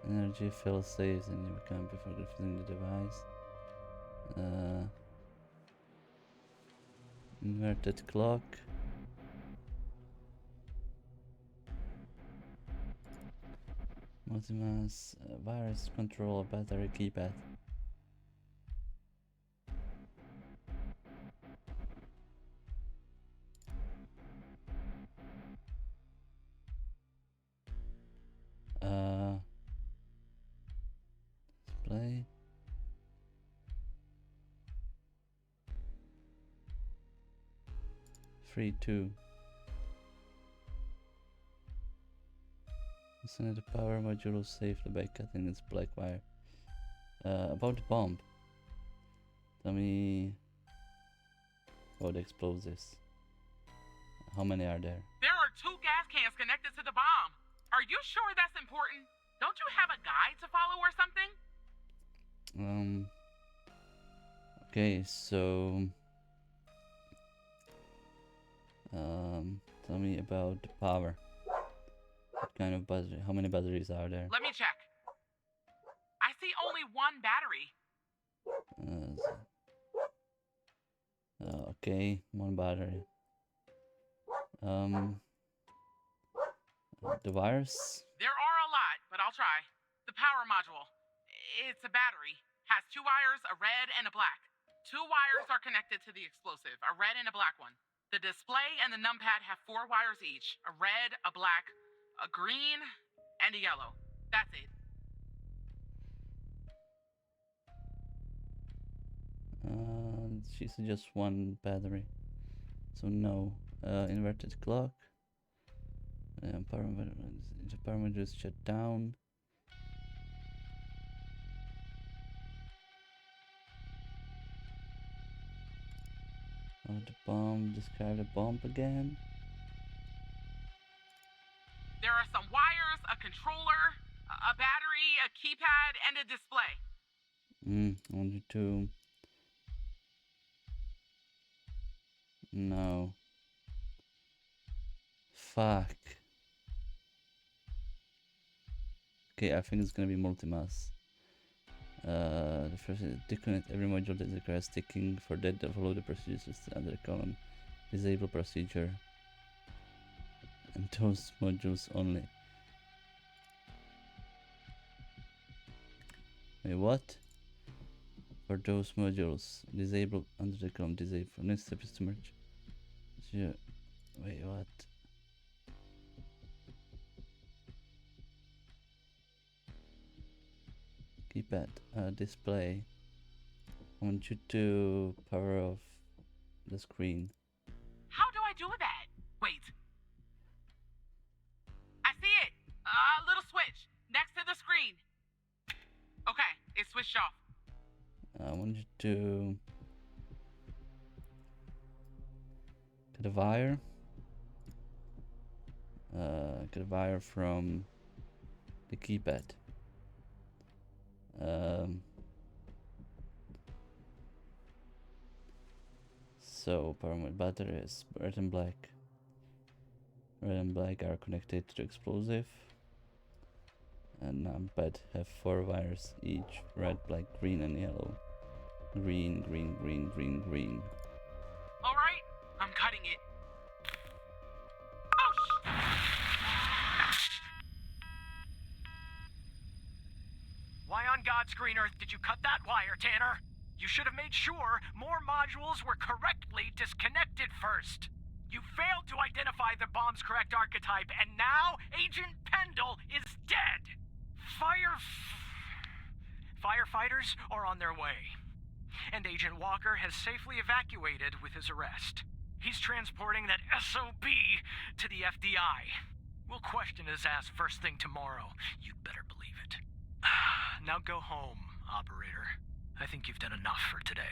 Energy fill saves and you can before defusing the device. Inverted clock. Multimass, virus control, battery, keypad. Display. Free 2. Listen to the power module safely by cutting its black wire. About the bomb. Tell me about the explosives. How many are there? There are 2 gas cans connected to the bomb. Are you sure that's important? Don't you have a guide to follow or something? Okay, so tell me about the power. What kind of battery? How many batteries are there? Let me check. I see only 1 battery. Okay, 1 battery. The wires? There are a lot, but I'll try. The power module. It's a battery. Has 2 wires, a red and a black. 2 wires are connected to the explosive, a red and a black one. The display and the numpad have 4 wires each, a red, a black, a green, and a yellow. That's it. She suggests 1 battery. So no. Inverted clock. The power module is shut down. The bomb. Describe the bomb again. There are some wires, a controller, a battery, a keypad, and a display. Only 2. No. Fuck. Okay, I think it's gonna be multimass. The first is disconnect every module that requires sticking. For that, follow the procedures listed under the column. Disable procedure. And those modules only. Wait, what? For those modules, disable under the column. Disable. For next step is to merge. Yeah. Wait, what? Keypad, display. I want you to power off the screen. How do I do that? Wait. I see it. A little switch next to the screen. Okay, it's switched off. I want you to get a wire. Get a wire from the keypad. So power mod battery is red and black. Red and black are connected to the explosive. And numpad have 4 wires each: red, black, green, and yellow. Green, green, green, green, green. All right, I'm cutting it. Oh, Godscreen Earth did you cut that wire, Tanner? You should have made sure more modules were correctly disconnected first. You failed to identify the bomb's correct archetype, and now Agent Pendle is dead. Firefighters are on their way. And Agent Walker has safely evacuated with his arrest. He's transporting that SOB to the FDI. We'll question his ass first thing tomorrow. You better believe it. Now go home, operator. I think you've done enough for today.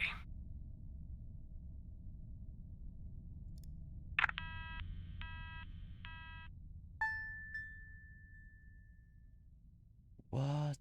What?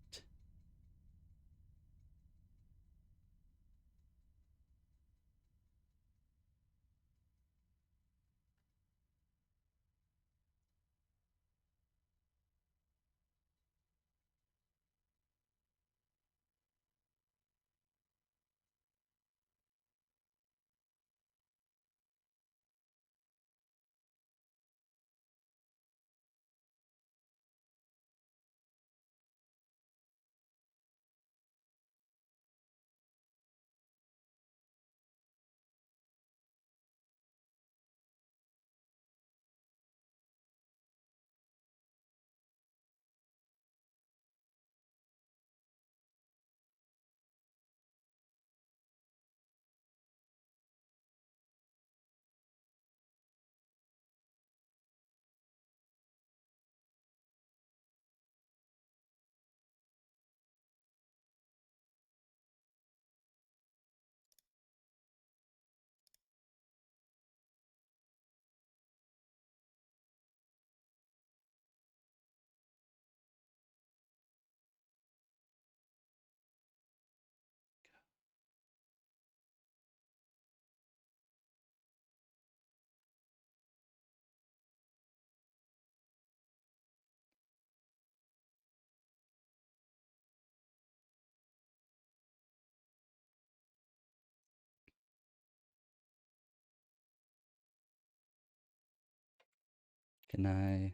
Can I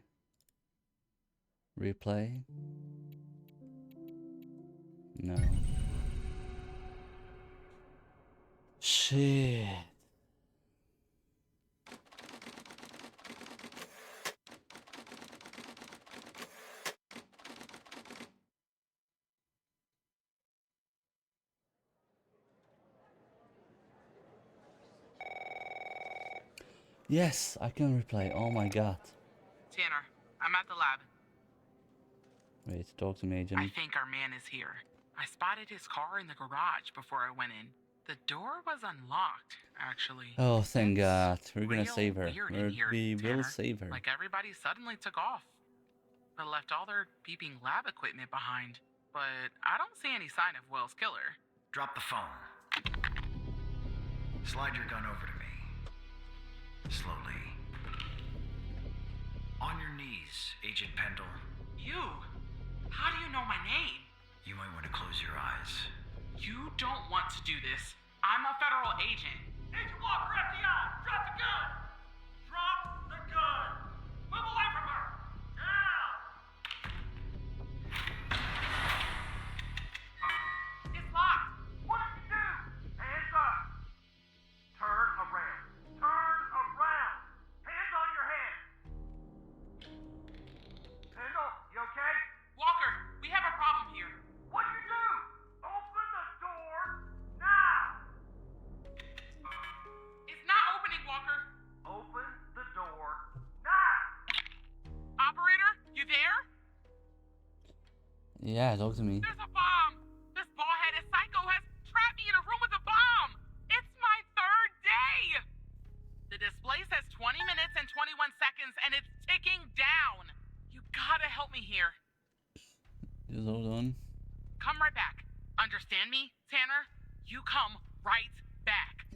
replay? No. Shit. Yes, I can replay. Oh my god. Tanner, I'm at the lab. Wait, talk to me, Agent. I think our man is here. I spotted his car in the garage before I went in. The door was unlocked, actually. Oh, thank It's God. We're gonna real save her. weird in here, We will Tanner. save her. Like everybody suddenly took off. But left all their beeping lab equipment behind. But I don't see any sign of Will's killer. Drop the phone. Slide your gun over to me. Slowly. On your knees, Agent Pendle. You? How do you know my name? You might want to close your eyes. You don't want to do this. I'm a federal agent. Agent Walker, FBI! Drop the gun! Drop the gun! Move away from her! Down! It's locked. What did you do? Hands up! Turn around! Turn around! Hands on your head! Pendle, you okay? Walker, we have a problem here. What'd you do? Open the door now! It's not opening, Walker. Open the door now! Operator, you there? Yeah, talk to me. There's a bomb. This bald-headed psycho has trapped me in a room with a bomb. It's my third day. The display says 20 minutes and 21 seconds, and it's ticking down. You gotta help me here. Just hold on. Come right back. Understand me, Tanner? You come right back.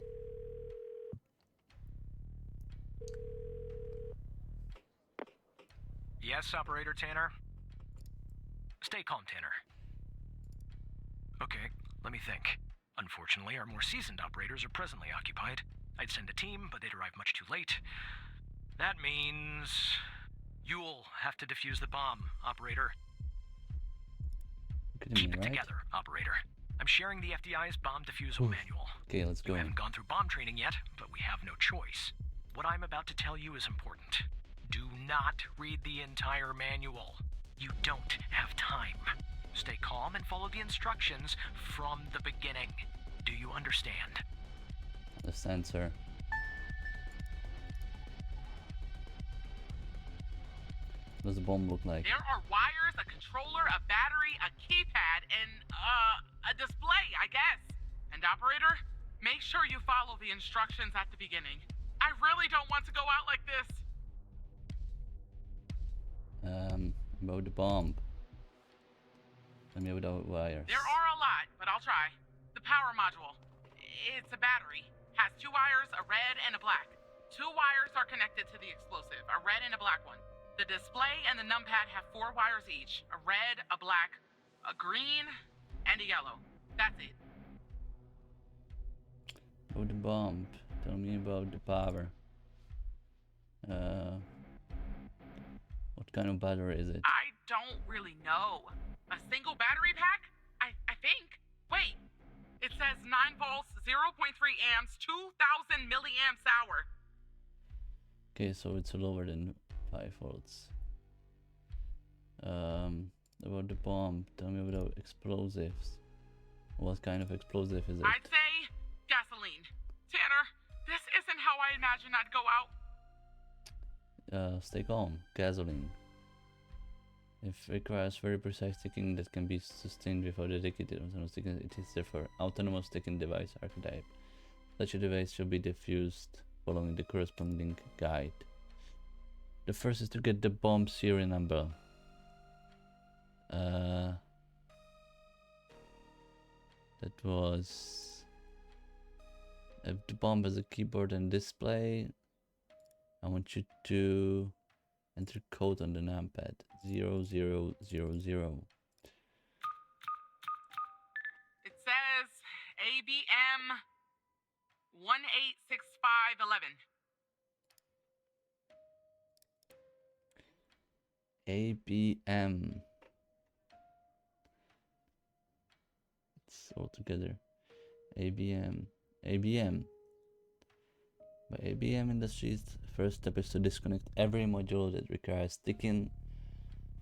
Yes, Operator Tanner? Stay calm, Tanner. Okay, let me think. Unfortunately, our more seasoned operators are presently occupied. I'd send a team, but they'd arrive much too late. That means... you'll have to defuse the bomb, Operator. kidding Keep me, it right? together, operator. I'm sharing the FDI's bomb defusal manual. Okay, let's You go. haven't gone through bomb training yet, but we have no choice. What I'm about to tell you is important. Do not read the entire manual. You don't have time. Stay calm and follow the instructions from the beginning. Do you understand? Understand, sir. What does the bomb look like? There are wires, a controller, a battery, a keypad, and, a display, I guess. And operator, make sure you follow the instructions at the beginning. I really don't want to go out like this. About the bomb. Tell me about wires. There are a lot, but I'll try. The power module. It's a battery. Has 2 wires, a red and a black. 2 wires are connected to the explosive, a red and a black one. The display and the numpad have 4 wires each. A red, a black, a green, and a yellow. That's it. About the bomb. Tell me about the power. What kind of battery is it? I don't really know. A single battery pack? I think. Wait. It says 9 volts, 0.3 amps, 2000 milliamps hour. Okay, so it's lower than 5 volts. About the bomb. Tell me about explosives. What kind of explosive is it? I'd say gasoline. Tanner, this isn't how I imagined I'd go out. Stay calm. Gasoline. It requires very precise ticking that can be sustained without a dedicated autonomous ticking. It is therefore autonomous ticking device archetype. Such a device should be diffused following the corresponding guide. The first is to get the bomb serial number. That was... If the bomb has a keyboard and display, I want you to enter code on the numpad 0000. It says ABM 186511. ABM. It's all together. ABM. By ABM Industries, the first step is to disconnect every module that requires sticking.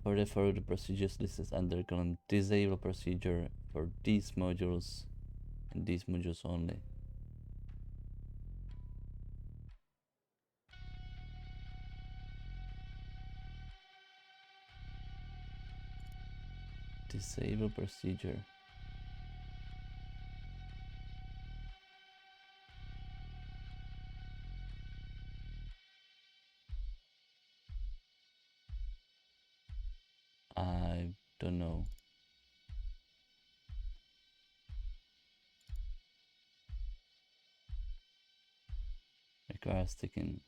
Further follow the procedures listed under column disable procedure for these modules and these modules only. Disable procedure. I don't know. Requires sticking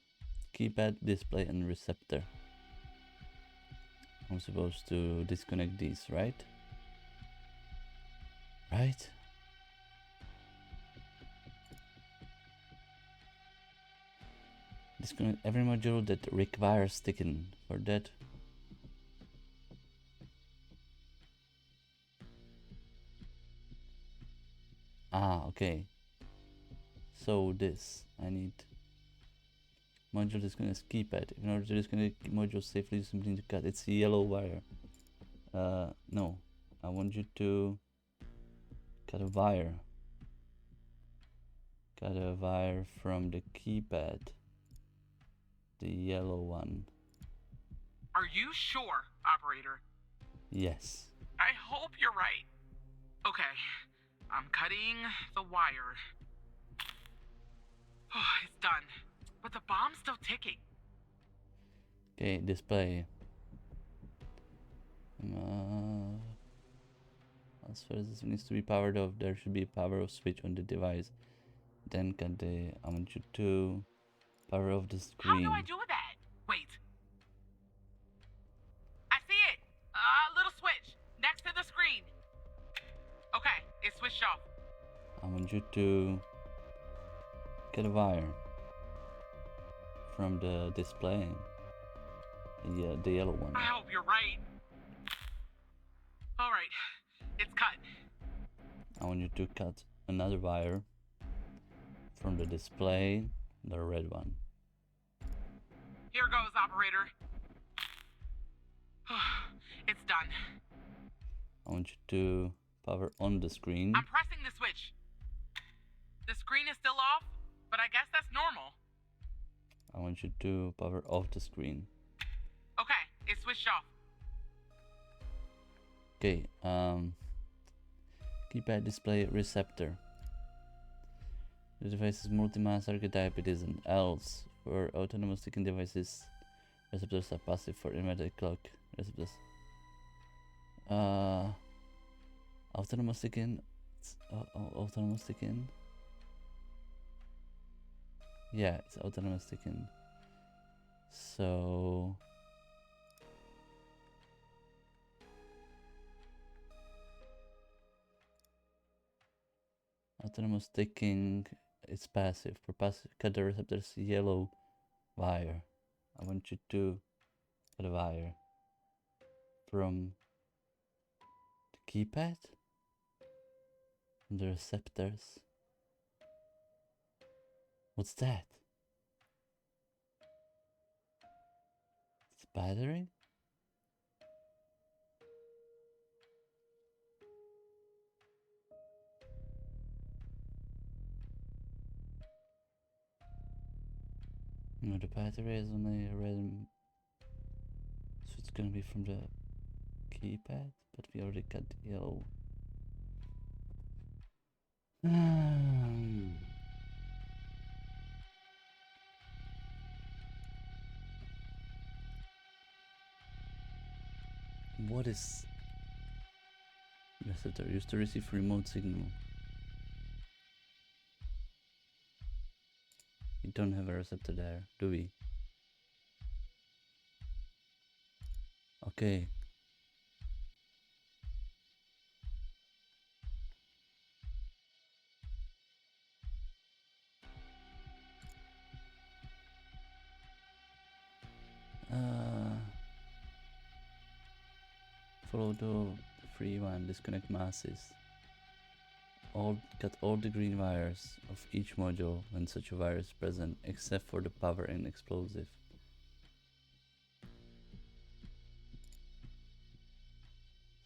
keypad, display, and receptor. I'm supposed to disconnect these, right? Right? Disconnect every module that requires sticking. For that, okay. So this, I need module disconnect keypad. In order to disconnect module safely, you simply need to cut its yellow wire. No, I want you to cut a wire. Cut a wire from the keypad, the yellow one. Are you sure, operator? Yes. I hope you're right. Okay, I'm cutting the wire. Oh, it's done. But the bomb's still ticking. Okay, display. As far as this needs to be powered off, there should be a power off switch on the device. Then I want you to power off the screen. How do I do that? Wait. I see it! A little switch next to the screen. Okay, it's switched off. I want you to get a wire from the display. The yellow one. I hope you're right. Alright, it's want you to cut another wire from the display, the red one. Here goes, operator. It's done. I want you to power on the screen. I'm pressing the switch. The screen is still off, but I guess that's normal. I want you to power off the screen. Okay, it's switched off. Okay, keypad display receptor. The device is multi-mass archetype. It is an ELS. For autonomous ticking devices, receptors are passive. For inverted clock receptors. Autonomous ticking. Autonomous ticking. Yeah, it's autonomous ticking. So autonomous ticking is passive. For passive, cut the receptor's yellow wire. I want you to cut a wire from the keypad, from the receptors. What's that? It's battery? No, the battery is only red, so it's gonna be from the keypad, but we already got the yellow. What is receptor? Used to receive remote signal. We don't have a receptor there, do we? Okay. Follow the free one, disconnect masses. Cut all the green wires of each module when such a wire is present, except for the power and explosive.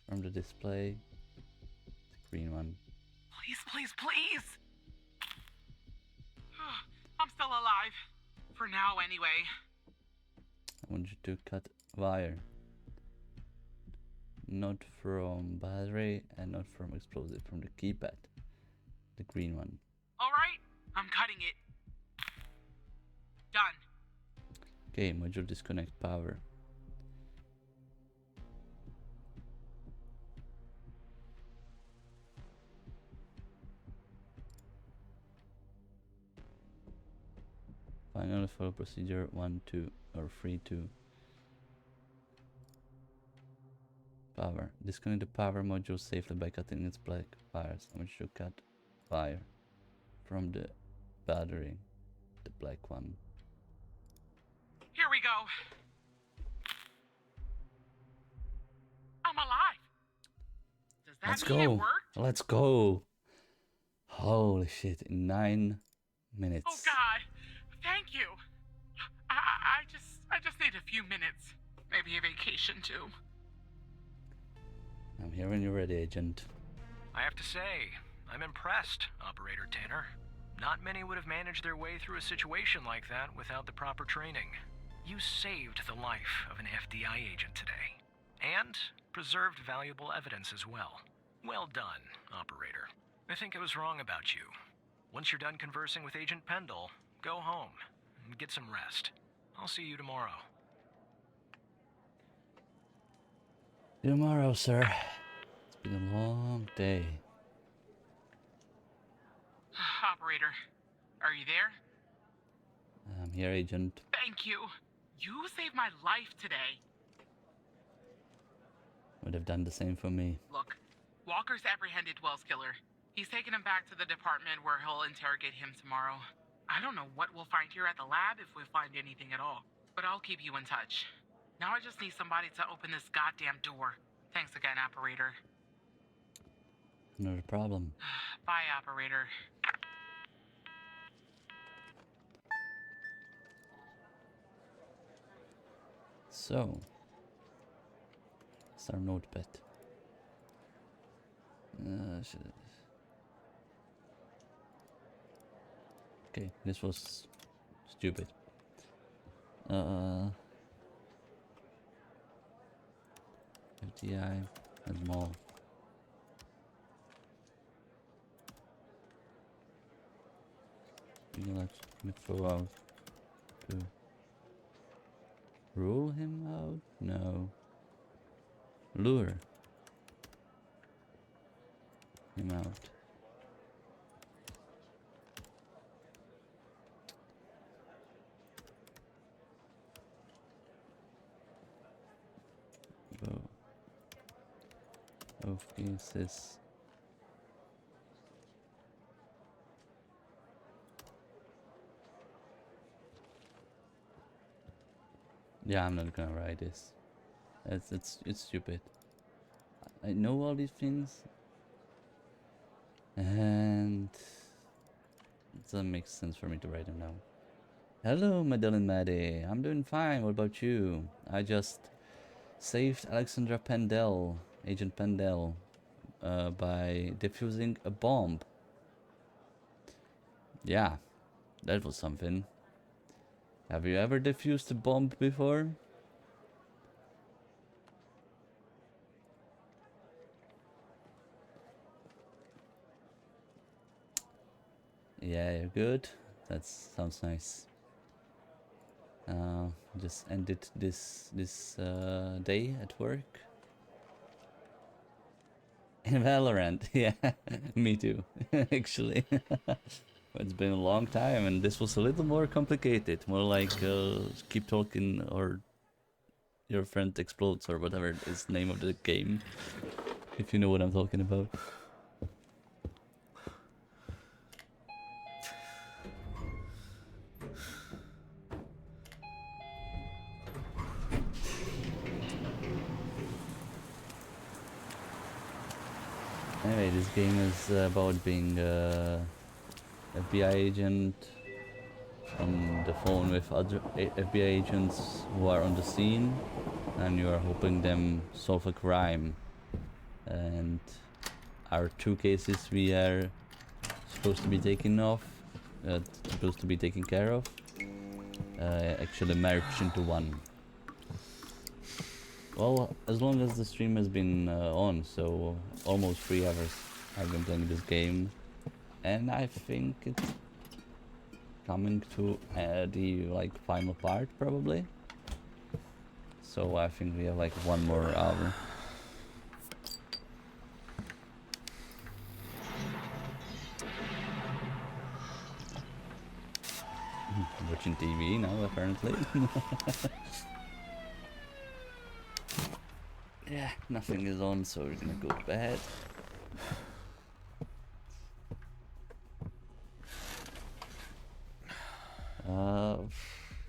From the display, the green one. Please, please, please! I'm still alive. For now, anyway. I want you to cut wire. Not from battery and not from explosive, from the keypad. The green one. Alright, I'm cutting it. Done. Okay, module disconnect power. Finally follow procedure 1, 2 or 3, 2. Power. Disconnect the power module safely by cutting its black wires. I want you to cut wire from the battery, the black one. Here we go. I'm alive. Does that mean it worked? Let's go. Holy shit, in 9 minutes. Oh God, thank you. I just need a few minutes. Maybe a vacation too. I'm here when you're ready, Agent. I have to say, I'm impressed, Operator Tanner. Not many would have managed their way through a situation like that without the proper training. You saved the life of an FDI agent today, and preserved valuable evidence as well. Well done, Operator. I think I was wrong about you. Once you're done conversing with Agent Pendle, go home and get some rest. I'll see you tomorrow. Tomorrow, sir. It's been a long day. Operator, are you there? I'm here, Agent. Thank you. You saved my life today. Would have done the same for me. Look, Walker's apprehended Wells Killer. He's taken him back to the department where he'll interrogate him tomorrow. I don't know what we'll find here at the lab if we find anything at all, but I'll keep you in touch. Now I just need somebody to open this goddamn door. Thanks again, Operator. Not a problem. Bye, operator. So, it's our notepad. Okay, this was stupid. FDI and more. You let me throw out to rule him out? No. Lure him out. Go. Of cases. Yeah, I'm not gonna write this. It's stupid. I know all these things, and it doesn't make sense for me to write them down. Hello, Madeline Maddie. I'm doing fine. What about you? I just saved Alexandra Pendel, Agent Pendel, by defusing a bomb. Yeah, that was something. Have you ever defused a bomb before? Yeah, you're good. That sounds nice. Just ended this day at work. In Valorant, yeah, me too, actually. It's been a long time, and this was a little more complicated. More like keep talking or your friend explodes or whatever is the name of the game. If you know what I'm talking about. Anyway, this game is about being a FBI agent on the phone with other FBI agents who are on the scene, and you are helping them solve a crime. And our two cases we are supposed to be taking care of, actually merged into one. Well, as long as the stream has been on, so almost 3 hours I've been playing this game, and I think it's coming to the final part probably. So I think we have like 1 more hour. Watching TV now apparently. Yeah, nothing is on, so we're gonna go to bed.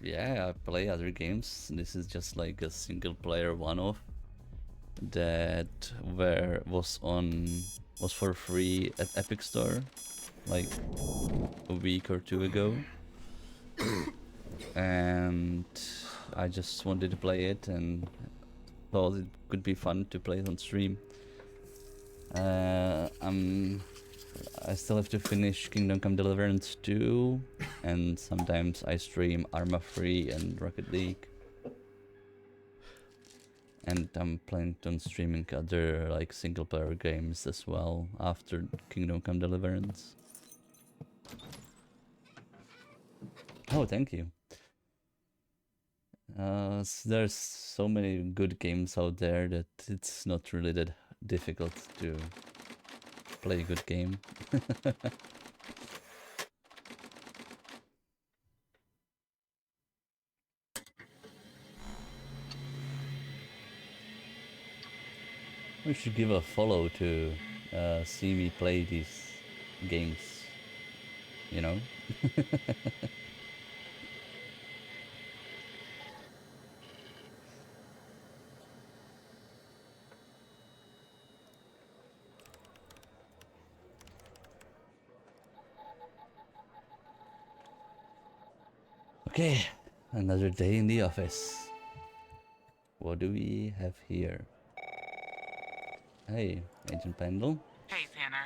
Yeah, I play other games. This is just like a single player one-off that was for free at Epic Store like a week or 2 ago. And I just wanted to play it and thought it could be fun to play it on stream. I still have to finish Kingdom Come Deliverance 2, and sometimes I stream Arma 3 and Rocket League. And I'm planning on streaming other like single player games as well after Kingdom Come Deliverance. Oh, thank you. There's so many good games out there that it's not really that difficult to play a good game. We should give a follow to see me play these games, you know? Okay, another day in the office. What do we have here? Hey, Agent Pendle. Hey, Tanner.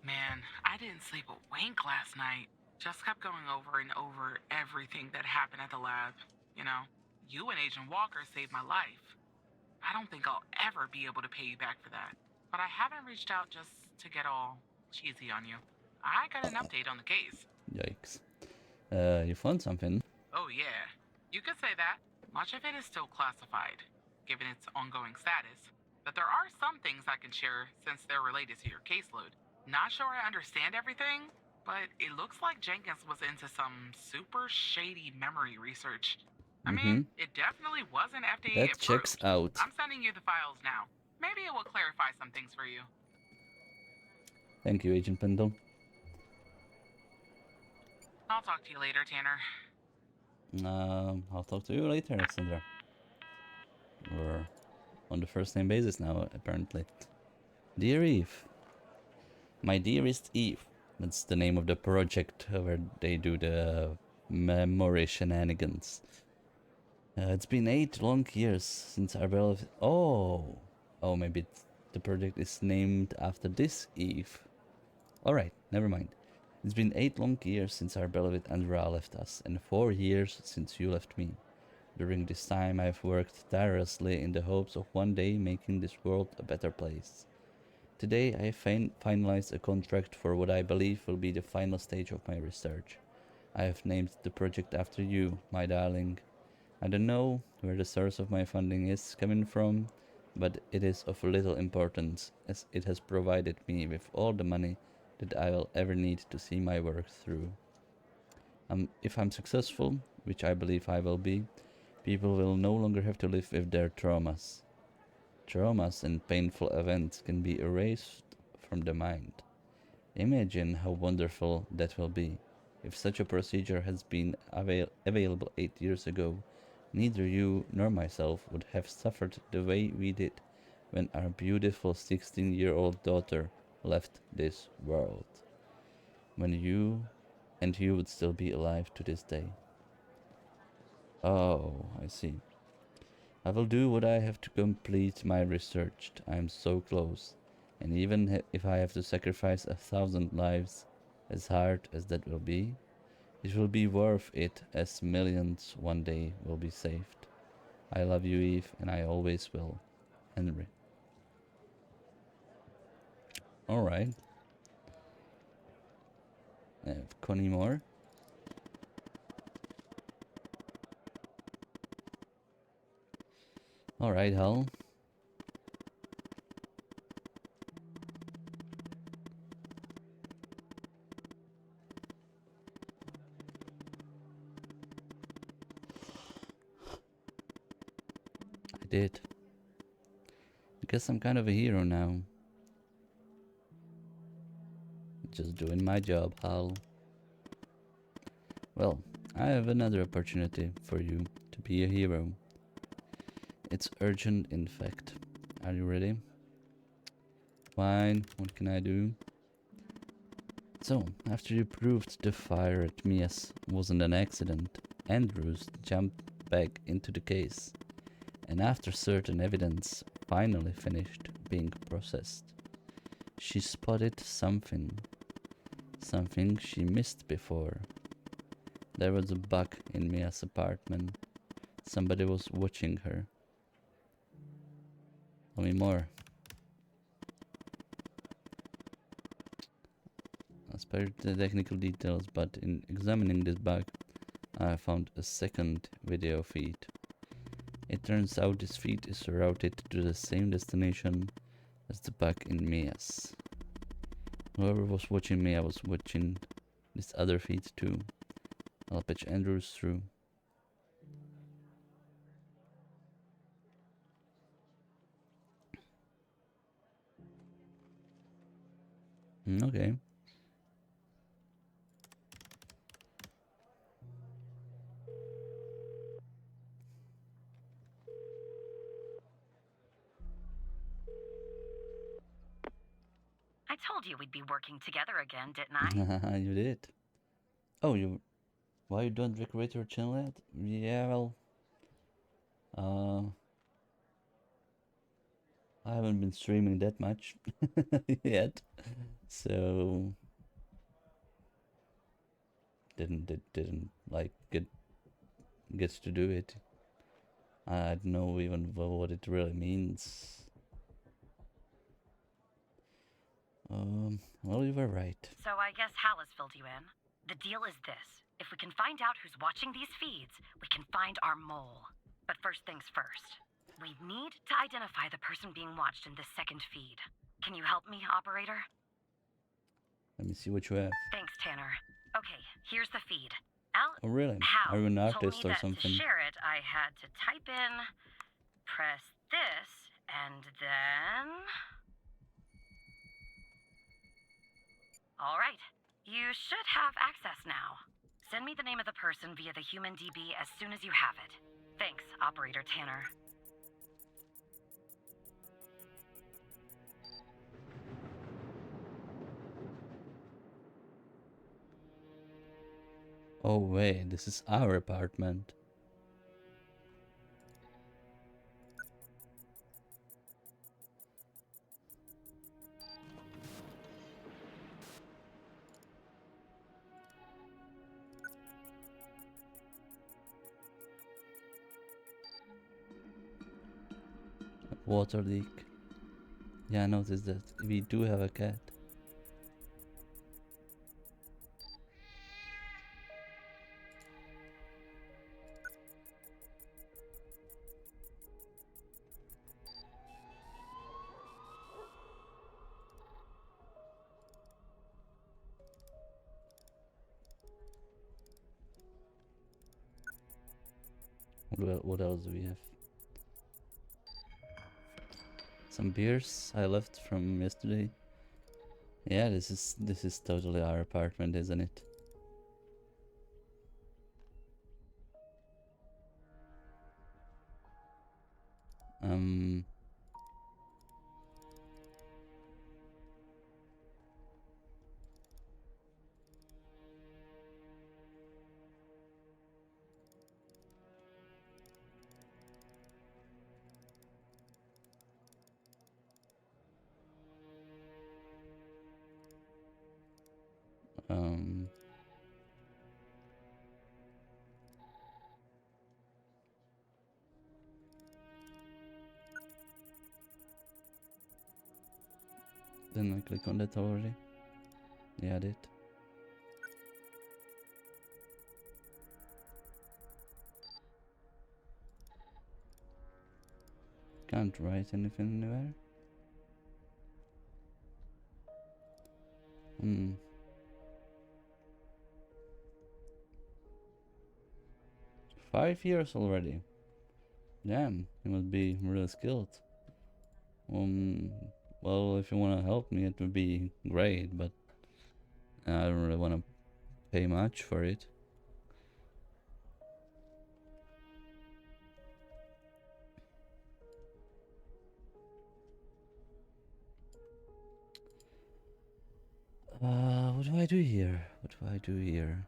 Man, I didn't sleep a wink last night. Just kept going over and over everything that happened at the lab. You know, you and Agent Walker saved my life. I don't think I'll ever be able to pay you back for that. But I haven't reached out just to get all cheesy on you. I got an update on the case. Yikes. You found something? Oh, yeah. You could say that. Much of it is still classified, given its ongoing status. But there are some things I can share since they're related to your caseload. Not sure I understand everything, but it looks like Jenkins was into some super shady memory research. I mean, it definitely wasn't FDA That approved. checks out. I'm sending you the files now. Maybe it will clarify some things for you. Thank you, Agent Pendle. I'll talk to you later, Tanner. I'll talk to you later, Sandra. We're on the first name basis now, apparently. Dear Eve. My dearest Eve. That's the name of the project where they do the memory shenanigans. It's been 8 long years since our beloved... Oh, maybe the project is named after this Eve. Alright, never mind. It's been 8 long years since our beloved Andrea left us, and 4 years since you left me. During this time I've worked tirelessly in the hopes of one day making this world a better place. Today I finalized a contract for what I believe will be the final stage of my research. I have named the project after you, my darling. I don't know where the source of my funding is coming from, but it is of little importance, as it has provided me with all the money that I will ever need to see my work through. If I'm successful, which I believe I will be, people will no longer have to live with their traumas. Traumas and painful events can be erased from the mind. Imagine how wonderful that will be. If such a procedure has been available 8 years ago, neither you nor myself would have suffered the way we did when our beautiful 16-year-old daughter left this world. When you would still be alive to this day. Oh, I see. I will do what I have to complete my research. I am so close. And even if I have to sacrifice 1,000 lives, as hard as that will be, it will be worth it, as millions one day will be saved. I love you, Eve, and I always will. Henry. Alright. I have Connie Moore. Alright, Hal. I did. I guess I'm kind of a hero now. Just doing my job, Hal. Well, I have another opportunity for you to be a hero. It's urgent, in fact. Are you ready? Fine, what can I do? So, after you proved the fire at Mia's wasn't an accident, Andrews jumped back into the case. And after certain evidence finally finished being processed, she spotted something she missed before. There was a bug in Mia's apartment. Somebody was watching her. Tell me more. I'll spare the technical details, but in examining this bug, I found a second video feed. It turns out this feed is routed to the same destination as the bug in Mia's. Whoever was watching Mia was watching this other feed too. I'll patch Andrews through. Okay. I told you we'd be working together again, didn't I? You did. Oh, you Why you don't decorate your channel yet? Yeah, well, I haven't been streaming that much yet, so didn't like gets to do it. I don't know even what it really means. Well, you were right. So I guess Hal has filled you in. The deal is this. If we can find out who's watching these feeds, we can find our mole. But first things first. We need to identify the person being watched in this second feed. Can you help me, operator? Let me see what you have. Thanks, Tanner. Okay, here's the feed. Al Oh, really? Hal Are you an told artist me or that something? to share it, I had to type in, press this, and then... All right. You should have access now. Send me the name of the person via the Human DB as soon as you have it. Thanks, Operator Tanner. Oh wait, this is our apartment. Water leak. Yeah, I noticed that. We do have a cat. What else do we have? Some beers I left from yesterday. Yeah, this is totally our apartment, isn't it? Um, Didn't I click on that already? Yeah, I did. Can't write anything anywhere. 5 years already. Damn, you must be really skilled. Well, if you want to help me, it would be great, but I don't really want to pay much for it. What do I do here? What do I do here?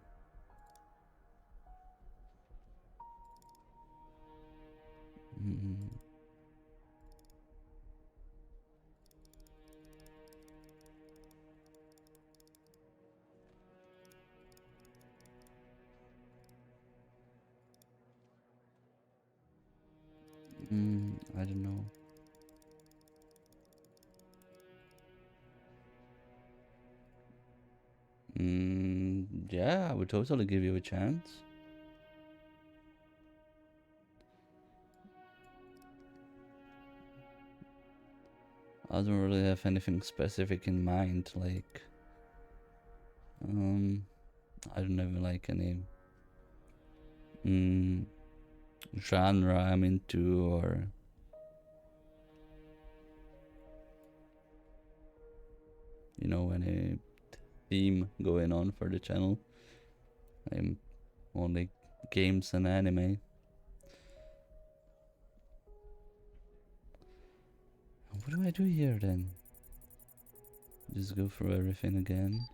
I don't know. Yeah, I would totally give you a chance. I don't really have anything specific in mind, like, I don't have like any, genre I'm into, or, you know, any theme going on for the channel. I'm only games and anime. What do I do here then? Just go through everything again.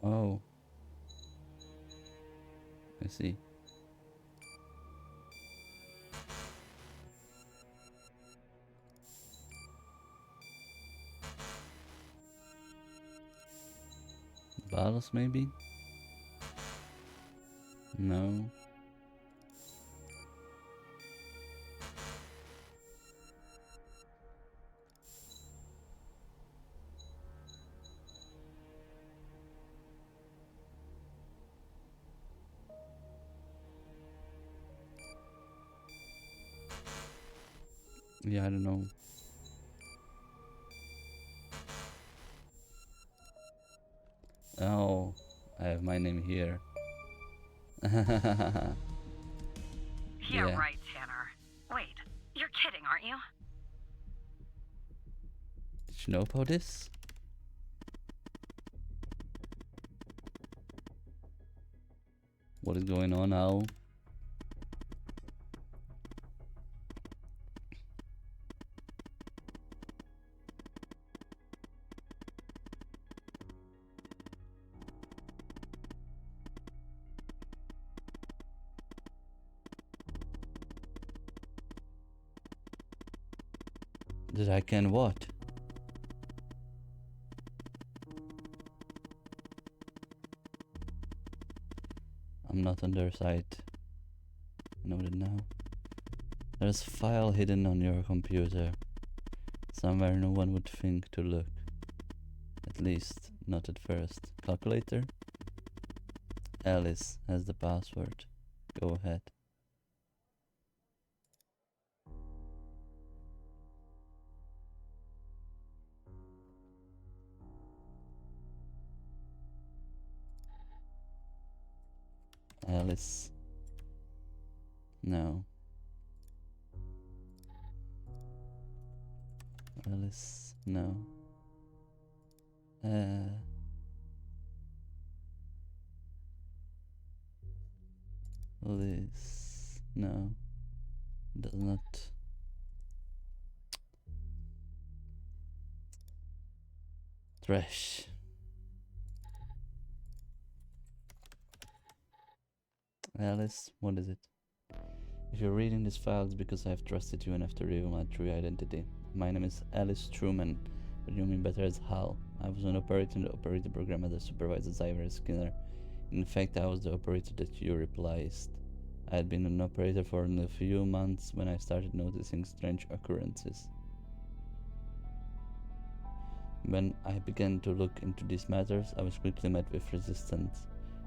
Oh. I see. Bottles, maybe? No. Yeah, I don't know. Oh, I have my name here. Yeah, Yeah. right, Tanner. Wait, you're kidding, aren't you? Did you know about this? What is going on now? That I can what? I'm not on their site. Noted now. There's a file hidden on your computer. Somewhere no one would think to look. At least, not at first. Calculator? Alice has the password. Go ahead. Alice. No. Alice. No. Liz. No. Does not. Trash. Alice, what is it? If you're reading this file, it's because I have trusted you enough to reveal my true identity. My name is Alice Truman, but you mean better as Hal. I was an operator in the operator program that supervises Ivory Skinner. In fact, I was the operator that you replaced. I had been an operator for only a few months when I started noticing strange occurrences. When I began to look into these matters, I was quickly met with resistance.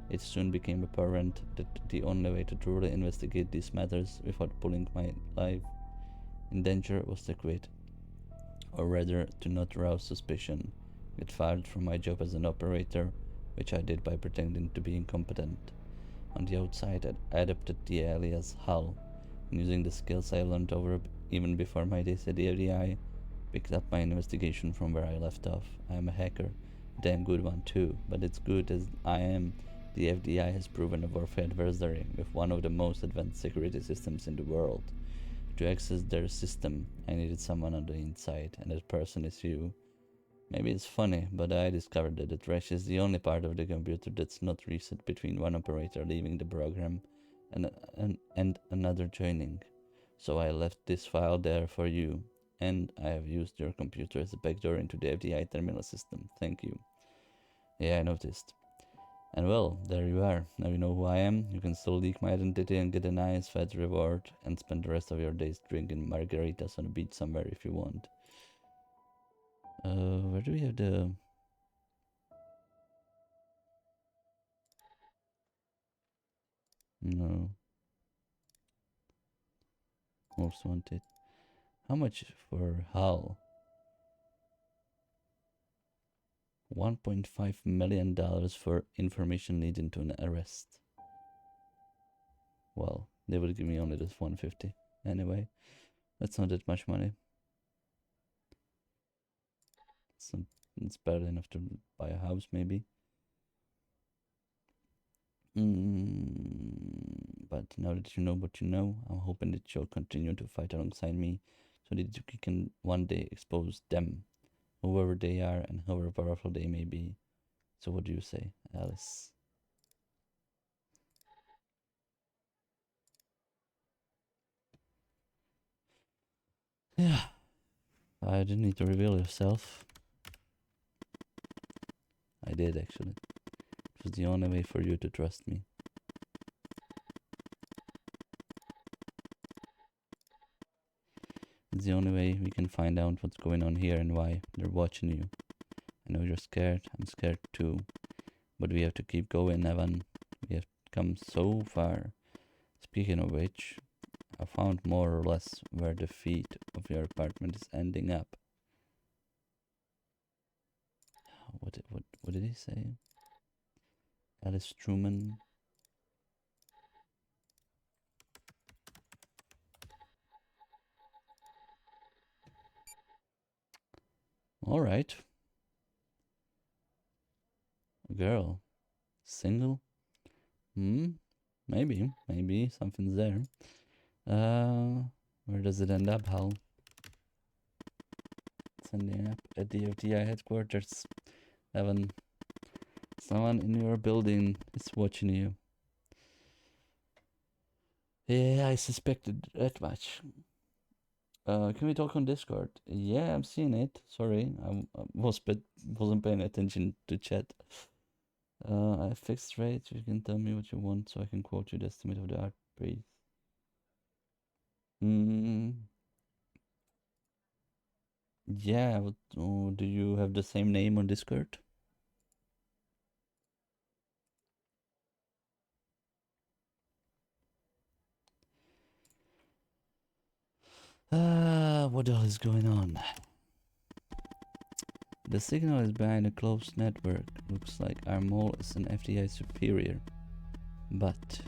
It soon became apparent that the only way to truly investigate these matters without putting my life in danger was to quit, or rather to not rouse suspicion, get fired from my job as an operator, which I did by pretending to be incompetent. On the outside, I adopted the alias Hal, and using the skills I learned over even before my days at the FBI, picked up my investigation from where I left off. I am a hacker, a damn good one too, but as good as I am, the FBI has proven a warfare adversary with one of the most advanced security systems in the world. To access their system, I needed someone on the inside, and that person is you. Maybe it's funny, but I discovered that the trash is the only part of the computer that's not reset between one operator leaving the program and another joining. So I left this file there for you, and I have used your computer as a backdoor into the FBI terminal system. Thank you. Yeah, I noticed. And well, there you are. Now you know who I am. You can still leak my identity and get a nice fat reward and spend the rest of your days drinking margaritas on a beach somewhere if you want. Where do we have the... No. Most wanted. How much for Hal? $1.5 million for information leading to an arrest. Well, they will give me only this 150. Anyway, that's not that much money. It's barely enough to buy a house, maybe. But now that you know what you know, I'm hoping that you'll continue to fight alongside me so that you can one day expose them, whoever they are and however powerful they may be. So what do you say, Alice? Yeah. I didn't need to reveal yourself. I did, actually. It was the only way for you to trust me. It's the only way we can find out what's going on here and why they're watching you. I know you're scared, I'm scared too. But we have to keep going, Evan. We have come so far. Speaking of which, I found more or less where the feet of your apartment is ending up. What did he say? Alice Truman. All right. Girl. Single? Maybe something's there. Where does it end up, Hal? It's ending up at the FDI headquarters. Evan, someone in your building is watching you. Yeah, I suspected that much. Can we talk on Discord? Yeah, I'm seeing it. Sorry, I wasn't paying attention to chat. I fixed rates. You can tell me what you want so I can quote you the estimate of the art price. Yeah, do you have the same name on Discord? What the hell is going on? The signal is behind a closed network. Looks like our mole is an FDI superior. But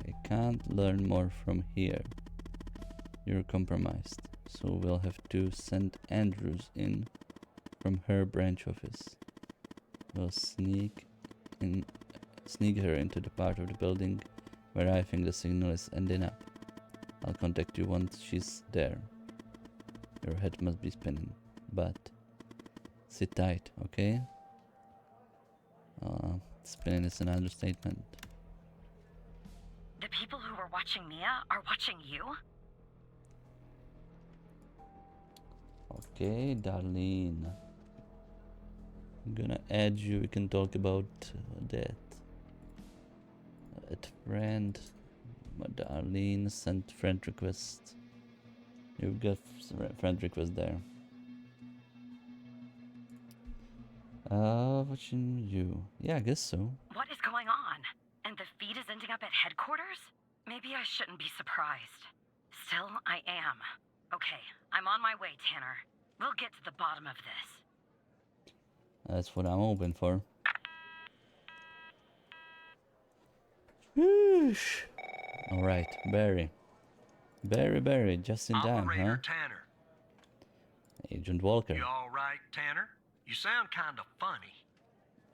I can't learn more from here. You're compromised, so we'll have to send Andrews in from her branch office. We'll sneak her into the part of the building where I think the signal is ending up. I'll contact you once she's there. Your head must be spinning, but sit tight, okay? Spinning is an understatement. The people who were watching Mia are watching you? Okay, Darlene. I'm gonna add you, we can talk about that. At friend. Darlene sent friend request. You've got friend request there. Watching you. Yeah, I guess so. What is going on? And the feed is ending up at headquarters? Maybe I shouldn't be surprised. Still, I am. Okay, I'm on my way, Tanner. We'll get to the bottom of this. That's what I'm hoping for. Whoosh. All right, Barry, just in time, Operator huh? Tanner. Agent Walker. You all right, Tanner? You sound kind of funny.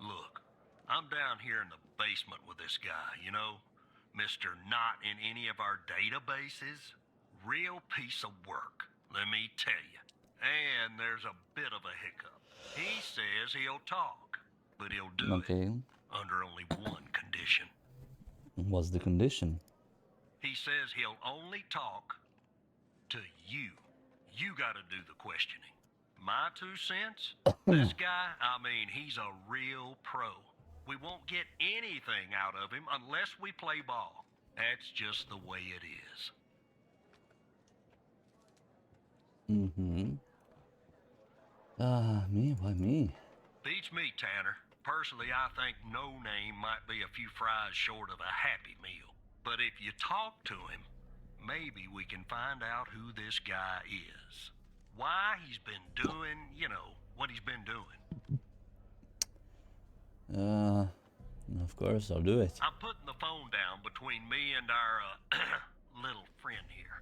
Look, I'm down here in the basement with this guy, you know? Mr. Not in any of our databases. Real piece of work, let me tell you. And there's a bit of a hiccup. He says he'll talk, but he'll do it under only one condition. What's the condition? He says he'll only talk to you. You gotta do the questioning. My 2 cents? This guy, I mean, he's a real pro. We won't get anything out of him unless we play ball. That's just the way it is. Me? Why me? Beats me, Tanner. Personally, I think No Name might be a few fries short of a Happy Meal. But if you talk to him, maybe we can find out who this guy is. Why he's been doing, you know, what he's been doing. Of course, I'll do it. I'm putting the phone down between me and our little friend here.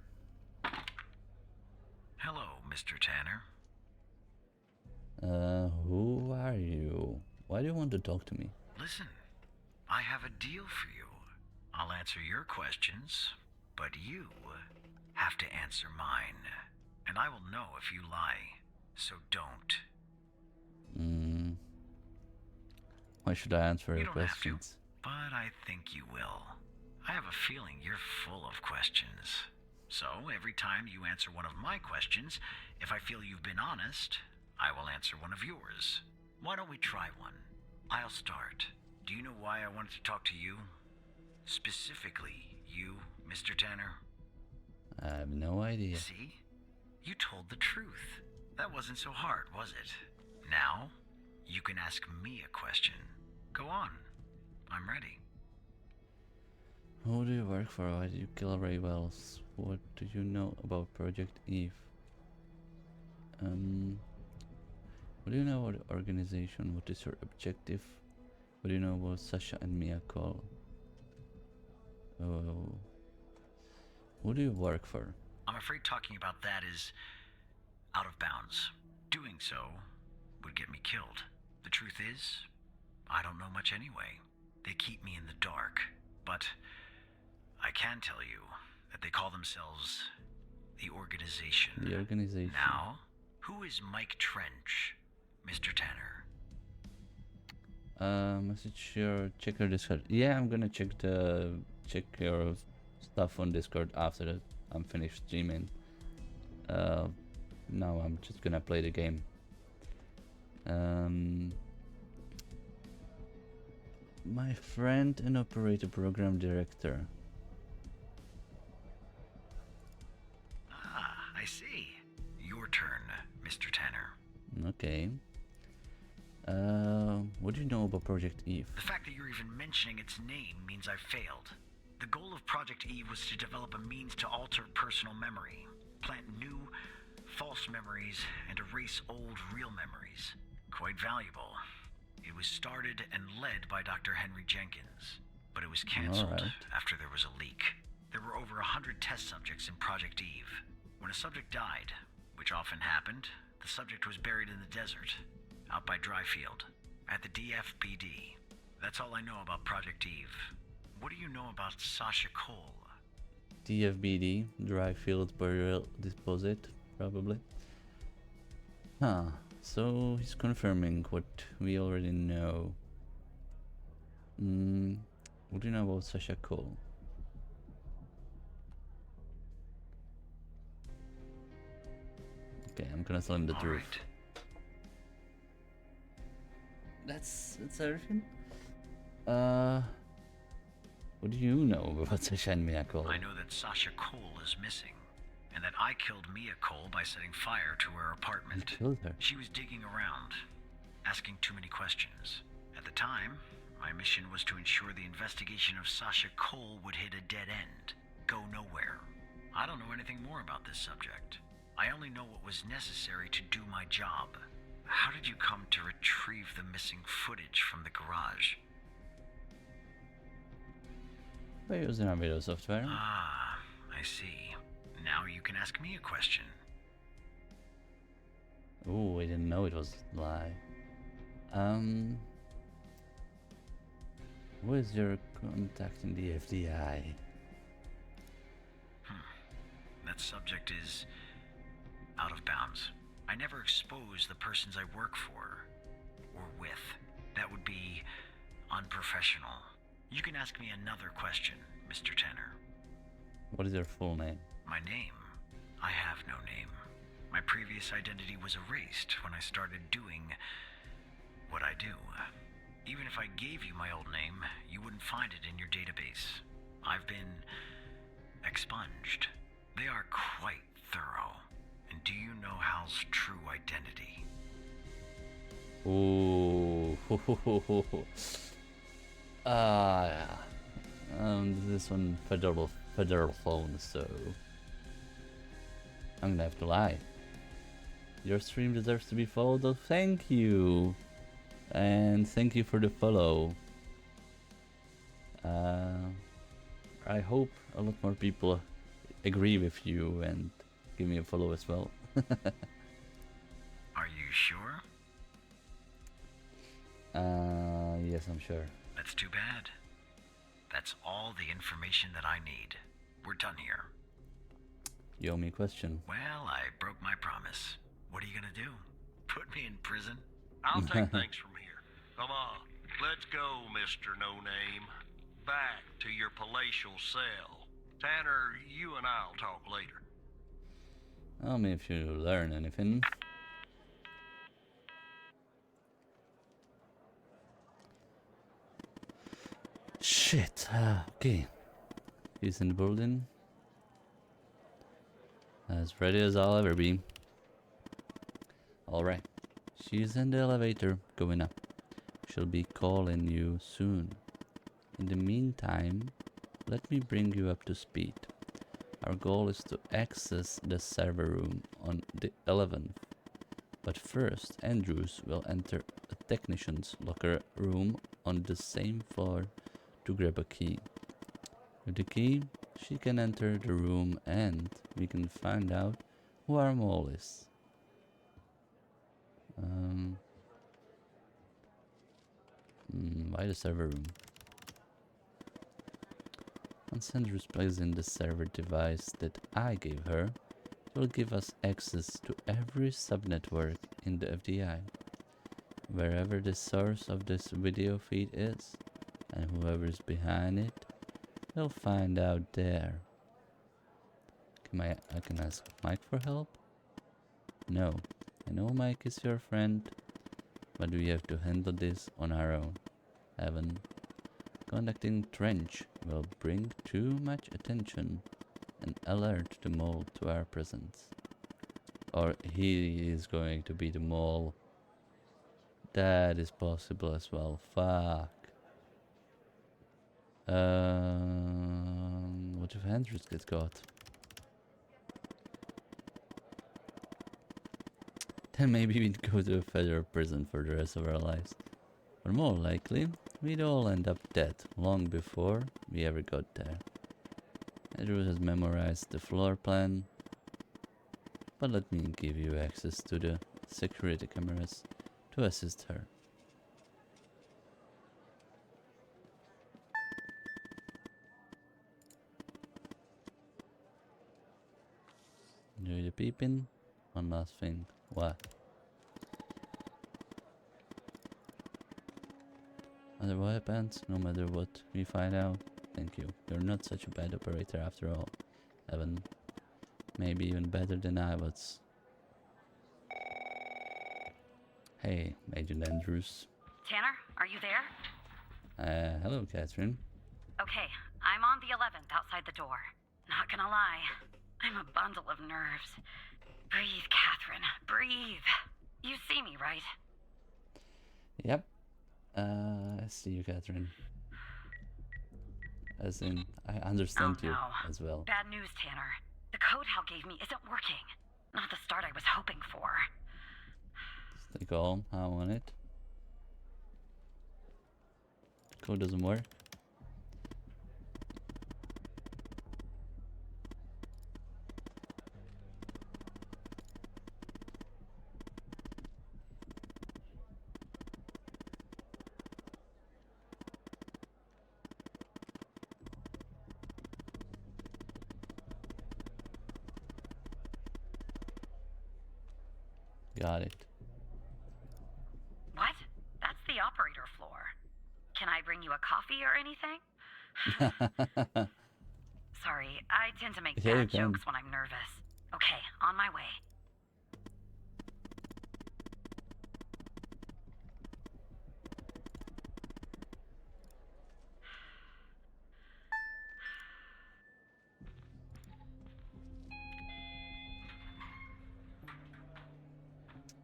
Hello, Mr. Tanner. Who are you? Why do you want to talk to me? Listen, I have a deal for you. I'll answer your questions, but you have to answer mine. And I will know if you lie, so don't. Why should I answer You your don't have to, questions? but I think you will. I have a feeling you're full of questions. So, every time you answer one of my questions, if I feel you've been honest, I will answer one of yours. Why don't we try one? I'll start. Do you know why I wanted to talk to you? Specifically, you, Mr. Tanner? I have no idea. See? You told the truth. That wasn't so hard, was it? Now, you can ask me a question. Go on. I'm ready. Who do you work for? Why did you kill Ray Wells? What do you know about Project Eve? What do you know about the organization? What is your objective? What do you know about Sasha and Mia Cole? Oh. Who do you work for? I'm afraid talking about that is out of bounds. Doing so would get me killed. The truth is, I don't know much anyway. They keep me in the dark. But I can tell you that they call themselves the Organization. The organization. Now, who is Mike Trench, Mr. Tanner? Message your check your Discord. Yeah, I'm gonna check your stuff on Discord after that I'm finished streaming. Now I'm just gonna play the game. My friend and operator program director. Ah, I see. Your turn, Mr. Tanner. Okay. What do you know about Project Eve? The fact that you're even mentioning its name means I've failed. The goal of Project Eve was to develop a means to alter personal memory, plant new, false memories, and erase old, real memories. Quite valuable. It was started and led by Dr. Henry Jenkins, but it was canceled Alright. after there was a leak. There were over 100 test subjects in Project Eve. When a subject died, which often happened, the subject was buried in the desert, out by Dryfield, at the DFPD. That's all I know about Project Eve. What do you know about Sasha Cole? DFBD, Dryfield Burial Deposit, probably. Huh, so he's confirming what we already know. What do you know about Sasha Cole? Okay, I'm gonna tell him the All truth. right. That's everything? What do you know about Sasha and Mia Cole? I know that Sasha Cole is missing, and that I killed Mia Cole by setting fire to her You apartment. killed her. She was digging around, asking too many questions. At the time, my mission was to ensure the investigation of Sasha Cole would hit a dead end, go nowhere. I don't know anything more about this subject. I only know what was necessary to do my job. How did you come to retrieve the missing footage from the garage? By using our video software. Ah, I see. Now you can ask me a question. Ooh, I didn't know it was live. Who is your contact in the FDI? That subject is out of bounds. I never expose the persons I work for or with. That would be unprofessional. You can ask me another question, Mr. Tanner. What is your full name? My name? I have no name. My previous identity was erased when I started doing what I do. Even if I gave you my old name, you wouldn't find it in your database. I've been expunged. They are quite thorough. And do you know Hal's true identity? Ooh. This one federal phone, so I'm gonna have to lie. Your stream deserves to be followed, oh, thank you. And thank you for the follow. I hope a lot more people agree with you and give me a follow as well. Are you sure? Yes, I'm sure. That's too bad. That's all the information that I need. We're done here. You owe me a question. Well, I broke my promise. What are you gonna do? Put me in prison? I'll take things from here. Come on, Let's go, Mr. No Name. Back to your palatial cell. Tanner, you and I'll talk later. Tell me if you learn anything. Shit. Okay. He's in the building. As ready as I'll ever be. Alright. She's in the elevator going up. She'll be calling you soon. In the meantime, let me bring you up to speed. Our goal is to access the server room on the 11th. But first, Andrews will enter a technician's locker room on the same floor to grab a key. With the key, she can enter the room and we can find out who our mole is. Why the server room? Once Andrews plugs in the server device that I gave her, it will give us access to every subnetwork in the FDI. Wherever the source of this video feed is, and whoever's behind it, we'll find out there. I can ask Mike for help? No, I know Mike is your friend, but we have to handle this on our own. Evan, contacting Trench will bring too much attention and alert the mole to our presence. Or he is going to be the mole. That is possible as well. Fuck. What if Andrews gets caught? Then maybe we'd go to a federal prison for the rest of our lives. Or more likely, we'd all end up dead long before we ever got there. Andrews has memorized the floor plan, but let me give you access to the security cameras to assist her. Do the peeping? One last thing. What? Other weapons, no matter what we find out. Thank you. You're not such a bad operator after all, Evan. Maybe even better than I was. Hey, Agent Andrews. Tanner, are you there? Hello, Catherine. Okay, I'm on the 11th outside the door. Not gonna lie, I'm a bundle of nerves. Breathe, Catherine, breathe. You see me, right? Yep. I see you, Catherine. As in, I understand you as well. Bad news, Tanner. The code Hal gave me isn't working. Not the start I was hoping for. Stay calm, I'm on it. Code doesn't work. Got it. What? That's the operator floor. Can I bring you a coffee or anything? Sorry, I tend to make bad jokes when I'm nervous. Okay, on my way.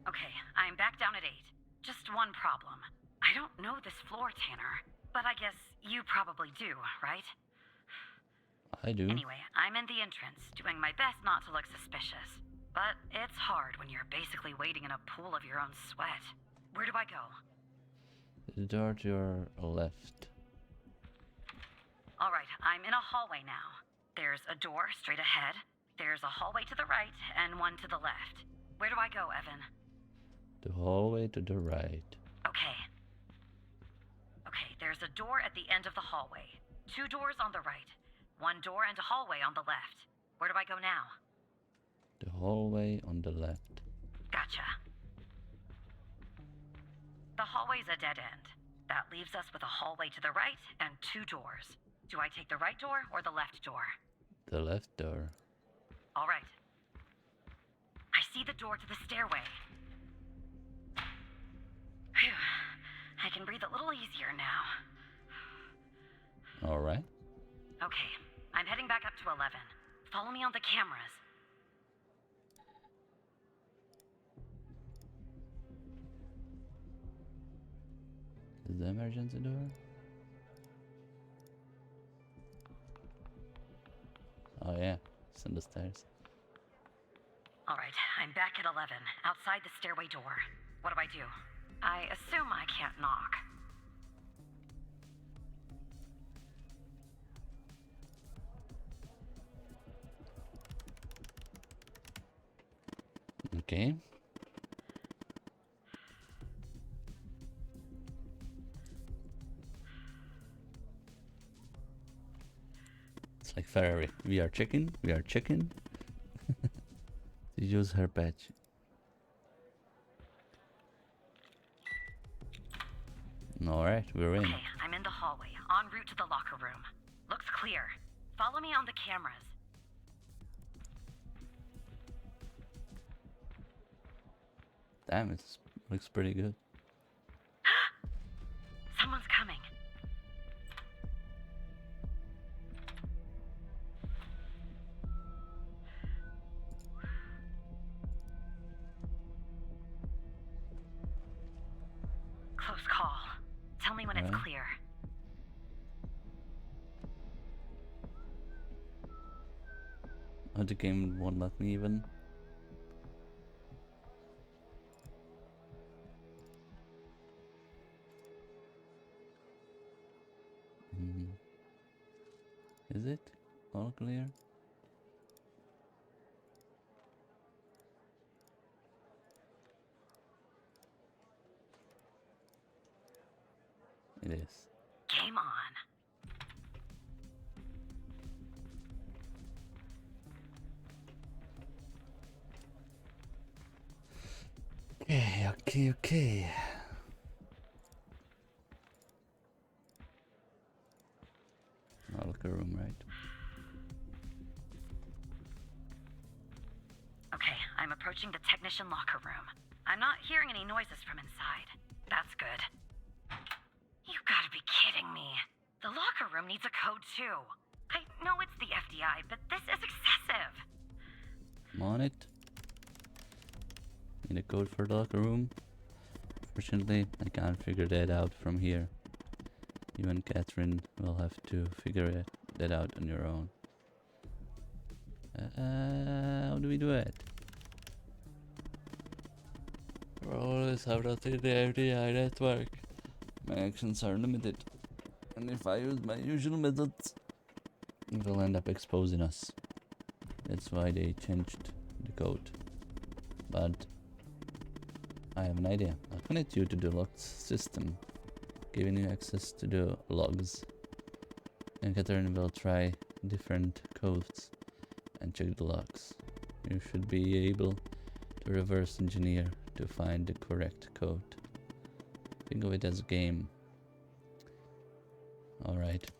Okay, I'm back down at 8. Just one problem. I don't know this floor, Tanner. But I guess you probably do, right? I do. Anyway, I'm in the entrance, doing my best not to look suspicious. But it's hard when you're basically waiting in a pool of your own sweat. Where do I go? The door to your left. Alright, I'm in a hallway now. There's a door straight ahead. There's a hallway to the right, and one to the left. Where do I go, Evan? The hallway to the right. Okay. Okay, there's a door at the end of the hallway. 2 doors on the right. 1 door and a hallway on the left. Where do I go now? The hallway on the left. Gotcha. The hallway's a dead end. That leaves us with a hallway to the right and 2 doors. Do I take the right door or the left door? The left door. All right. I see the door to the stairway. Phew. I can breathe a little easier now. All right. Okay, I'm heading back up to 11. Follow me on the cameras. Is the emergency door? Oh yeah, it's on the stairs. All right, I'm back at 11, outside the stairway door. What do I do? I assume I can't knock. Okay. It's like Ferrari. We are checking. To use her badge. Alright, we're in. Okay, I'm in the hallway, en route to the locker room. Looks clear. Follow me on the cameras. Damn, it looks pretty good. Someone's coming. Close call. Tell me when it's Alright. clear. Oh, the game won't let me even. Is it all clear? It is. Game on. Okay. Locker room, right? Okay, I'm approaching the technician locker room. I'm not hearing any noises from inside. That's good. You gotta be kidding me. The locker room needs a code too. I know it's the FDI, but this is excessive. I'm on it. Need a code for the locker room. Fortunately, I can't figure that out from here. You and Catherine will have to figure that out on your own. How do we do it? We're always out of the FDI network. My actions are limited. And if I use my usual methods, it will end up exposing us. That's why they changed the code. But I have an idea. I'll connect you to the logs system, giving you access to the logs. And Catherine will try different codes and check the logs. You should be able to reverse engineer to find the correct code. Think of it as a game. Alright.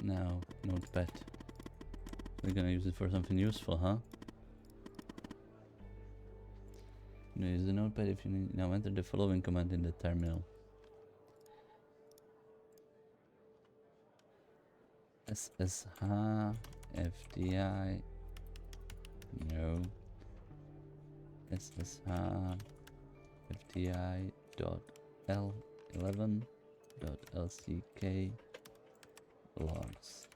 Now, notepad. We're gonna use it for something useful, huh? Use the notepad if you need. Now enter the following command in the terminal. SSH FDI. No. SSH FDI .L11 .LCK logs.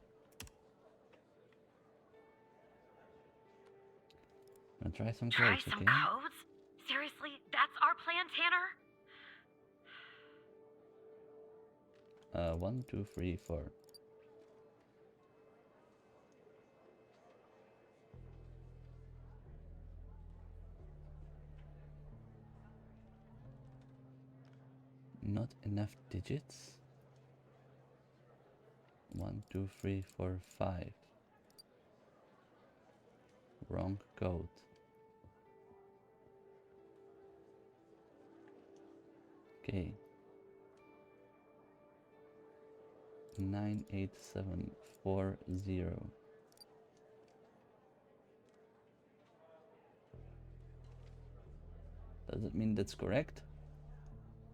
I'll try some Try codes, some okay? codes? Seriously? That's our plan, Tanner? 1, 2, 3, 4. Not enough digits. 1, 2, 3, 4, 5. Wrong code. Okay. 98740. Does it mean that's correct?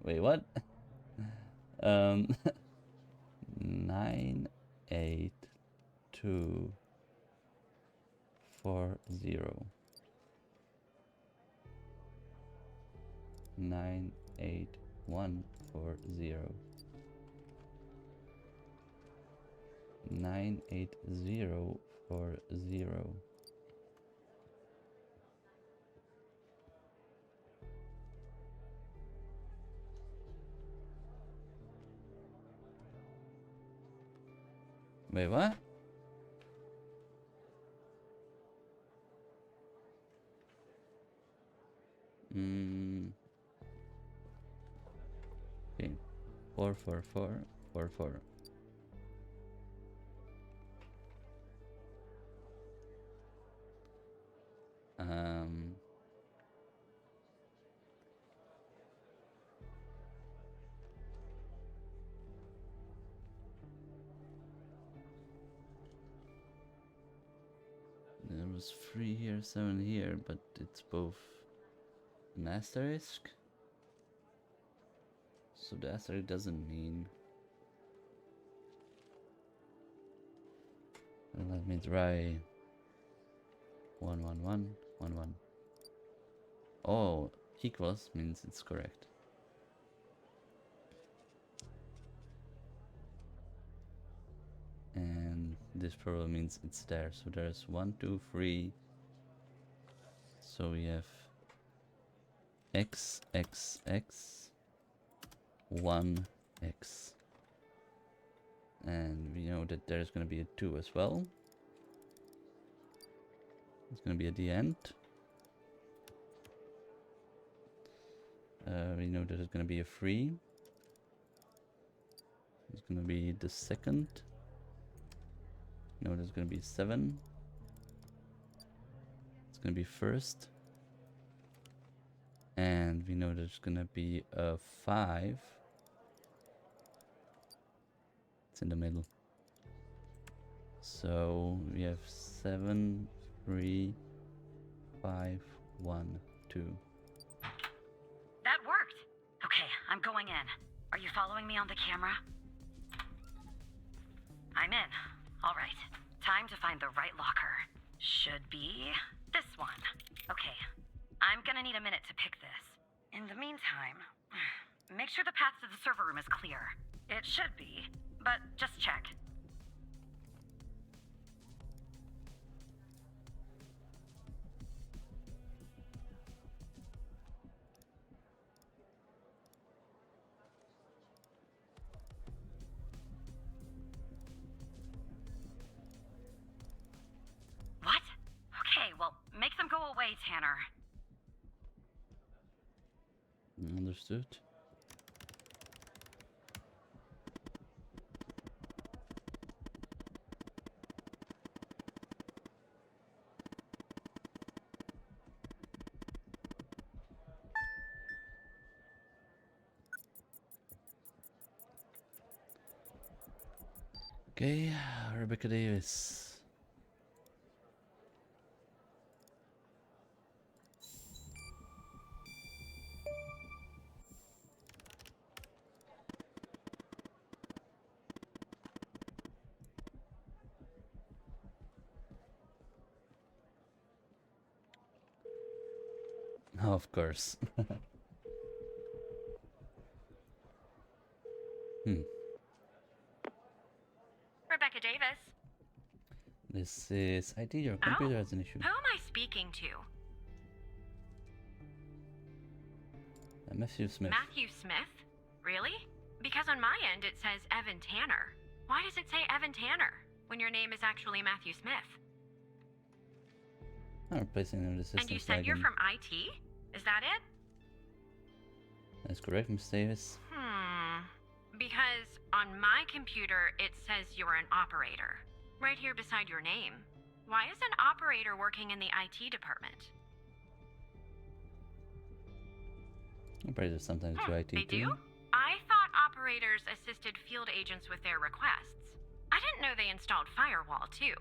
Wait, what? 98240. 98140. 98040. Wait, what? Okay. 44444. There was 3 here, 7 here, but it's both an asterisk. So the asterisk doesn't mean. Well, let me try 11111. Oh, equals means it's correct. And this probably means it's there. So there's 1, 2, 3. So we have x, x, x, 1x. And we know that there's going to be a 2 as well. It's going to be at the end. We know that it's going to be a 3. It's going to be the second. No, there's going to be 7. It's going to be first. And we know there's going to be a 5. It's in the middle. So we have 7, 3, 5, 1, 2. That worked. Okay, I'm going in. Are you following me on the camera? I'm in. All right. Time to find the right locker. Should be this one. Okay. I'm gonna need a minute to pick this. In the meantime, make sure the path to the server room is clear. It should be, but just check. What? Okay, well, make them go away, Tanner. Understood. Okay, Rebecca Davis. Oh, of course. Rebecca Davis. This is ID. Your computer has an issue. Who am I speaking to? Matthew Smith. Matthew Smith? Really? Because on my end it says Evan Tanner. Why does it say Evan Tanner when your name is actually Matthew Smith? I'm replacing the system. And you said you're from IT? Is that it? That's correct, Miss Davis. Because on my computer it says you're an operator. Right here beside your name. Why is an operator working in the IT department? Operators sometimes do IT They too. do? I thought operators assisted field agents with their requests. I didn't know they installed firewall too.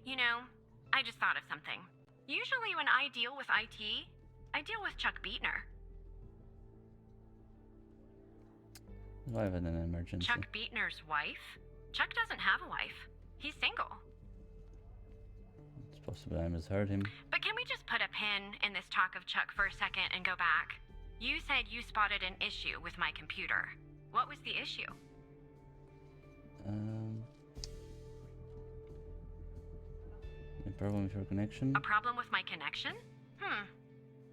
You know, I just thought of something. Usually when I deal with IT, I deal with Chuck Beatner. Why have an emergency? Chuck Beatner's wife? Chuck doesn't have a wife. He's single. It's possible I misheard him. But can we just put a pin in this talk of Chuck for a second and go back? You said you spotted an issue with my computer. What was the issue? A problem with your connection? A problem with my connection?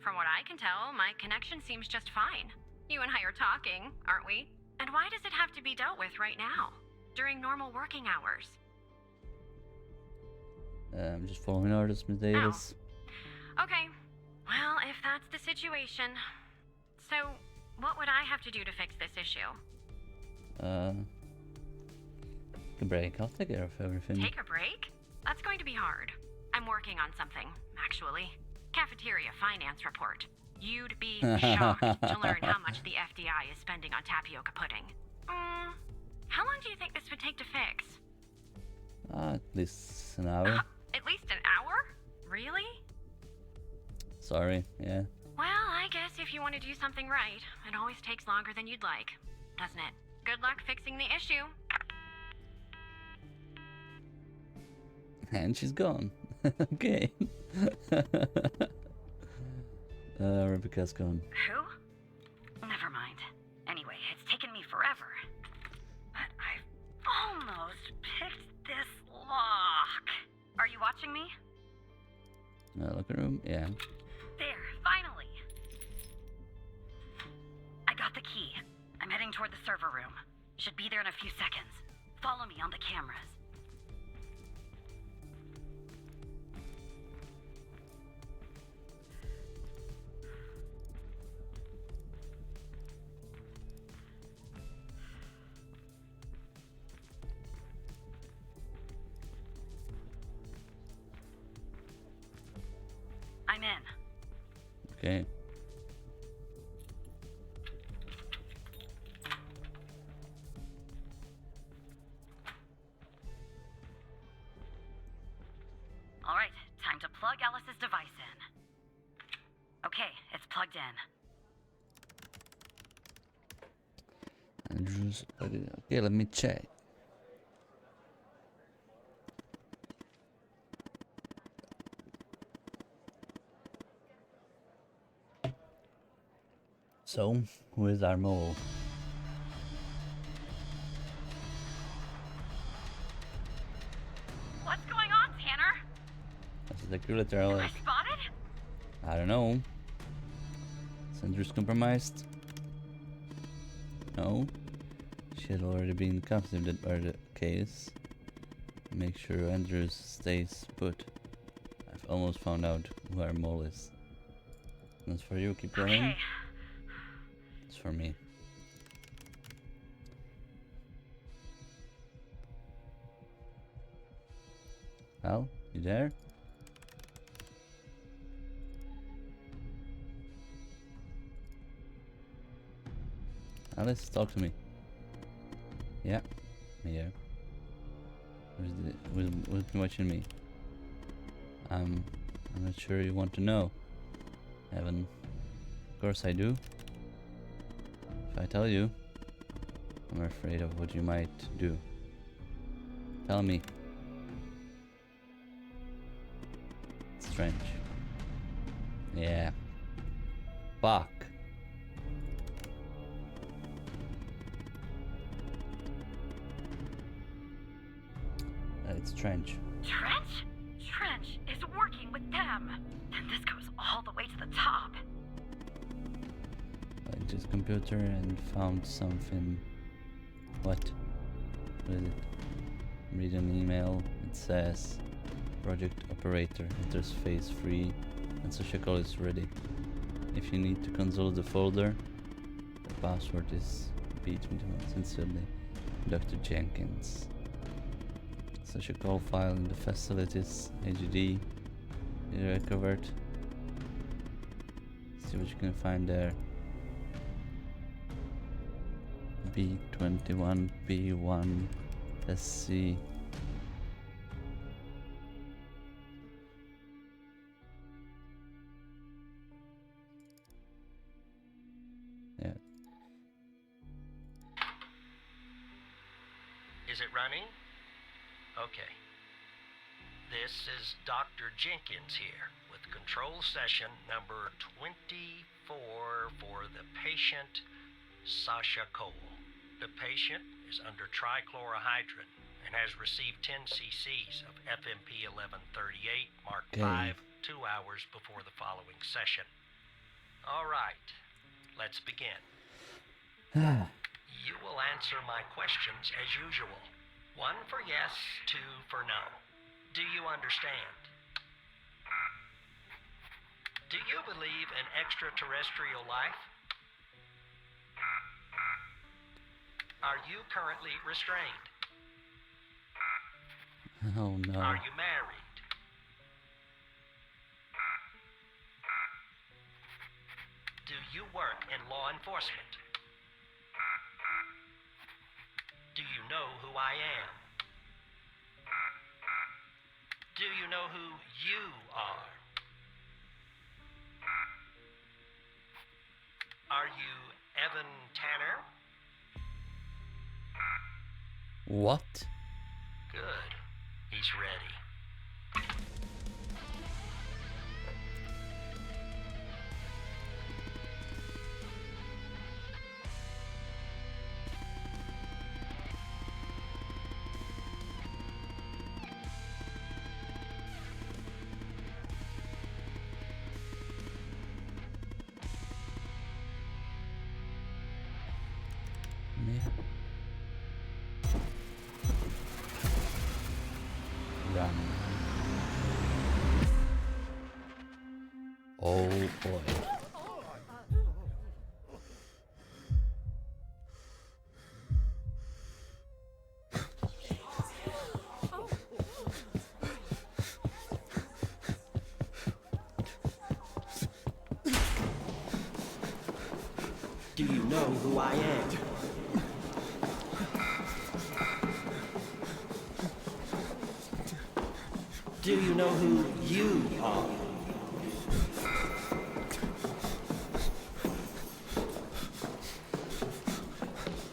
From what I can tell, my connection seems just fine. You and I are talking, aren't we? And why does it have to be dealt with right now? During normal working hours? I'm just following orders, Miss Davis. Okay. Well, if that's the situation. So, what would I have to do to fix this issue? Take a break. I'll take care of everything. Take a break? That's going to be hard. I'm working on something, actually. Cafeteria finance report. You'd be shocked to learn how much the FDI is spending on tapioca pudding. How long do you think this would take to fix? At least an hour. At least an hour? Really? Sorry, yeah. Well, I guess if you want to do something right, it always takes longer than you'd like, doesn't it? Good luck fixing the issue. And she's gone. Okay. Rebecca's gone. Who? Never mind. Anyway, it's taken me forever. But I've almost picked this lock. Are you watching me? Locker room? Yeah. There, finally. I got the key. I'm heading toward the server room. Should be there in a few seconds. Follow me on the cameras. I'm in. Okay. All right, time to plug Alice's device in. Okay, it's plugged in. Andrews. Okay, let me check. So, who is our mole? What's going on, Tanner? That's the calculator, Am I like, spotted? I don't know. Is Andrews compromised? No. She had already been captured by the case. Make sure Andrews stays put. I've almost found out who our mole is. That's for you, keep going. Okay. It's for me. Al, you there? Alice, talk to me. Yeah, me here. Who's been watching me? I'm not sure you want to know. Evan. Of course I do. If I tell you, I'm afraid of what you might do. Tell me. It's strange. Yeah. Fuck. It's Trench. Trench? Trench is working with them. And this goes all the way to the top. I went to his computer and found something. What? What is it? Read an email. It says Project Operator enters phase 3 and social call is ready. If you need to consult the folder, the password is beat me sincerely, Dr. Jenkins. Social call file in the facilities, AGD, recovered. See what you can find there. B21P1 SC. Yeah. Is it running? Okay. This is Dr. Jenkins here with control session number 24 for the patient Sasha Cole. The patient is under trichlorohydrin and has received 10 cc's of FMP 1138, marked Okay. 2 hours before the following session. All right, let's begin. You will answer my questions as usual. 1 for yes, 2 for no. Do you understand? Do you believe in extraterrestrial life? Are you currently restrained? Oh no. Are you married? Do you work in law enforcement? Do you know who I am? Do you know who you are? Are you Evan Tanner? What? Good. He's ready. Yeah. Run. Oh boy. Do you know who I am? Do you know who you are?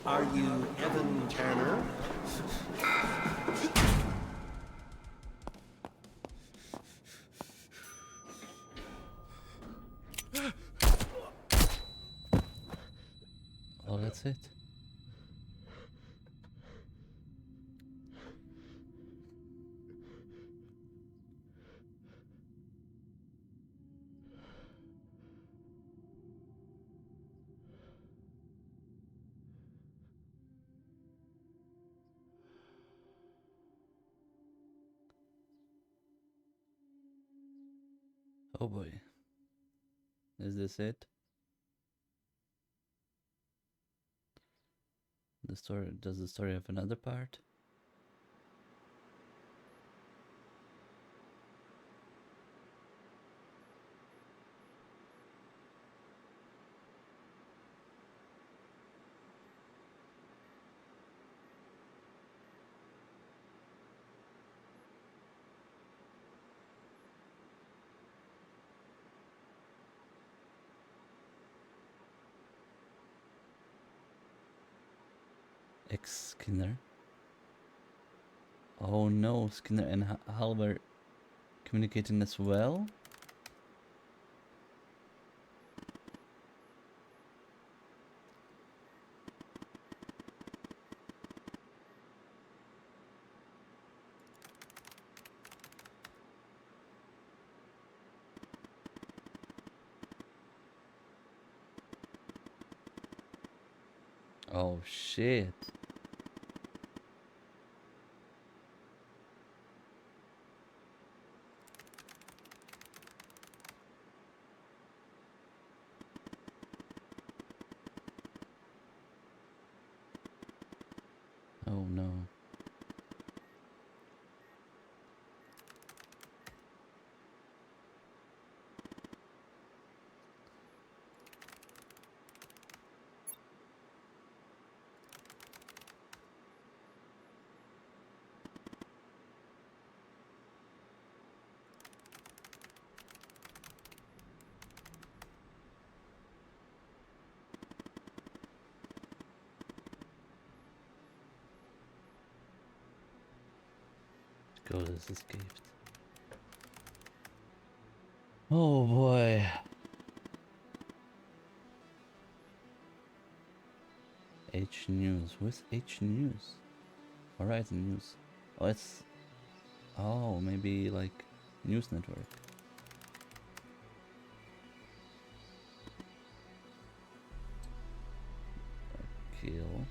Are you Evan Tanner? Oh, that's it. Oh boy. Is this it? The story, does the story have another part? Skinner. Oh no, Skinner and Hal were communicating as well? Oh shit. Oh no. Gold has escaped. Oh boy. H News. Where's H News? Horizon News. Oh, it's... Oh, maybe like News Network. Kill.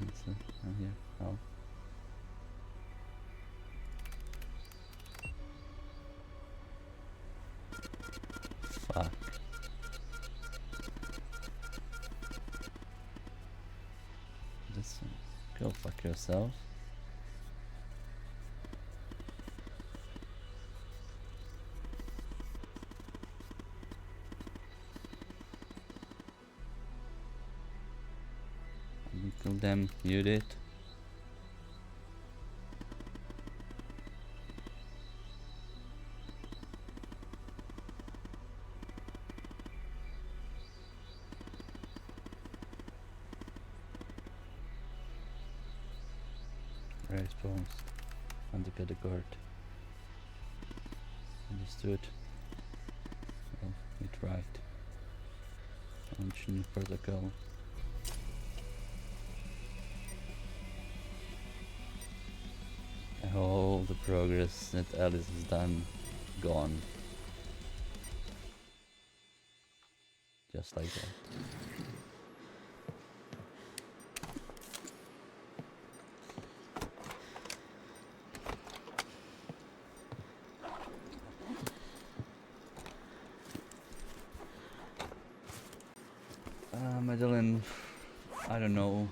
That's it. Oh, here. Oh. Fuck. Just go fuck yourself. Kill them, you did. Raise bones. Undercut the guard. Understood. Well, we tried. Launch new protocol. All the progress that Alice has done, gone. Just like that. Madeline, I don't know.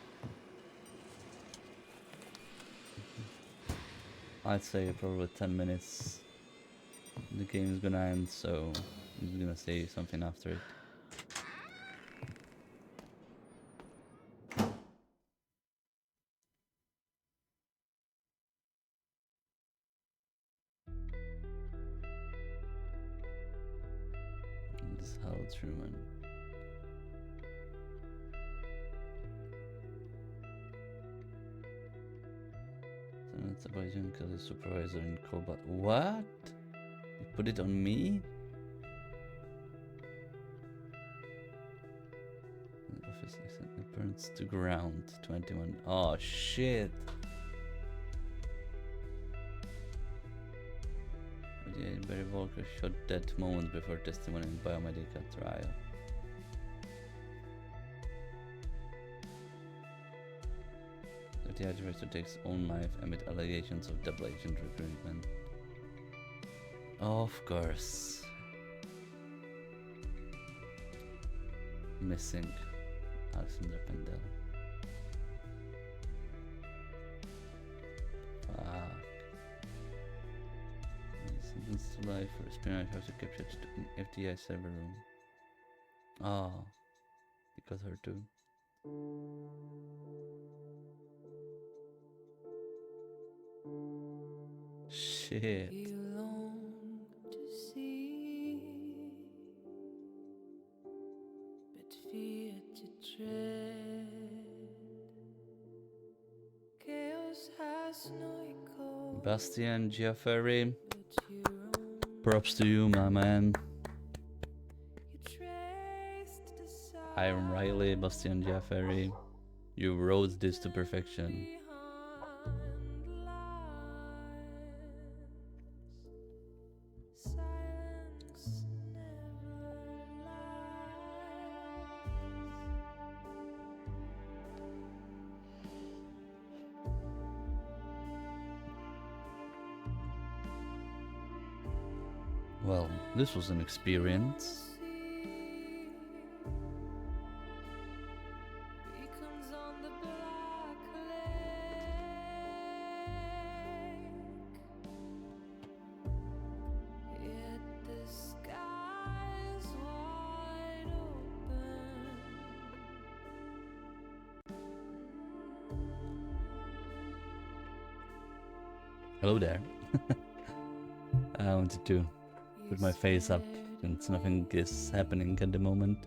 I'd say probably 10 minutes the game is gonna end, so I'm gonna say something after it. This is how Truman. Azerbaijan killed his supervisor in Kobat. What? You put it on me? Office accidentally burns to ground. 21. Oh shit. Yeah, Barry Walker shot dead moments before testimony in biomedical trial. The advisor takes own life amid allegations of double agent recruitment. Of course. Missing Alexander Pendel. Fuck. Sentenced to life for espionage after captured in FDI server room. Ah, because her too. Shit. You long to see, but fear to tread. Chaos has no echo. Bastian Giaferi, props to you, my man. Iron Riley, Bastian Giaferi, you wrote this to perfection. Well, this was an experience. Hello there. I wanted to put my face up since nothing is happening at the moment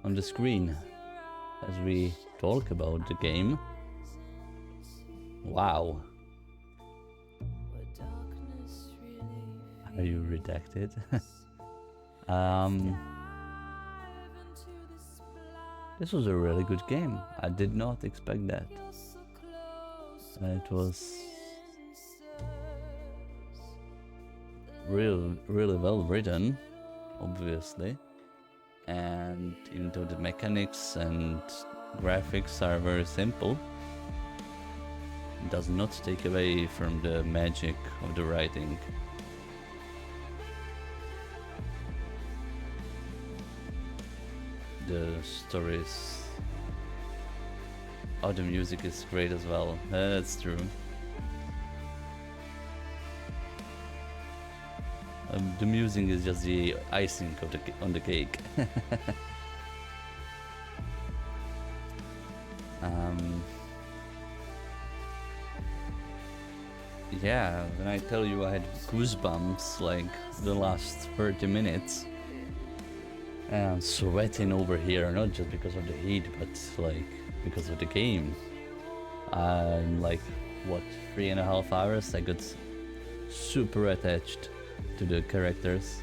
on the screen. as we talk about the game. Wow. Are you redacted? This was a really good game. I did not expect that. It was really well written, obviously, and even though the mechanics and graphics are very simple, it does not take away from the magic of the writing. The stories. Oh, the music is great as well. That's true. The music is just the icing of on the cake. Yeah, when I tell you I had goosebumps like the last 30 minutes. And I'm sweating over here, not just because of the heat, but like because of the game. I'm like, what, 3.5 hours? I got super attached to the characters,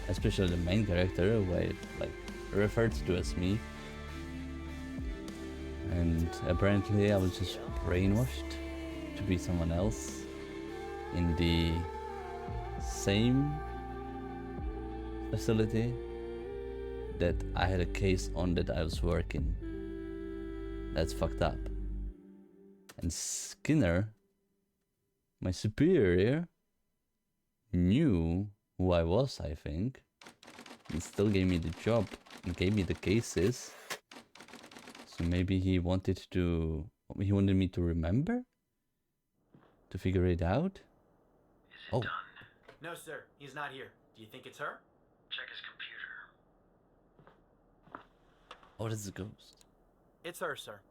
especially the main character, who I like referred to as me. And apparently I was just brainwashed to be someone else in the same facility that I had a case on that I was working. That's fucked up. And Skinner, my superior, knew who I was, I think, and still gave me the job and gave me the cases. So maybe he wanted me to remember? To figure it out? Is it done? No, sir. He's not here. Do you think it's her? Check his computer. Oh, that's a ghost. It's her, sir.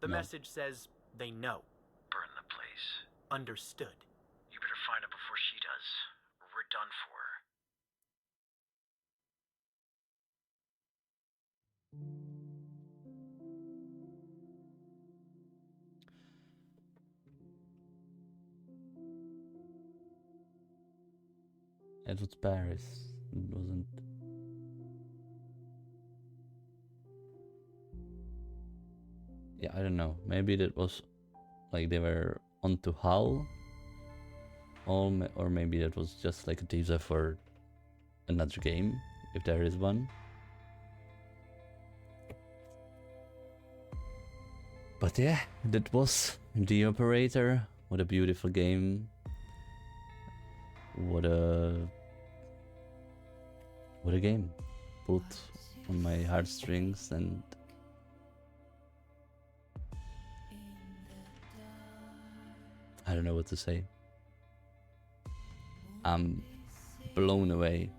The message says they know. Burn the place. Understood. You better find it before she does, or we're done for. It was Paris. It wasn't. Yeah, I don't know. Maybe that was like they were onto Hull, or maybe that was just like a teaser for another game, if there is one. But yeah, that was The Operator. What a beautiful game. What a game. Pulled on my heartstrings, and I don't know what to say. I'm blown away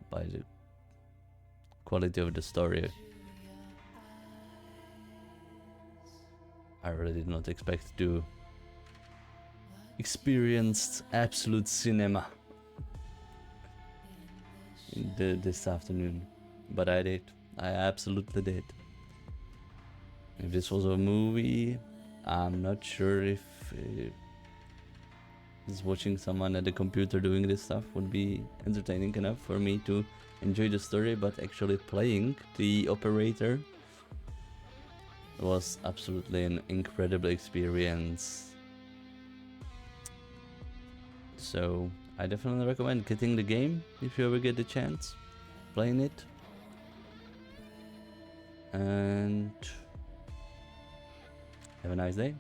by the quality of the story. I really did not expect to experience absolute cinema this afternoon, but I did. I absolutely did. If this was a movie, I'm not sure if just watching someone at the computer doing this stuff would be entertaining enough for me to enjoy the story, but actually playing The Operator was absolutely an incredible experience. So I definitely recommend getting the game if you ever get the chance, playing it. And have a nice day.